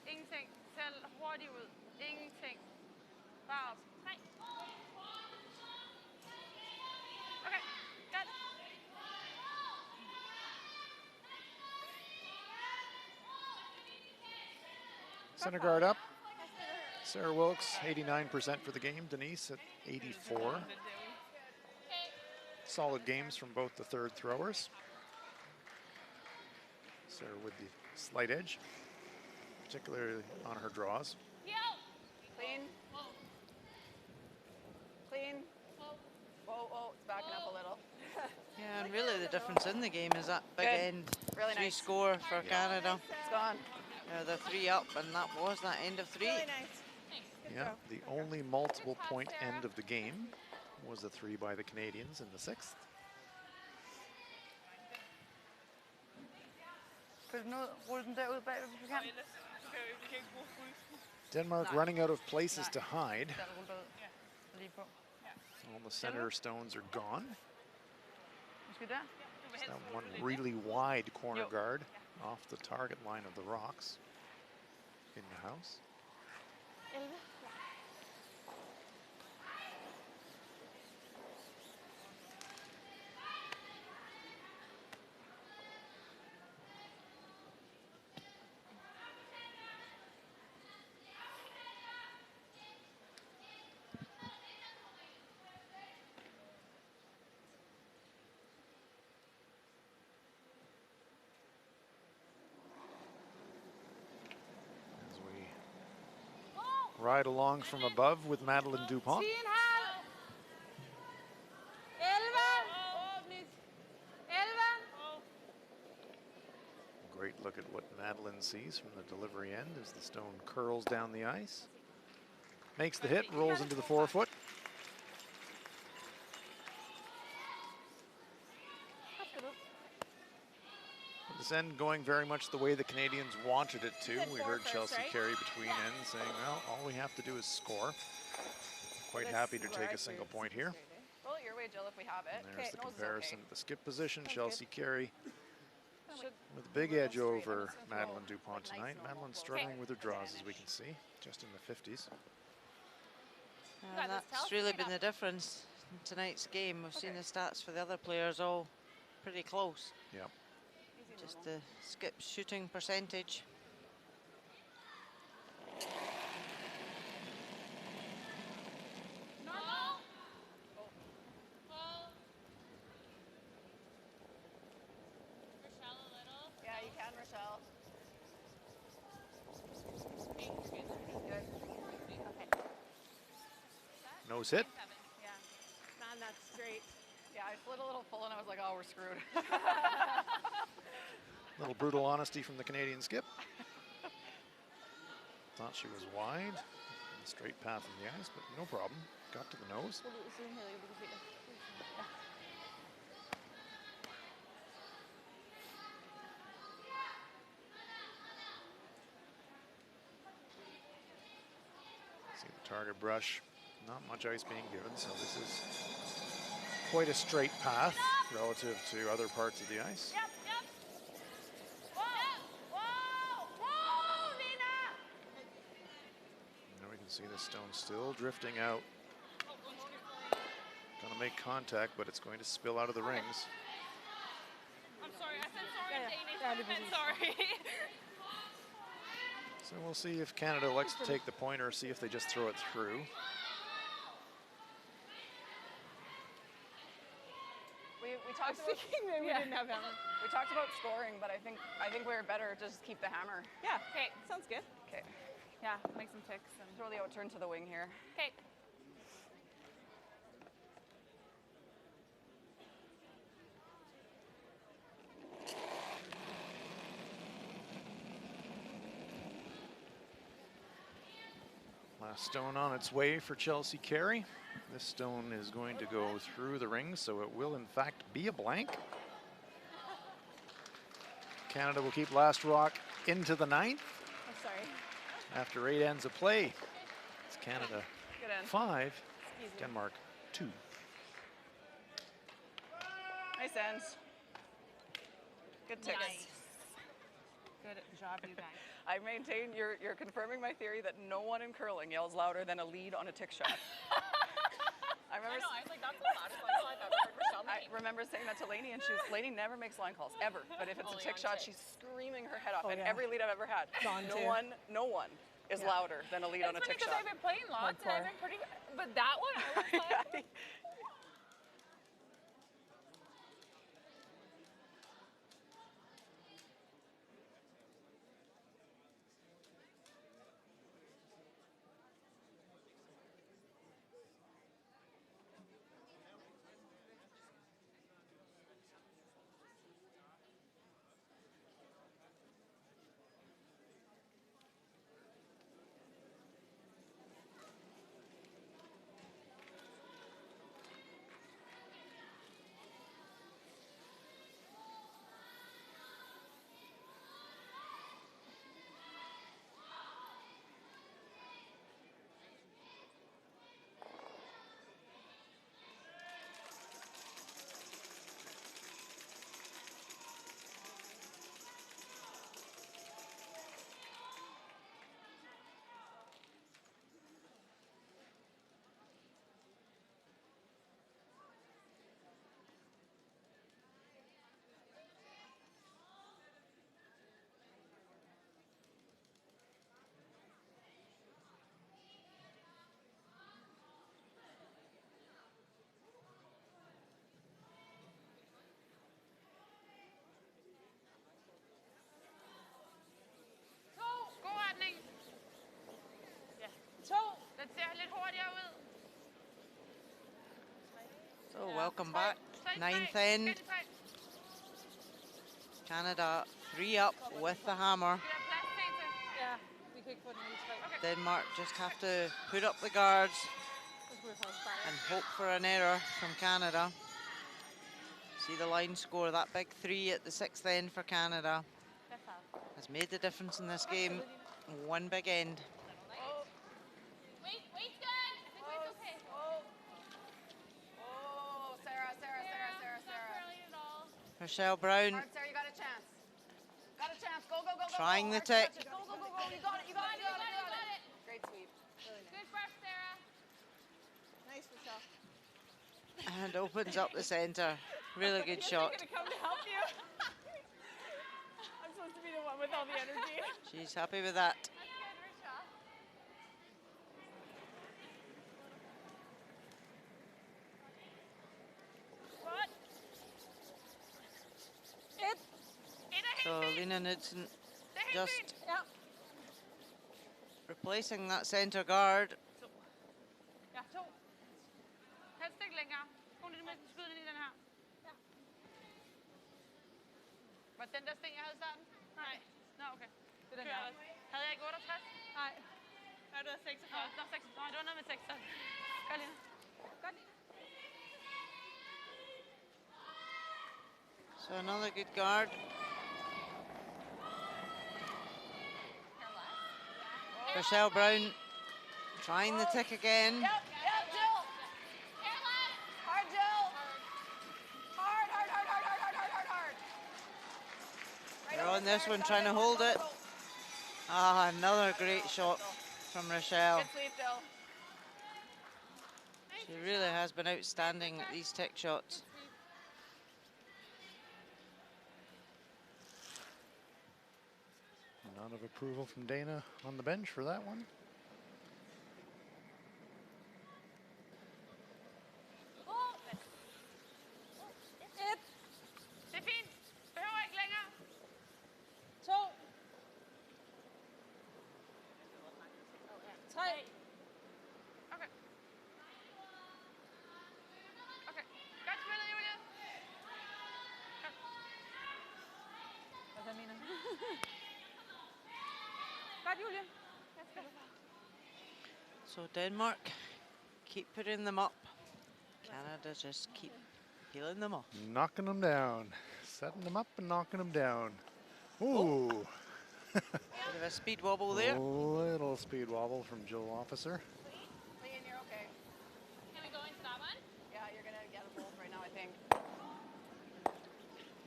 Ingenting. Tæl hurtigt ud. Ingenting. Bare op. Nej. Okay, godt. Center guard up. Sarah Wilkes, 89% for the game. Denise at 84. Solid games from both the third throwers. Sarah with the slight edge, particularly on her draws. Clean. Clean. Whoa, it's backing up a little. Yeah, and really the difference in the game is that big Good. end. Really 3 nice. score for Canada. It's gone. The 3 up, and that was that end of 3. Really nice. Yeah, the only multiple point end of the game was the 3 by the Canadians in the 6th. Denmark running out of places to hide. All the center stones are gone. Just that one really wide corner guard off the target line of the rocks in the house. ride along from above with Madeline Dupont. 10,5. 11. 11. Great look at what Madeline sees from the delivery end as the stone curls down the ice. Makes the hit, rolls into the forefoot. This end going very much the way the Canadians wanted it to. We heard Chelsea Carey between ends saying, well, all we have to do is score. Quite happy to take a single point here. Roll it your way, Jill, if we have it. And there's the Nose is comparison okay. at the skip position. Chelsea Carey with a big edge over Madeline Dupont tonight. Madeline struggling with her draws, as we can see, just in the 50s. And that's really been the difference in tonight's game. We've seen the stats for the other players all pretty close. Yep. Just the skip shooting percentage. Normal. Rochelle a little. Yeah, you can, Rochelle. Good. Nose hit. Yeah. Man, that's straight. Yeah, I slid a little full and I was like, oh, we're screwed. Little brutal honesty from the Canadian skip. Thought she was wide. In the straight path in the ice, but no problem. Got to the nose. See the target brush. Not much ice being given, so this is quite a straight path relative to other parts of the ice. Yep, yep. Whoa! Whoa! Whoa, Nina! Now we can see the stone still drifting out. Gonna make contact, but it's going to spill out of the rings. I'm sorry, I said sorry in Danish. I meant sorry. So we'll see if Canada likes to take the point or see if they just throw it through. We talked about Maybe we didn't have hammer. we talked about scoring, but I think we're better to just keep the hammer. Yeah. Okay. Sounds good. Okay. Yeah, make some ticks. And Throw the outturn to the wing here. okay. Last stone on its way for Chelsea Carey. This stone is going to go through the ring, so it will in fact be a blank. Canada will keep last rock into the 9th. Oh, sorry. After 8 ends of play. It's Canada Good end. 5, Denmark 2. Nice ends. Good ticks. Nice. Good job, you guys. I maintain you're confirming my theory that no one in curling yells louder than a lead on a tick shot. I remember. I was like, that's the loudest line call I've ever heard Rochelle I make. remember saying that to Lainey, and Lainey never makes line calls ever. But if it's a Only tick on shot, ticks. she's screaming her head off. Oh, and yeah. every lead I've ever had, Gone no too. one is louder than a lead on a It's funny tick because shot. I've been playing lots and I've been pretty good. But that one, I was like, Yeah. So welcome back. 9th end. Canada 3 up with the hammer. Ja, vi kan ikke få den i 3. Denmark just have to put up the guards and hope for an error from Canada. See the line score, that big 3 at the 6th end for Canada has made the difference in this game. One big end. Wait's good. I think wait's okay. Oh, Sarah. Rochelle Brown Hard, Sarah, you got a chance. Got a chance. Go. trying the Hard, tick. touch it. Go. You got it. Great sweep. Good brush, Sarah. Nice, Rochelle. And opens up the center. Really good shot. I'm gonna come to help you. I'm supposed to be the one with all the energy. She's happy with that. That's good, Rochelle. What? So Lena Knudsen just replacing that center guard. Ja, 2. Tag et stykke længere. Kun lidt med skyde ind i den her. Ja. Var det den der sten, jeg havde i starten? Nej. Nå, okay. Det er den her. Havde jeg ikke 68? Nej. Nej, du havde 46. Nå, 46. Nej, det var noget med 6. Godt, Lina. Godt, Lina. So another good guard. Rochelle Brown trying the tick again. Yep, Jill. Hard, Jill. Hard. They're on this one trying to hold it. Ah, another great shot from Rochelle. Good sweep, Jill. She really has been outstanding at these tick shots. None of approval from Dana on the bench for that one. Det er fint. Behøver ikke længere. 2. 3. Okay. Godt spillet, Julie. Hvad mener du? Godt, Julie. So Denmark keep putting them up. Canada just keep peeling them off. Knocking them down. Setting them up and knocking them down. Ooh. Bit of a speed wobble there. Little speed wobble from Jill Officer. Leanne, you're okay. Can we go into that one? Yeah, you're gonna get a bolt right now, I think.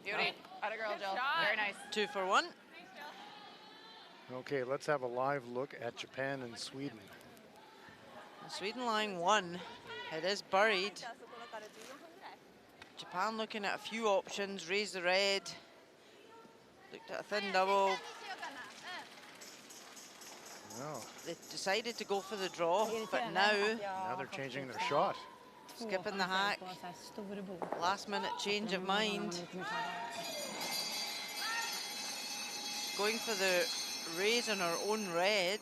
Beauty. Atta girl, Jill. Very nice. 2 for 1. Okay, let's have a live look at Japan and Sweden. The Sweden line 1. It is buried. Japan looking at a few options. Raise the red. Looked at a thin double. No. They decided to go for the draw, but now Now they're changing their shot. skipping the hack. Last minute change of mind. Going for the raise on her own red.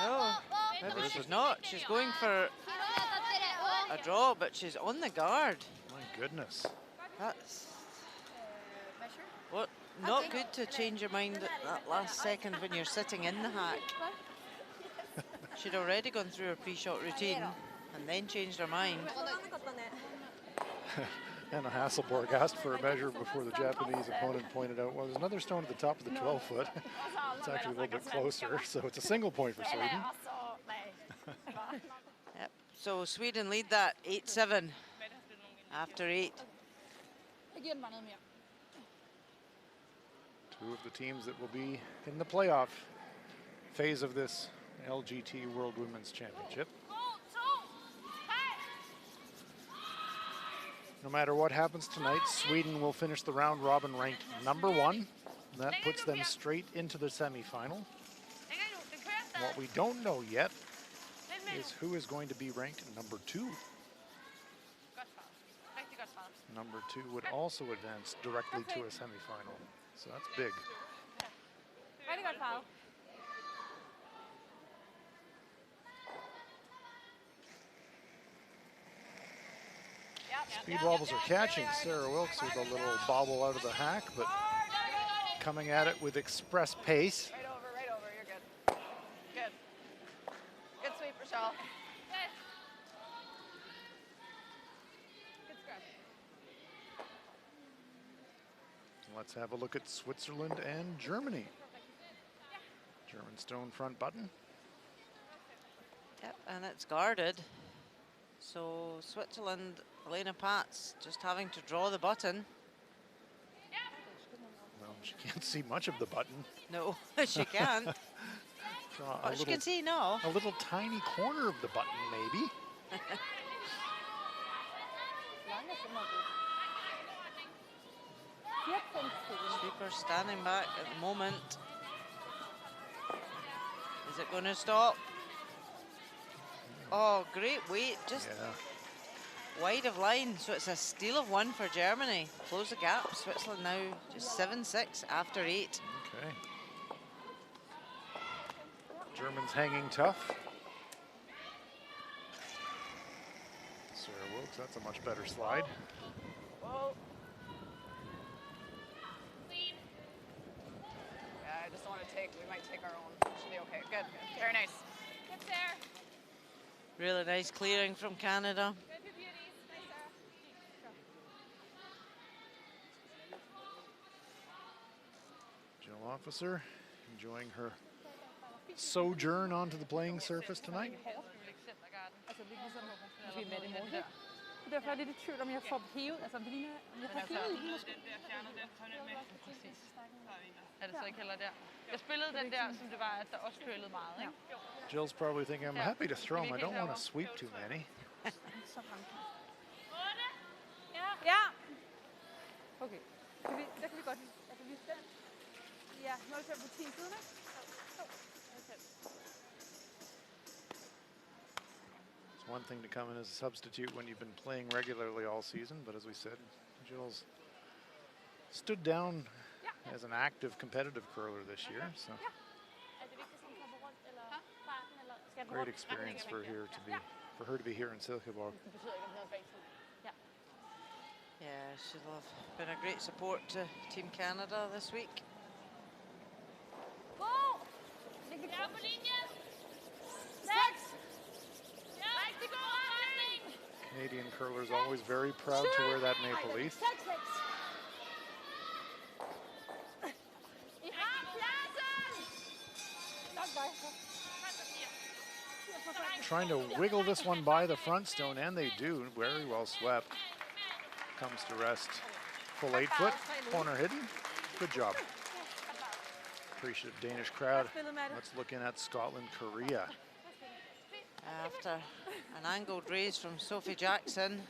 No, maybe she's not. She's going for a draw, but she's on the guard. My goodness. That's what not good to change your mind at that last second when you're sitting in the hack. She'd already gone through her pre-shot routine and then changed her mind. Anna Hasselborg asked for a measure before the Japanese opponent pointed out, well, there's another stone at the top of the 12-foot. It's actually a little bit closer, so it's a single point for Sweden. Yep. So Sweden lead that 8-7 after 8. Jeg giver den bare noget mere. Two of the teams that will be in the playoff phase of this LGT World Women's Championship. No matter what happens tonight, Sweden will finish the round robin ranked #1. That puts them straight into the semifinal. What we don't know yet is who is going to be ranked #2. #2 would also advance directly to a semifinal. So that's big. Rigtig godt farve. Speed wobbles are catching Sarah Wilkes with a little bobble out of the hack, but coming at it with express pace. Right over, you're good. Good. Good sweep, Rochelle. Good scrub. Let's have a look at Switzerland and Germany. German stone front button. Yep, and it's guarded. So Switzerland, Elena Patz, just having to draw the button. Well, she can't see much of the button. No, she can't. But she can see now. A little tiny corner of the button, maybe. Sweeper standing back at the moment. Is it going to stop? Oh, great weight, just wide of line. So it's a steal of 1 for Germany. Close the gap. Switzerland now just 7-6 after 8. Okay. Germans hanging tough. Sarah Wilkes, that's a much better slide. Whoa. Yeah, I just want to we might take our own. Should be okay. Good. Very nice. Good, Sarah. Really nice clearing from Canada. Good for beauties. Nice, Sarah. Jill Officer enjoying her sojourn onto the playing surface tonight. Altså, det er ligesom, vi er med i morgen. Derfor er jeg lidt i tvivl, om jeg får hævet, altså om det ligner, om jeg får hævet i den måske. Præcis. Er det så ikke heller der? Jeg spillede den der, som det var, at der også kølede meget, ikke? Jill's probably thinking, I'm happy to throw them. I don't want to sweep too many. Ja. Okay. Der kan vi godt, altså vi er ja, 0,5 på 10 siden, ikke? It's one thing to come in as a substitute when you've been playing regularly all season, but as we said, Jill's stood down as an active competitive curler this year, so great experience for her to be here in Silkeborg. Yeah, she'll have been a great support to Team Canada this week. Canadian curlers always very proud to wear that maple leaf. Trying to wiggle this one by the front stone, and they do. Very well swept. Comes to rest. Full 8 foot, corner hidden. Good job. Appreciative Danish crowd. Let's look in at Scotland, Korea. After an angled raise from Sophie Jackson,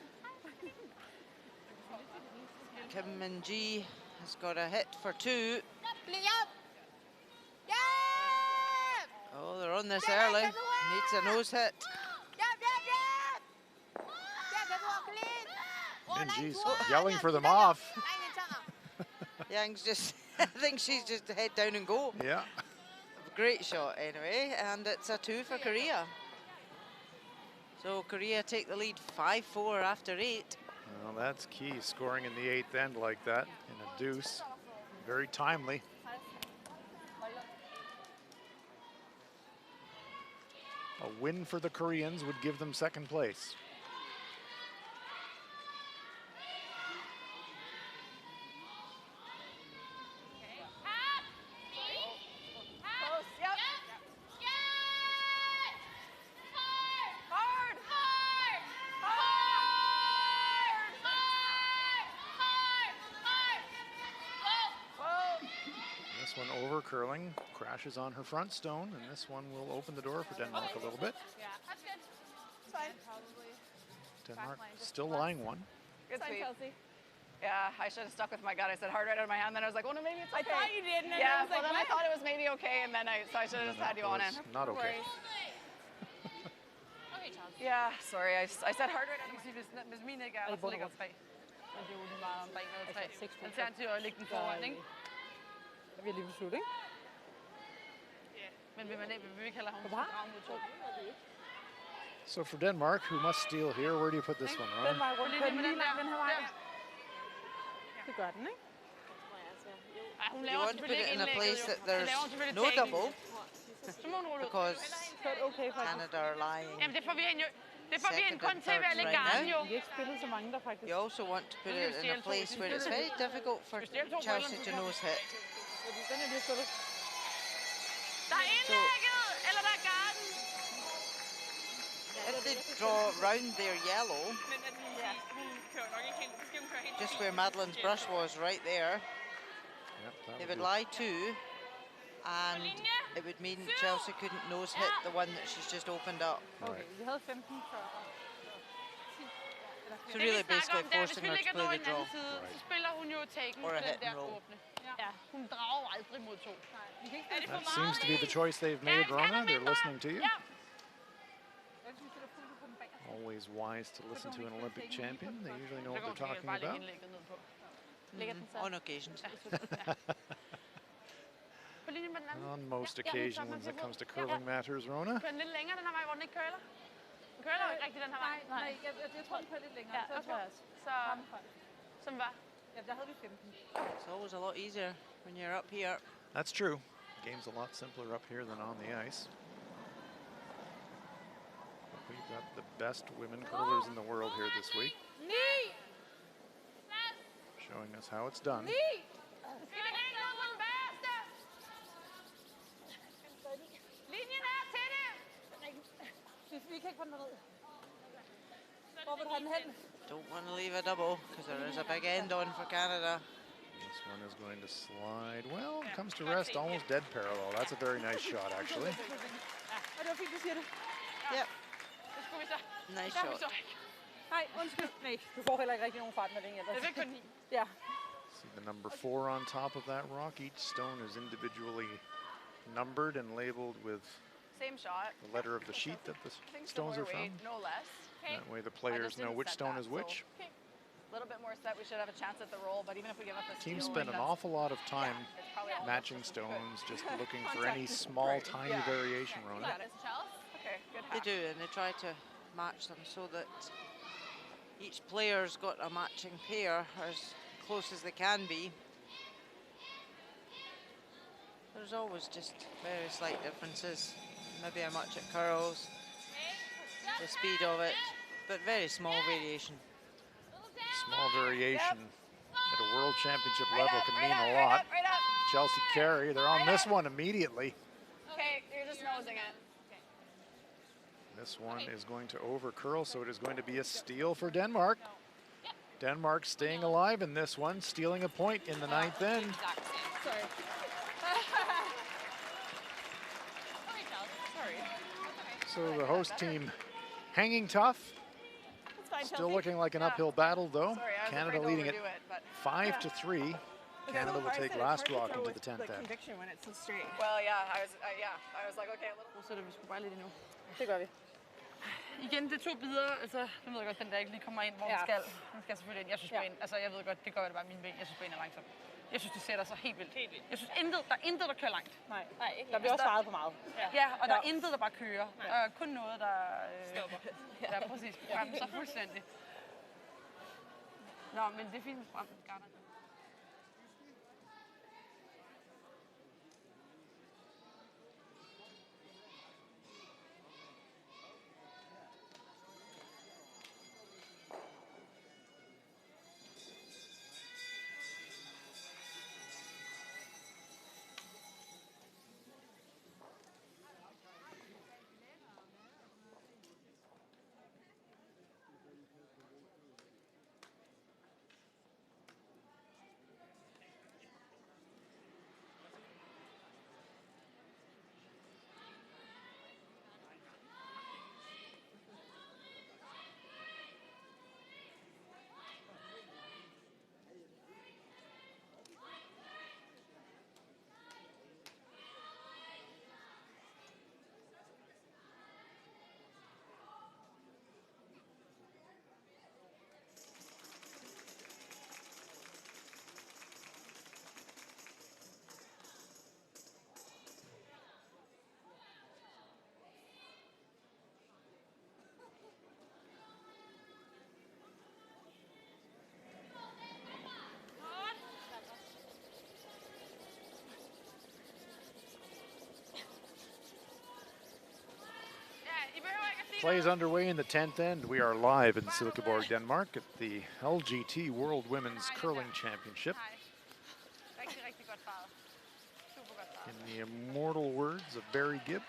Kim Min-ji has got a hit for 2. Oh, they're on this early. Needs a nose hit. Min-ji's yelling for them off. Young's just, I think she's just head down and go. Yeah. Great shot anyway, and it's a 2 for Korea. So Korea take the lead 5-4 after 8. Well, that's key, scoring in the 8th end like that in a deuce. Very timely. A win for the Koreans would give them 2nd place. Curling crashes on her front stone, and this one will open the door for Denmark a little bit. Yeah, that's good. It's fine. Denmark still lying 1. Good sweep. Yeah, I should have stuck with my gut. I said hard right out of my hand, then I was like, oh no, maybe it's okay. I thought you did, and yeah, I was like, then I thought it was maybe okay, and then so I should have just had you on in. Not okay. Yeah, sorry, I said hard right out of my hand. Hvis min ikke er, så ligger 3. Men det er jo lige meget om der ikke noget 3. Alternativet er at lægge den foran, ikke? Er vi lige på slut, ikke? Men vil vi ikke kalde ham drag mod 2? So for Denmark, who must steal here, where do you put this one, Den Ron? vej rundt. Kør den lige langt den her vej. Det gør den, ikke? Hun You laver want to put selvfølgelig it ikke in a indlægget, place jo. that Så laver hun there's selvfølgelig no taken. double Så må hun rulle ud. because Kørt okay, faktisk. Canada are lying. Jamen det får vi hende jo. Det får vi hende Second kun and til ved at third lægge right garden now. jo. Vi har ikke spillet så mange, der faktisk. You also want to put it in a place where it's very difficult for Chelsea to nose hit. Den er lige spillet. Der er indlægget, eller der er garden. If they draw round their yellow, Men at hun kører nok ikke helt. Skal hun køre helt just where Madeline's brush was right there, Yep, they that'll would do. lie too, and it would mean Chelsea couldn't nose hit the one that she's just opened up. Okay, vi havde 15 før. So really basically forcing her to ligger play noget i the den draw. anden side, så spiller hun jo taken Or på a den hit and der roll. åbne. Ja, hun drager jo aldrig mod 2. Vi kan ikke Er det for That meget seems to be i? the choice they've made, Rona. They're listening to you. Ja. Always wise to listen to an Olympic champion. They usually know Så what går they're hun talking bare lægge about. indlægget ned på. On occasions. På linje med den anden. On most occasions when it comes to curling matters, Rona. Kør den lidt længere den her vej, hvor den ikke curler. Den curler jo ikke rigtig den her vej. Nej, jeg tror, den kører lidt længere. Ja, Så tror jeg også. Så, som var. Ja, der havde vi 15. It's always a lot easier when you're up here. That's true. Game's a lot simpler up here than on the ice. But we've got the best women curlers in the world here this week, showing us how it's done. Linjen er til det! Vi kan ikke få den ned. Hvor vil du have den hen? Don't want to leave a double because there is a big end on for Canada. This one is going to slide. Well, it comes to rest almost dead parallel. That's a very nice shot, actually. Og det var fint, du siger det. Yep, Det skulle vi så. nice Der er vi shot. så ikke. Nej, undskyld. Nej, du får heller ikke rigtig nogen fart med den. Det er kun 9. Ja. See the number 4 on top of that rock. Each stone is individually numbered and labeled with Same shot. the letter of the sheet that the I think stones similar are weight, from. no less. That way the players know didn't which set stone that, is so- which. A little bit more set, we should have a chance at the roll, but even if we give up the Teams steal, spend like an that's- awful lot of time it's probably all matching that's good. stones, just looking for any small, tiny variation, Rona. Got it. Okay, good They hack. do, and they try to match them so that each player's got a matching pair as close as they can be. There's always just very slight differences. Maybe how much it curls, the speed of it, but very small variation. Small variation at a world championship level can mean a Right lot. up, right up. Chelsea Carey, they're on this one immediately. Okay, you're just nosing it. This one is going to over curl, so it is going to be a steal for Denmark. Denmark staying alive in this one, stealing a point in the ninth end. Sorry. So the host team hanging tough. It's fine, Still Chelsea. looking like an uphill battle though. Sorry, I was Canada afraid to leading it overdo it, but 5-3. Canada will take last rock into the 10th end. Conviction when it's so straight. well, yeah, I was like, okay, a little. Nu sætter vi sgu bare lidt endnu. Det gør vi. Igen, det er 2 bidder. Altså, nu ved jeg godt, den der ikke lige kommer ind, hvor den skal. Den skal selvfølgelig ind. Jeg synes, ben, altså, jeg ved godt, det gør det bare mine ben. Jeg synes, ben er langsomt. Jeg synes, det sætter sig helt vildt. Jeg synes, der er intet, der kører langt. Nej, der bliver også svaret for meget. Ja, og der er intet, der bare kører. Der er kun noget, der... Stopper. Ja, præcis. Bremser fuldstændig. Nå, men det er fint. Garner. Play is underway in the 10th end. We are live in Silkeborg, Denmark at the LGT World Women's Curling Championship. In the immortal words of Barry Gibb,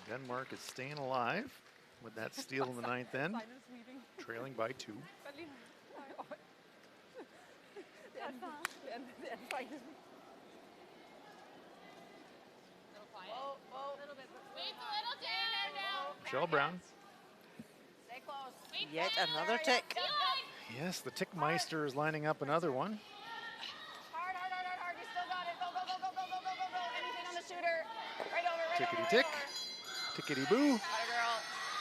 Denmark is staying alive with that steal in the 9th end, trailing by 2. Michelle Brown. Stay close. Yet another tick. Yes, the Tick Meister is lining up another one. Hard, hard, hard, hard, hard. You still got it. Go, go, go, go, go, go, go, go, go. Anything on the shooter. Right over, right Tickety over, tick. right over. Tickety boo. Atta girl.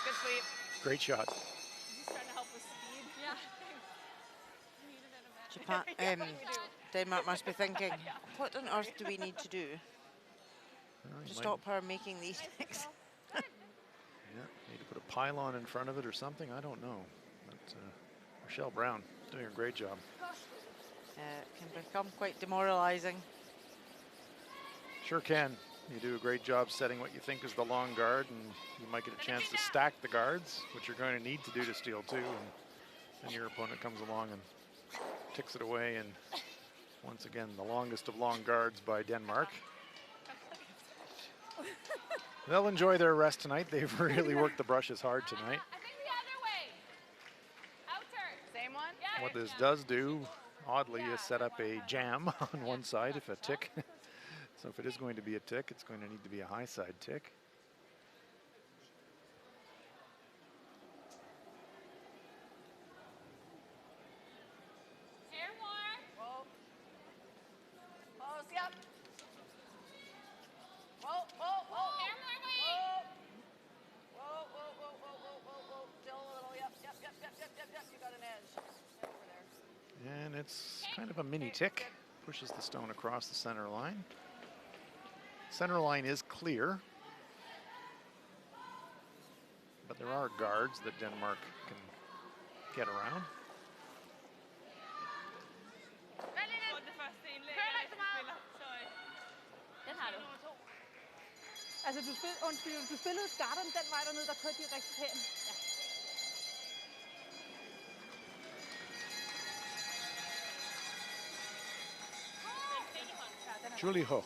Good sweep. Great shot. Just trying to help with speed. Yeah. Japan, Denmark must be thinking, what on earth do we need to do to stop her making these ticks? Yeah, need to put a pylon in front of it or something. I don't know. But Michelle Brown doing a great job. Can become quite demoralizing. Sure can. You do a great job setting what you think is the long guard, and you might get a chance to stack the guards, which you're going to need to do to steal 2. And then your opponent comes along and ticks it away. And once again, the longest of long guards by Denmark. They'll enjoy their rest tonight. They've really worked the brushes hard tonight. I think the other way. Outer. Same one? Yeah. What this does do, oddly, is set up a jam on one side if a tick. So if it is going to be a tick, it's going to need to be a high side tick. Hair more. Whoa. Close, yep. Whoa, whoa, whoa. Hair more way. Whoa. Whoa, whoa, whoa, whoa, whoa, whoa, whoa. Still a little, yep, yep, yep, yep, yep, yep, yep. You got an edge. Over there. And it's kind of a mini tick. Pushes the stone across the center line. Center line is clear, but there are guards that Denmark can get around. Den har du. Altså, du spillede garderne den vej dernede, der kørte de rigtig pænt. Julie Ho.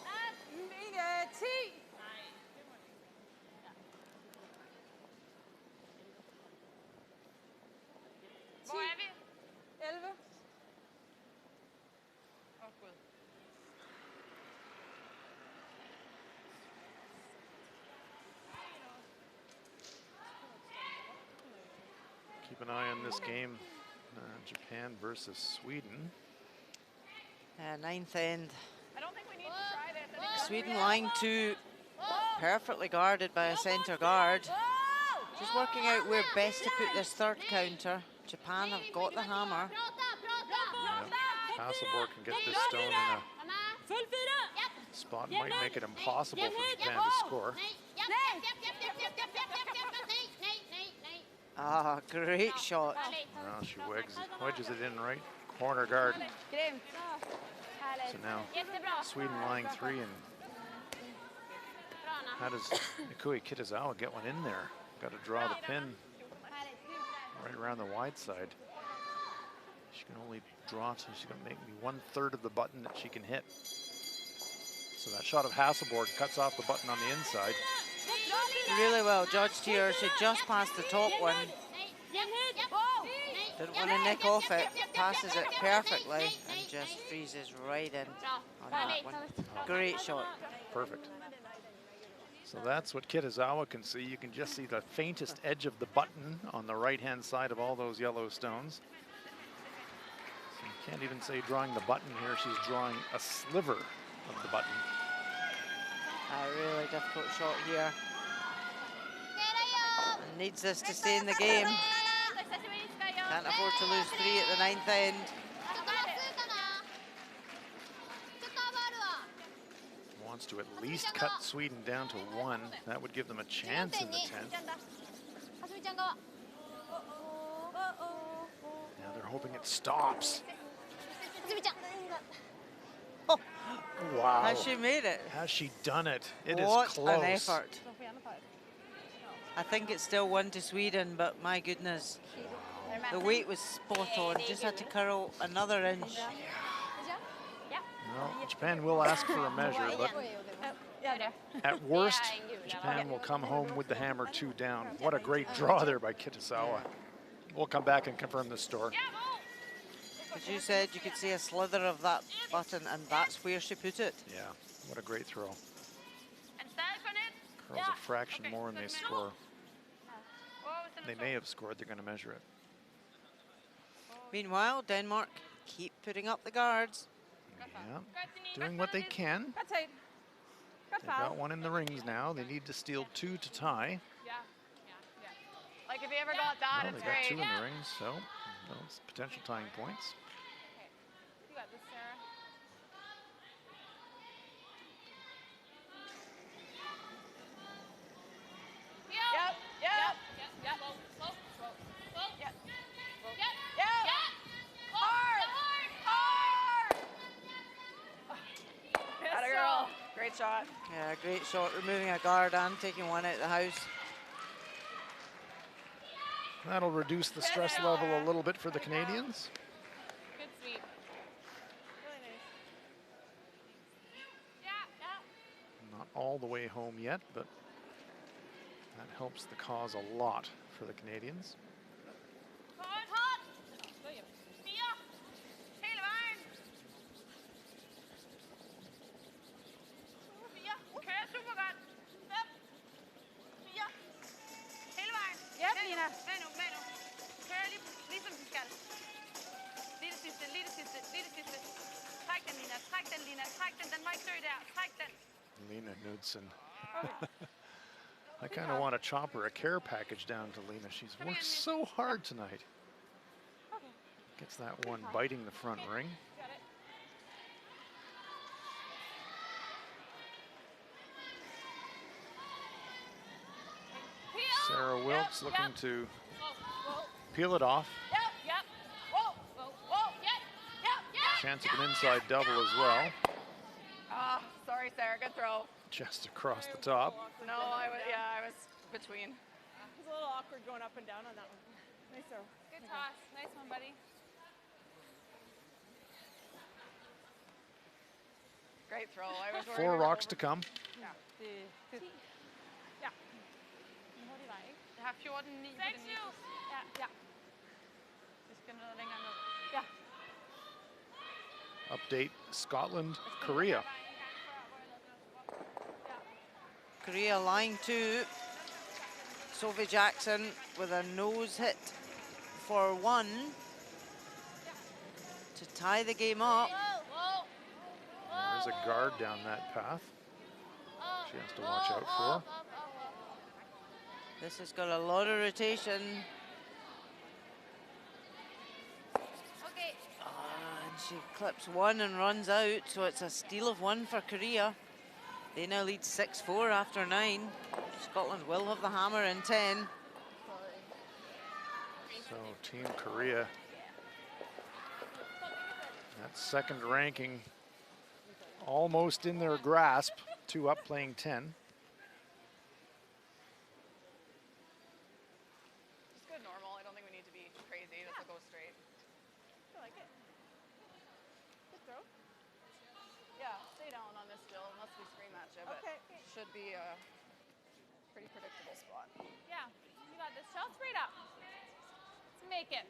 10. Hvor er vi? 11. Gud. Keep an eye on this game, Japan versus Sweden. 9th end. I don't think we need to try this. I think Sweden lying 2, perfectly guarded by a centre guard. Just working out where best to put this third counter. Japan have got the hammer. Hasselborg can get this stone in a spot, might make it impossible for Japan to score. Ah, great shot. Now she wedges it in right corner guard. Get in. So now Sweden lying 3, and how does Nikui Kitazawa get one in there? Got to draw the pin right around the wide side. She can only draw to, she's going to make me 1/3 of the button that she can hit. So that shot of Hasselborg cuts off the button on the inside. Really well judged here. She just passed the top one. Didn't want to nick off it. Passes it perfectly and just freezes right in on that one. Great shot. Perfect. So that's what Kitazawa can see. You can just see the faintest edge of the button on the right-hand side of all those yellow stones. So you can't even say drawing the button here. She's drawing a sliver of the button. A really difficult shot here. And needs this to stay in the game. Can't afford to lose 3 at the 9th end. Wants to at least cut Sweden down to 1. That would give them a chance in the 10th. Now they're hoping it stops. Oh, wow. has she made it? Has she done it? It What is close. an effort. I think it's still 1 to Sweden, but my goodness, the weight was spot on. Just had to curl another inch. Well, Japan will ask for a measure, but at worst, Japan will come home with the hammer 2 down. What a great draw there by Kitazawa. We'll come back and confirm this score. As you said, you could see a slither of that button, and that's where she put it. Yeah, what a great throw. Curls a fraction more and they score. They may have scored, they're going to measure it. Meanwhile, Denmark keep putting up the guards. Yeah, doing what they can. They've got one in the rings now. They need to steal 2 to tie. Like if you ever got that, Well, it's they got great. 2 in the rings, so those potential tying points. You got this, Sarah. Yep. Yep. Yep. Hard. Atta girl. Great shot. Yeah, great shot, removing a guard and taking one out of the house. That'll reduce the stress level a little bit for the Canadians. Good sweep. Really nice. Not all the way home yet, but that helps the cause a lot for the Canadians. Lena Knudsen. I kind of want to chop her a care package down to Lena. She's worked so hard tonight. Gets that one biting the front ring. Sarah Wilkes looking to peel it off. Chance of an inside double as well. Ah, sorry, Sarah. Good throw. Just across the top. No, I was between. It was a little awkward going up and down on that one. Nice throw. Good toss. Nice one, buddy. Great throw. I was worried 4 about rocks to come. Ja. Hvor de var, ikke? Jeg har 14-9 på den nye. Ja. Vi skal noget længere ned. Ja. Update Scotland, Korea. Korea line 2. Sophie Jackson with a nose hit for 1 to tie the game up. There's a guard down that path. She has to watch out for. This has got a lot of rotation. And she clips 1 and runs out, so it's a steal of 1 for Korea. They now lead 6-4 after 9. Scotland will have the hammer in 10. So Team Korea, that second ranking almost in their grasp. 2 up playing 10. Just good normal. I don't think we need to be crazy. This will go straight. I like it. Good throw. Yeah, stay down on this still unless we scream at you, but should be a pretty predictable spot. Yeah. You got this. Shell straight up. Let's make it.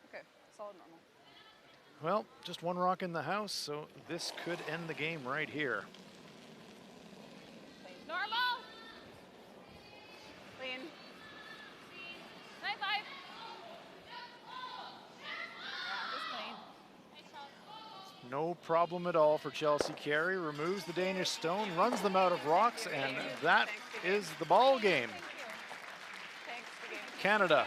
Okay, solid normal. Well, just 1 rock in the house, so this could end the game right here. Normal. Clean. Nice life. Yeah, just clean. No problem at all for Chelsea Carey. Removes the Danish stone, runs them out of rocks, and that is the ball game. Canada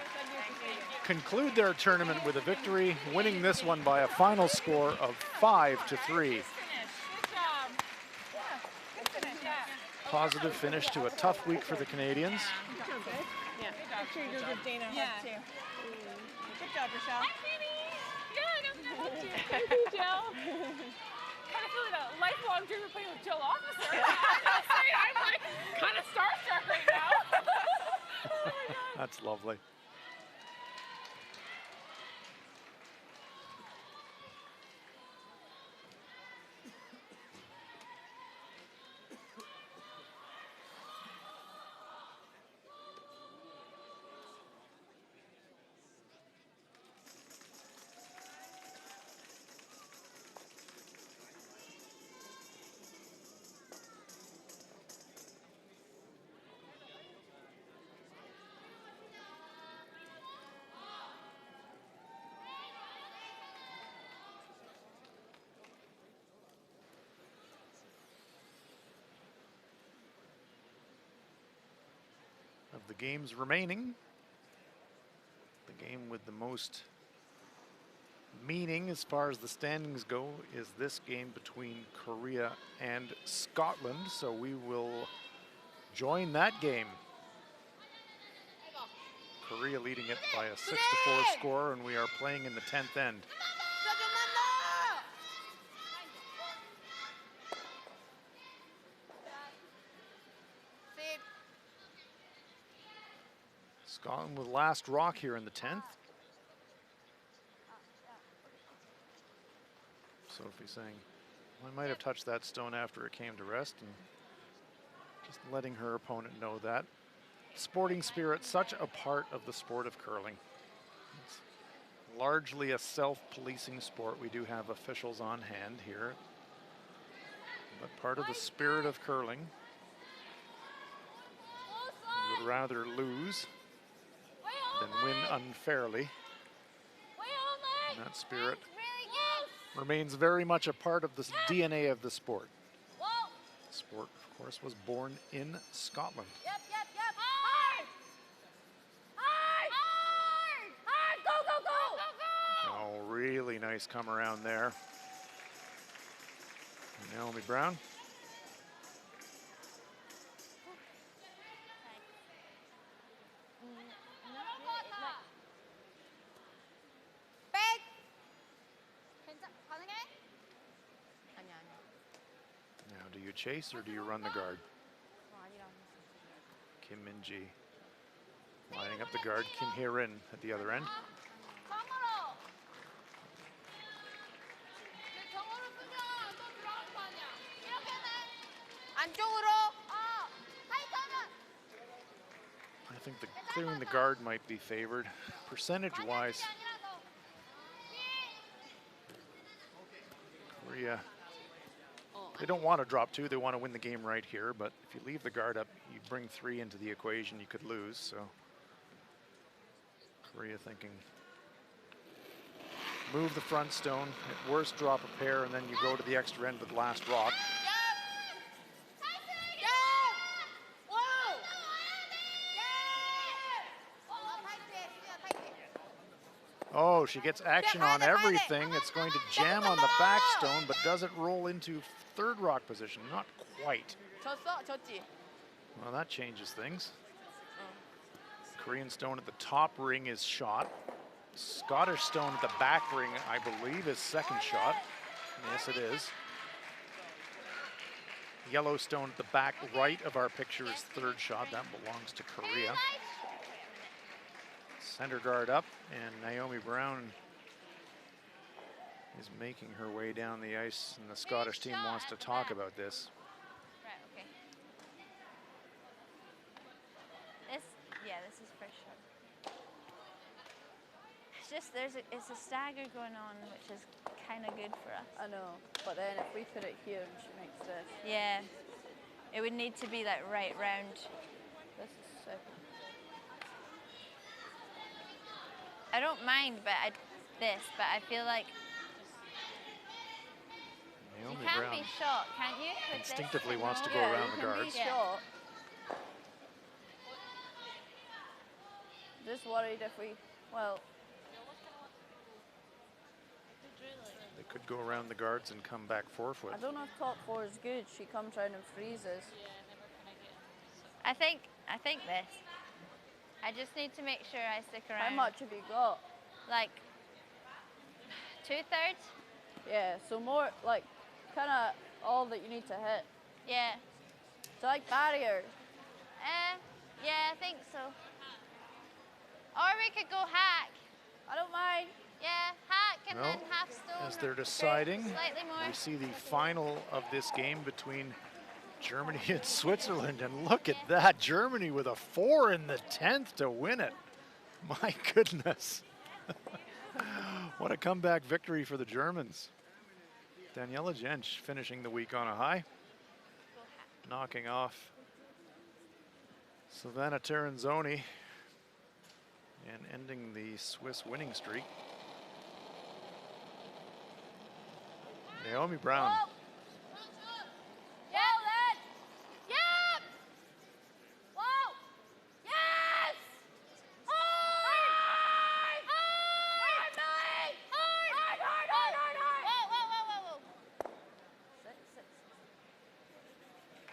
conclude their tournament with a victory, winning this one by a final score of 5-3. Positive finish to a tough week for the Canadians. Yeah. Make sure you do give Dana a hug too. Good job, Rochelle. Hi, Katie. Good. I'm Jill. Kind of feeling had a lifelong dream of playing with Jill Officer. I'm like kind of starstruck right now. Oh my God. That's lovely. Of the games remaining, the game with the most meaning as far as the standings go is this game between Korea and Scotland, so we will join that game. Korea leading it by a 6-4 score, and we are playing in the 10th end. Scotland with last rock here in the 10th. Sophie saying, well, I might have touched that stone after it came to rest, and just letting her opponent know that. Sporting spirit, such a part of the sport of curling. It's largely a self-policing sport. We do have officials on hand here, but part of the spirit of curling. We would rather lose than win unfairly. And that spirit remains very much a part of the DNA of the sport. The sport, of course, was born in Scotland. Hard! Hard! Hard! Go! Oh, really nice come around there. Naomi Brown. Now, do you chase or do you run the guard? Kim Min-ji lining up the guard. Kim Hye-rin at the other end. I think clearing the guard might be favored percentage-wise. Korea, they don't want to drop 2, they want to win the game right here, but if you leave the guard up, you bring 3 into the equation, you could lose, so Korea thinking move the front stone, at worst drop a pair, and then you go to the extra end with last rock. Oh, she gets action on everything. It's going to jam on the back stone, but does it roll into third rock position? Not quite. Well, that changes things. Korean stone at the top ring is shot. Scottish stone at the back ring, I believe, is second shot. Yes, it is. Yellow stone at the back right of our picture is third shot. That belongs to Korea. Center guard up, and Naomi Brown is making her way down the ice, and the Scottish team wants to talk about this. Right, okay. This is first shot. It's just it's a stagger going on, which is kind of good for us. I know, but then if we put it here and she makes this. Yeah, it would need to be like right round. This is sick. I don't mind, but I feel like Naomi you can Brown be shot, can't you? With instinctively this? wants to go Yeah, around you the can guards. be shot. Just worried if we, well. They could go around the guards and come back 4-foot. I don't know if top 4 is good. She comes round and freezes. I think this. I just need to make sure I stick around. How much have you got? Like 2/3. Yeah, so more like kind of all that you need to hit. Yeah. Do you like barriers? Yeah, I think so. Or we could go hack. I don't mind. Yeah, hack and Well, then half stone. as they're deciding, Slightly more. we see the final of this game between Germany and Switzerland, and look at that, Germany with a 4 in the 10th to win it. My goodness. What a comeback victory for the Germans. Daniela Jentsch finishing the week on a high, knocking off Savannah Terranzoni and ending the Swiss winning streak. Naomi Brown. Yeah, then. Yep. Whoa. Yes. Hard. Hard. Hard. Whoa. Six.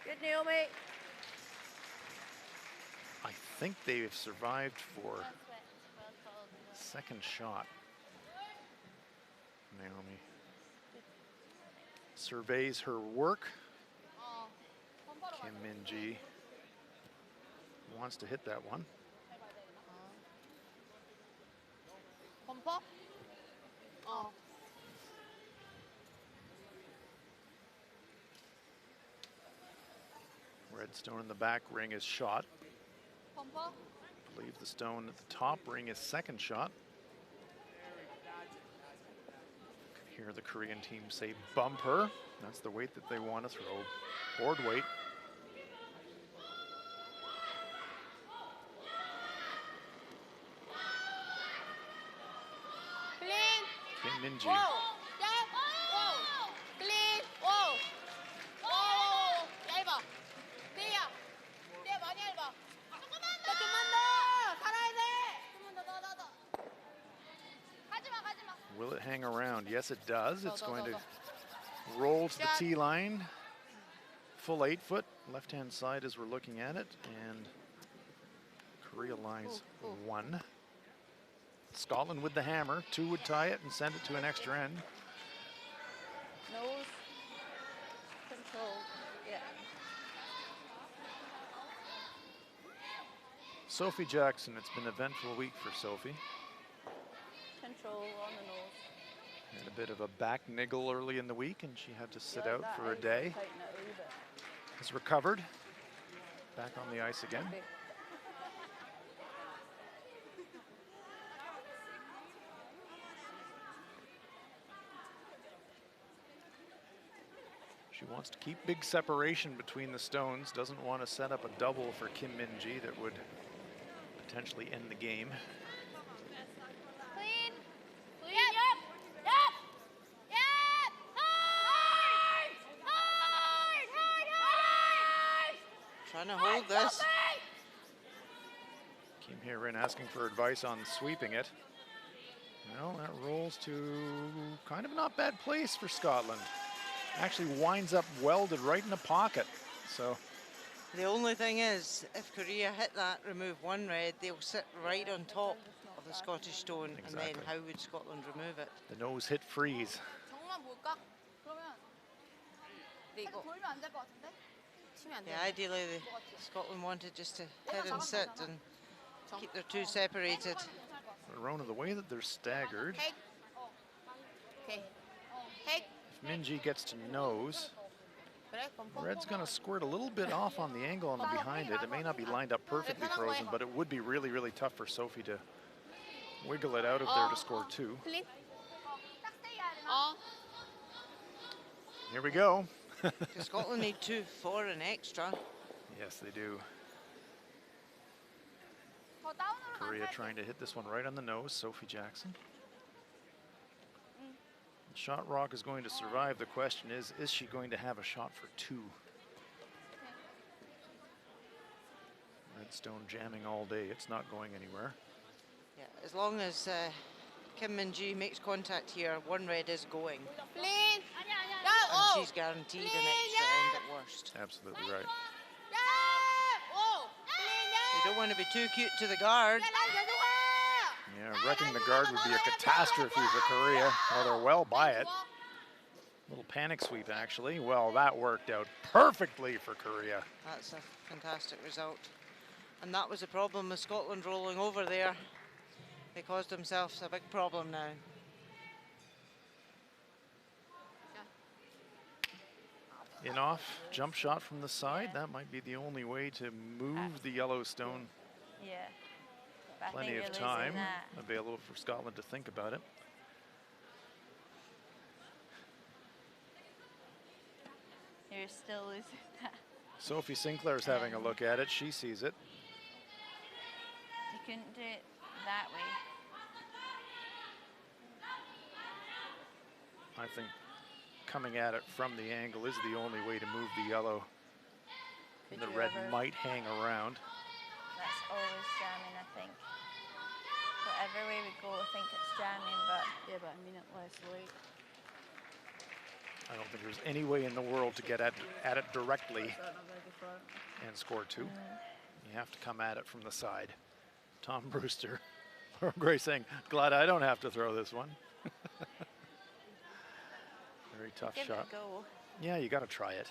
Good, Naomi. I think they've survived for second shot. Naomi surveys her work. Kim Min-ji wants to hit that one. Red stone in the back ring is shot. I believe the stone at the top ring is second shot. Hear the Korean team say bump her. That's the weight that they want to throw. Board weight. Clean. Kim Min-ji. Whoa. Yeah. Whoa. Clean. Whoa. Whoa. 얇아. 뛰어. 뛰어봐. 얇아. 조금만 더. 살아야 돼. 조금만 더. 가지마. Will it hang around? Yes, it does. It's going to roll to the tee line. Full 8 foot, left-hand side as we're looking at it, and Korea lies 1. Scotland with the hammer. 2 would tie it and send it to an extra end. Nose. Control. Yeah. Sophie Jackson, it's been an eventful week for Sophie. Control on the nose. Had a bit of a back niggle early in the week, and she had to sit Yeah, out that for a ice day. tighten it a wee bit. Has recovered. Back on the ice again. Okay. She wants to keep big separation between the stones, doesn't want to set up a double for Kim Min-ji that would potentially end the game. Clean. Yep. Hard. Trying to hold this. Kim Hye-rin asking for advice on sweeping it. Well, that rolls to kind of not bad place for Scotland. Actually winds up welded right in the pocket. So The only thing is, if Korea hit that, remove 1 red, they'll sit right on top of the Scottish stone, and Exactly. then how would Scotland remove it? the nose hit freeze. 정말 볼까? 그러면 살짝 돌면 안 될 것 같은데? 치면 안 돼. Yeah, ideally, Scotland wanted just to hit and sit and keep their 2 separated. Rona, the way that they're staggered, Take. Okay. Take. if Min-ji gets to nose, 그래? 범퍼. Red's going to squirt a little bit off on the angle on the behind it. It may not be lined up perfectly frozen, but it would be really, really tough for Sophie to wiggle it out of there to score 2. 클린. Here we go. Because Scotland need 2 for an extra. Yes, they do. 더 다운으로 Korea 나가야 trying to hit this one right on the nose, Sophie Jackson. Shot rock is going to survive. The question is she going to have a shot for 2? Redstone jamming all day. It's not going anywhere. Yeah, as long as Kim Min-ji makes contact here, 1 red is going. 클린. And she's guaranteed an extra end at worst. Absolutely right. You don't want to be too cute to the guard. Yeah, wrecking the guard would be a catastrophe for Korea. Well, they're well by it. Little panic sweep, actually. Well, that worked out perfectly for Korea. That's a fantastic result. And that was the problem with Scotland rolling over there. They caused themselves a big problem now. In off, jump shot from the side. That might be the only way to move the Yellowstone. Yeah. But I Plenty think of you're losing time that. available for Scotland to think about it. You're still losing that. Sophie Sinclair's having a look at it. She sees it. You couldn't do it that way. I think coming at it from the angle is the only way to move the yellow. And the Could you red ever- might hang around. That's always jamming, I think. Whatever way we go, I think it's jamming, but Yeah, but I mean it less late. I don't think there's any way in the world to get at it directly and score two. You have to come at it from the side. Tom Brewster, or Gray saying, glad I don't have to throw this one. Very tough give shot. it a go. Yeah, you got to try it.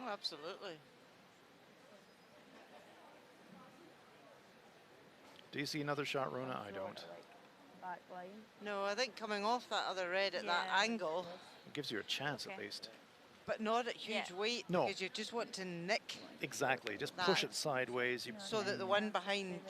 Oh, absolutely. Do you see another shot, Rona? I don't. Back line. No, I think coming off that other red at that Yeah. angle, It gives you a chance at Okay. least. but not at huge Yeah. weight, No. because you just want to nick Exactly. Just push That. it sideways. You, so that the one behind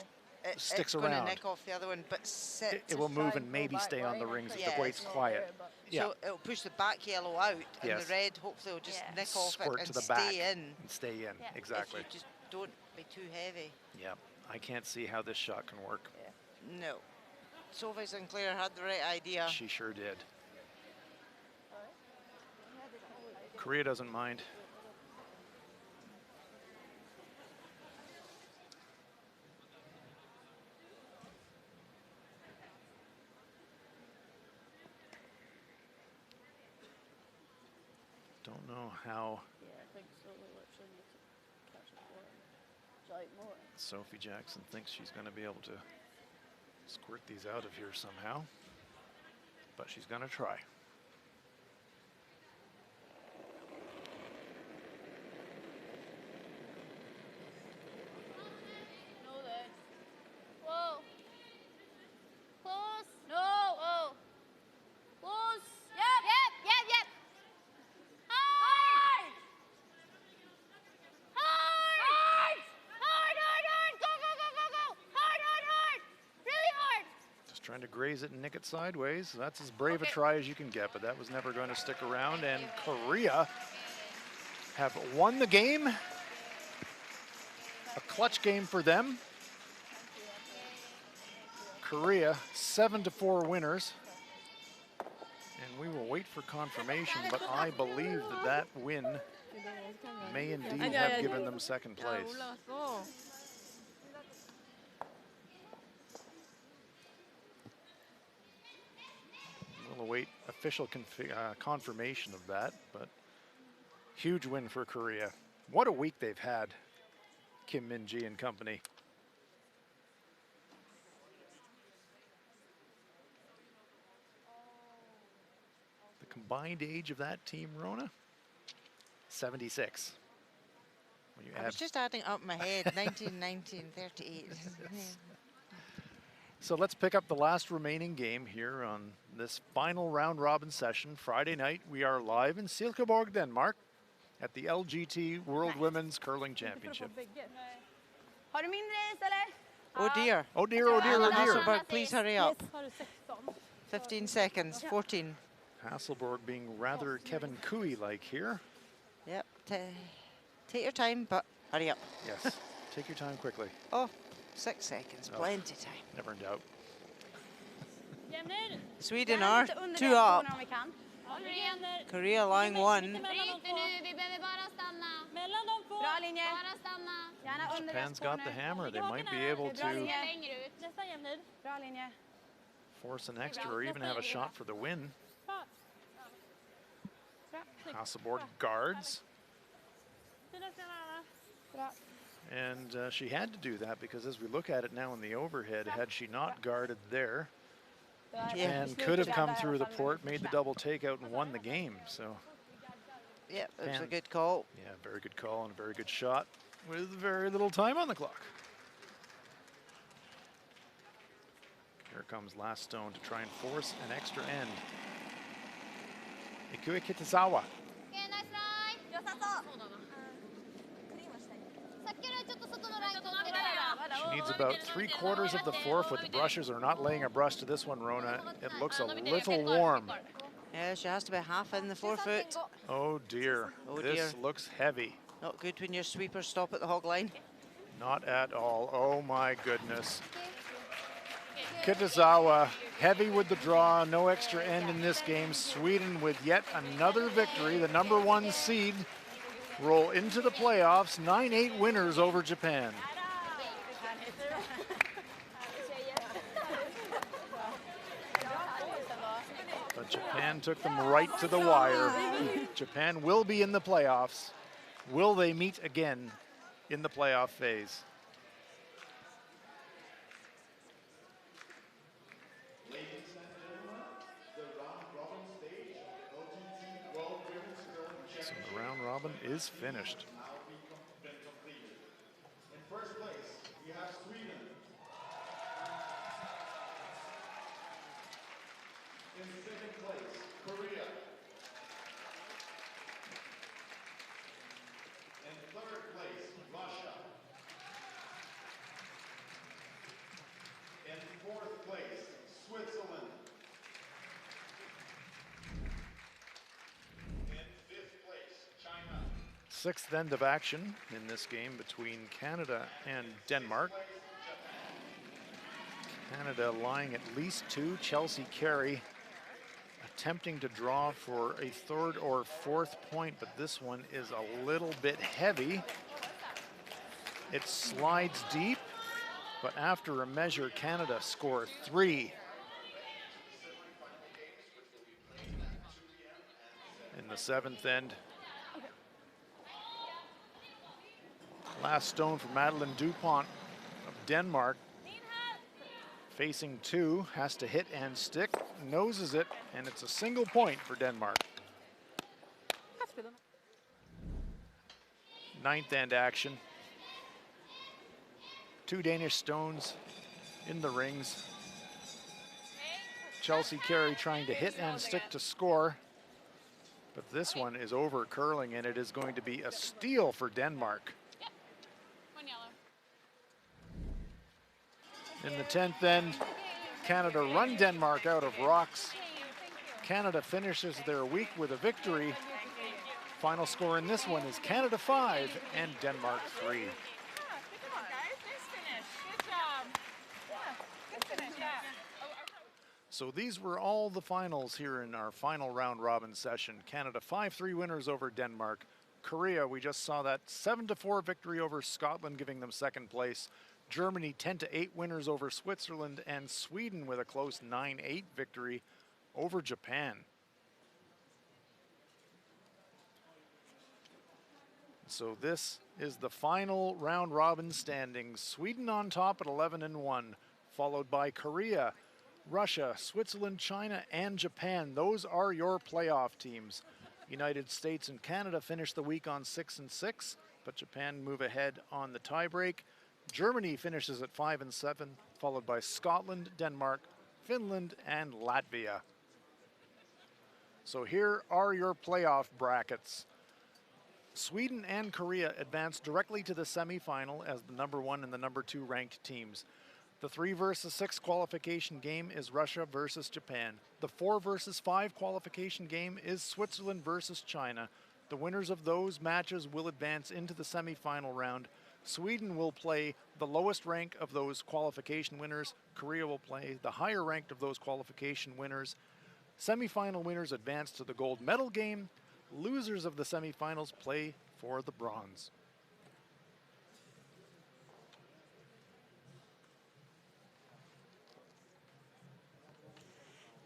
Sticks it's going to around. nick off the other one, but sit. it will move and maybe stay on the rings if Yeah, the weight's it's quiet. Yeah, So it'll push the back yellow out, and Yes. the red hopefully will just Yeah. nick off squirt it to and the back stay in. and stay in. Yeah. Exactly. If you just don't be too heavy. Yeah, I can't see how this shot can work. No. Sophie Sinclair had the right idea. She sure did. Korea doesn't mind. Don't know how Yeah, I think so. We literally need to catch it for him. Do you like more? Sophie Jackson thinks she's going to be able to squirt these out of here somehow, but she's going to try. No, then. Whoa. Close. No. Oh. Close. Yep. Yep. Yep. Yep. Hard. Hard. Hard. Hard. Hard. Hard. Go. Go. Go. Go. Go. Hard. Hard. Hard. Really hard. Just trying to graze it and nick it sideways. That's as brave a Okay. try as you can get, but that was never going to stick around. And Korea have won the game. A clutch game for them. Korea 7-4 winners. And we will wait for confirmation, but I believe that that win may indeed have given them second place. We'll await official confirmation of that, but huge win for Korea. What a week they've had, Kim Min-ji and company. The combined age of that team, Rona? 76. When you I add was just adding up in my head, 19, 38. So let's pick up the last remaining game here on this final round robin session. Friday night, we are live in Silkeborg, Denmark at the LGT World Women's Curling Championship. Har du mindre is eller? Oh dear. Oh dear, oh dear, oh Alan dear. Hasselberg, please hurry up. Har du 16? 15 seconds, 14. Hasselborg being rather Kevin Cooey-like here. Yep. Take your time, but hurry up. Yes, take your time quickly. Oh, 6 seconds, Oh. plenty time. Never in doubt. Jämner. Sweden are 2 up. Om vi kan. Jämner. Korea line 1. Mellan de två. Vi behöver bara stanna. Mellan de två. Bra linje. Bara stanna. Gärna under Japan's deras got the corner. hammer. They might be able Bra to linje. Längre ut. Nästan jämnhöjd. Bra linje. force an extra or even have a shot for the win. Bra. Hasselborg guards. Fina Anna. Bra. And she had to do that because as we look at it now in the overhead, had she not guarded there, Japan could have come through the port, made the double takeout, and won the game. So, yeah, it was a good call. Yeah, very good call and a very good shot with very little time on the clock. Here comes last stone to try and force an extra end. Ikue Kitazawa. She needs about 3/4 of the forefoot. The brushes are not laying a brush to this one, Rona. It looks a little warm. Yeah, she has to be half in the forefoot. Oh dear. Oh this dear. looks heavy. Not good when your sweepers stop at the hog line. Not at all. Oh my goodness. Kitazawa heavy with the draw. No extra end in this game. Sweden with yet another victory. The #1 seed roll into the playoffs. 9-8 winners over Japan. But Japan took them right to the wire. Japan will be in the playoffs. Will they meet again in the playoff phase? So the round robin is finished. In first place, we have Sweden. In second place, Korea. In third place, Russia. In fourth place, Switzerland. In fifth place, China. Sixth end of action in this game between Canada and Denmark. Canada lying at least 2. Chelsea Carey attempting to draw for a 3rd or 4th point, but this one is a little bit heavy. It slides deep, but after a measure, Canada score 3. In the 7th end. Last stone for Madeleine Dupont of Denmark. Facing 2, has to hit and stick, noses it, and it's a single point for Denmark. 9th end action. 2 Danish stones in the rings. Chelsea Carey trying to hit and stick to score. But this one is over curling, and it is going to be a steal for Denmark. In the 10th end, Canada run Denmark out of rocks. Canada finishes their week with a victory. Final score in this one is Canada 5 and Denmark 3. So these were all the finals here in our final round robin session. Canada 5-3 winners over Denmark. Korea, we just saw that 7-4 victory over Scotland, giving them 2nd place. Germany 10-8 winners over Switzerland, and Sweden with a close 9-8 victory over Japan. So this is the final round robin standings. Sweden on top at 11-1, followed by Korea, Russia, Switzerland, China, and Japan. Those are your playoff teams. United States and Canada finish the week on 6-6, but Japan move ahead on the tiebreak. Germany finishes at 5-7, followed by Scotland, Denmark, Finland, and Latvia. So here are your playoff brackets. Sweden and Korea advance directly to the semifinal as the #1 and the #2 ranked teams. The 3 versus 6 qualification game is Russia versus Japan. The 4 versus 5 qualification game is Switzerland versus China. The winners of those matches will advance into the semifinal round. Sweden will play the lowest rank of those qualification winners. Korea will play the higher ranked of those qualification winners. Semifinal winners advance to the gold medal game. Losers of the semifinals play for the bronze.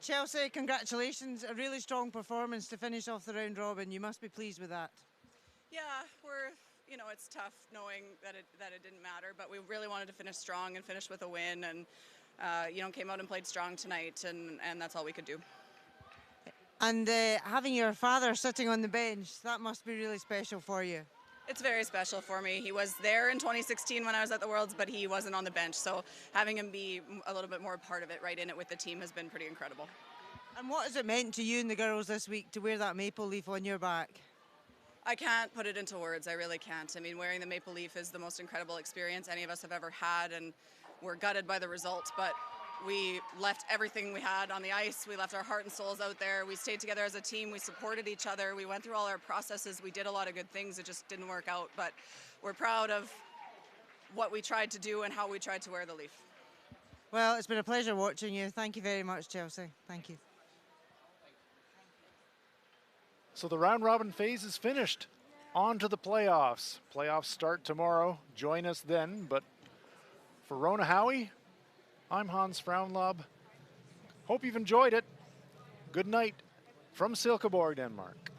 Chelsea, congratulations. A really strong performance to finish off the round robin. You must be pleased with that. Yeah, it's tough knowing that it didn't matter, but we really wanted to finish strong and finish with a win. And came out and played strong tonight, and that's all we could do. And having your father sitting on the bench, that must be really special for you. It's very special for me. He was there in 2016 when I was at the Worlds, but he wasn't on the bench. So having him be a little bit more part of it, right in it with the team, has been pretty incredible. And what has it meant to you and the girls this week to wear that maple leaf on your back? I can't put it into words. I really can't. I mean, wearing the maple leaf is the most incredible experience any of us have ever had, and we're gutted by the result, but we left everything we had on the ice. We left our heart and souls out there. We stayed together as a team. We supported each other. We went through all our processes. We did a lot of good things. It just didn't work out, but we're proud of what we tried to do and how we tried to wear the leaf. Well, it's been a pleasure watching you. Thank you very much, Chelsea. Thank you. So the round robin phase is finished. On to the playoffs. Playoffs start tomorrow. Join us then. But for Rona Howie, I'm Hans Fraunlob. Hope you've enjoyed it. Good night from Silkeborg, Denmark.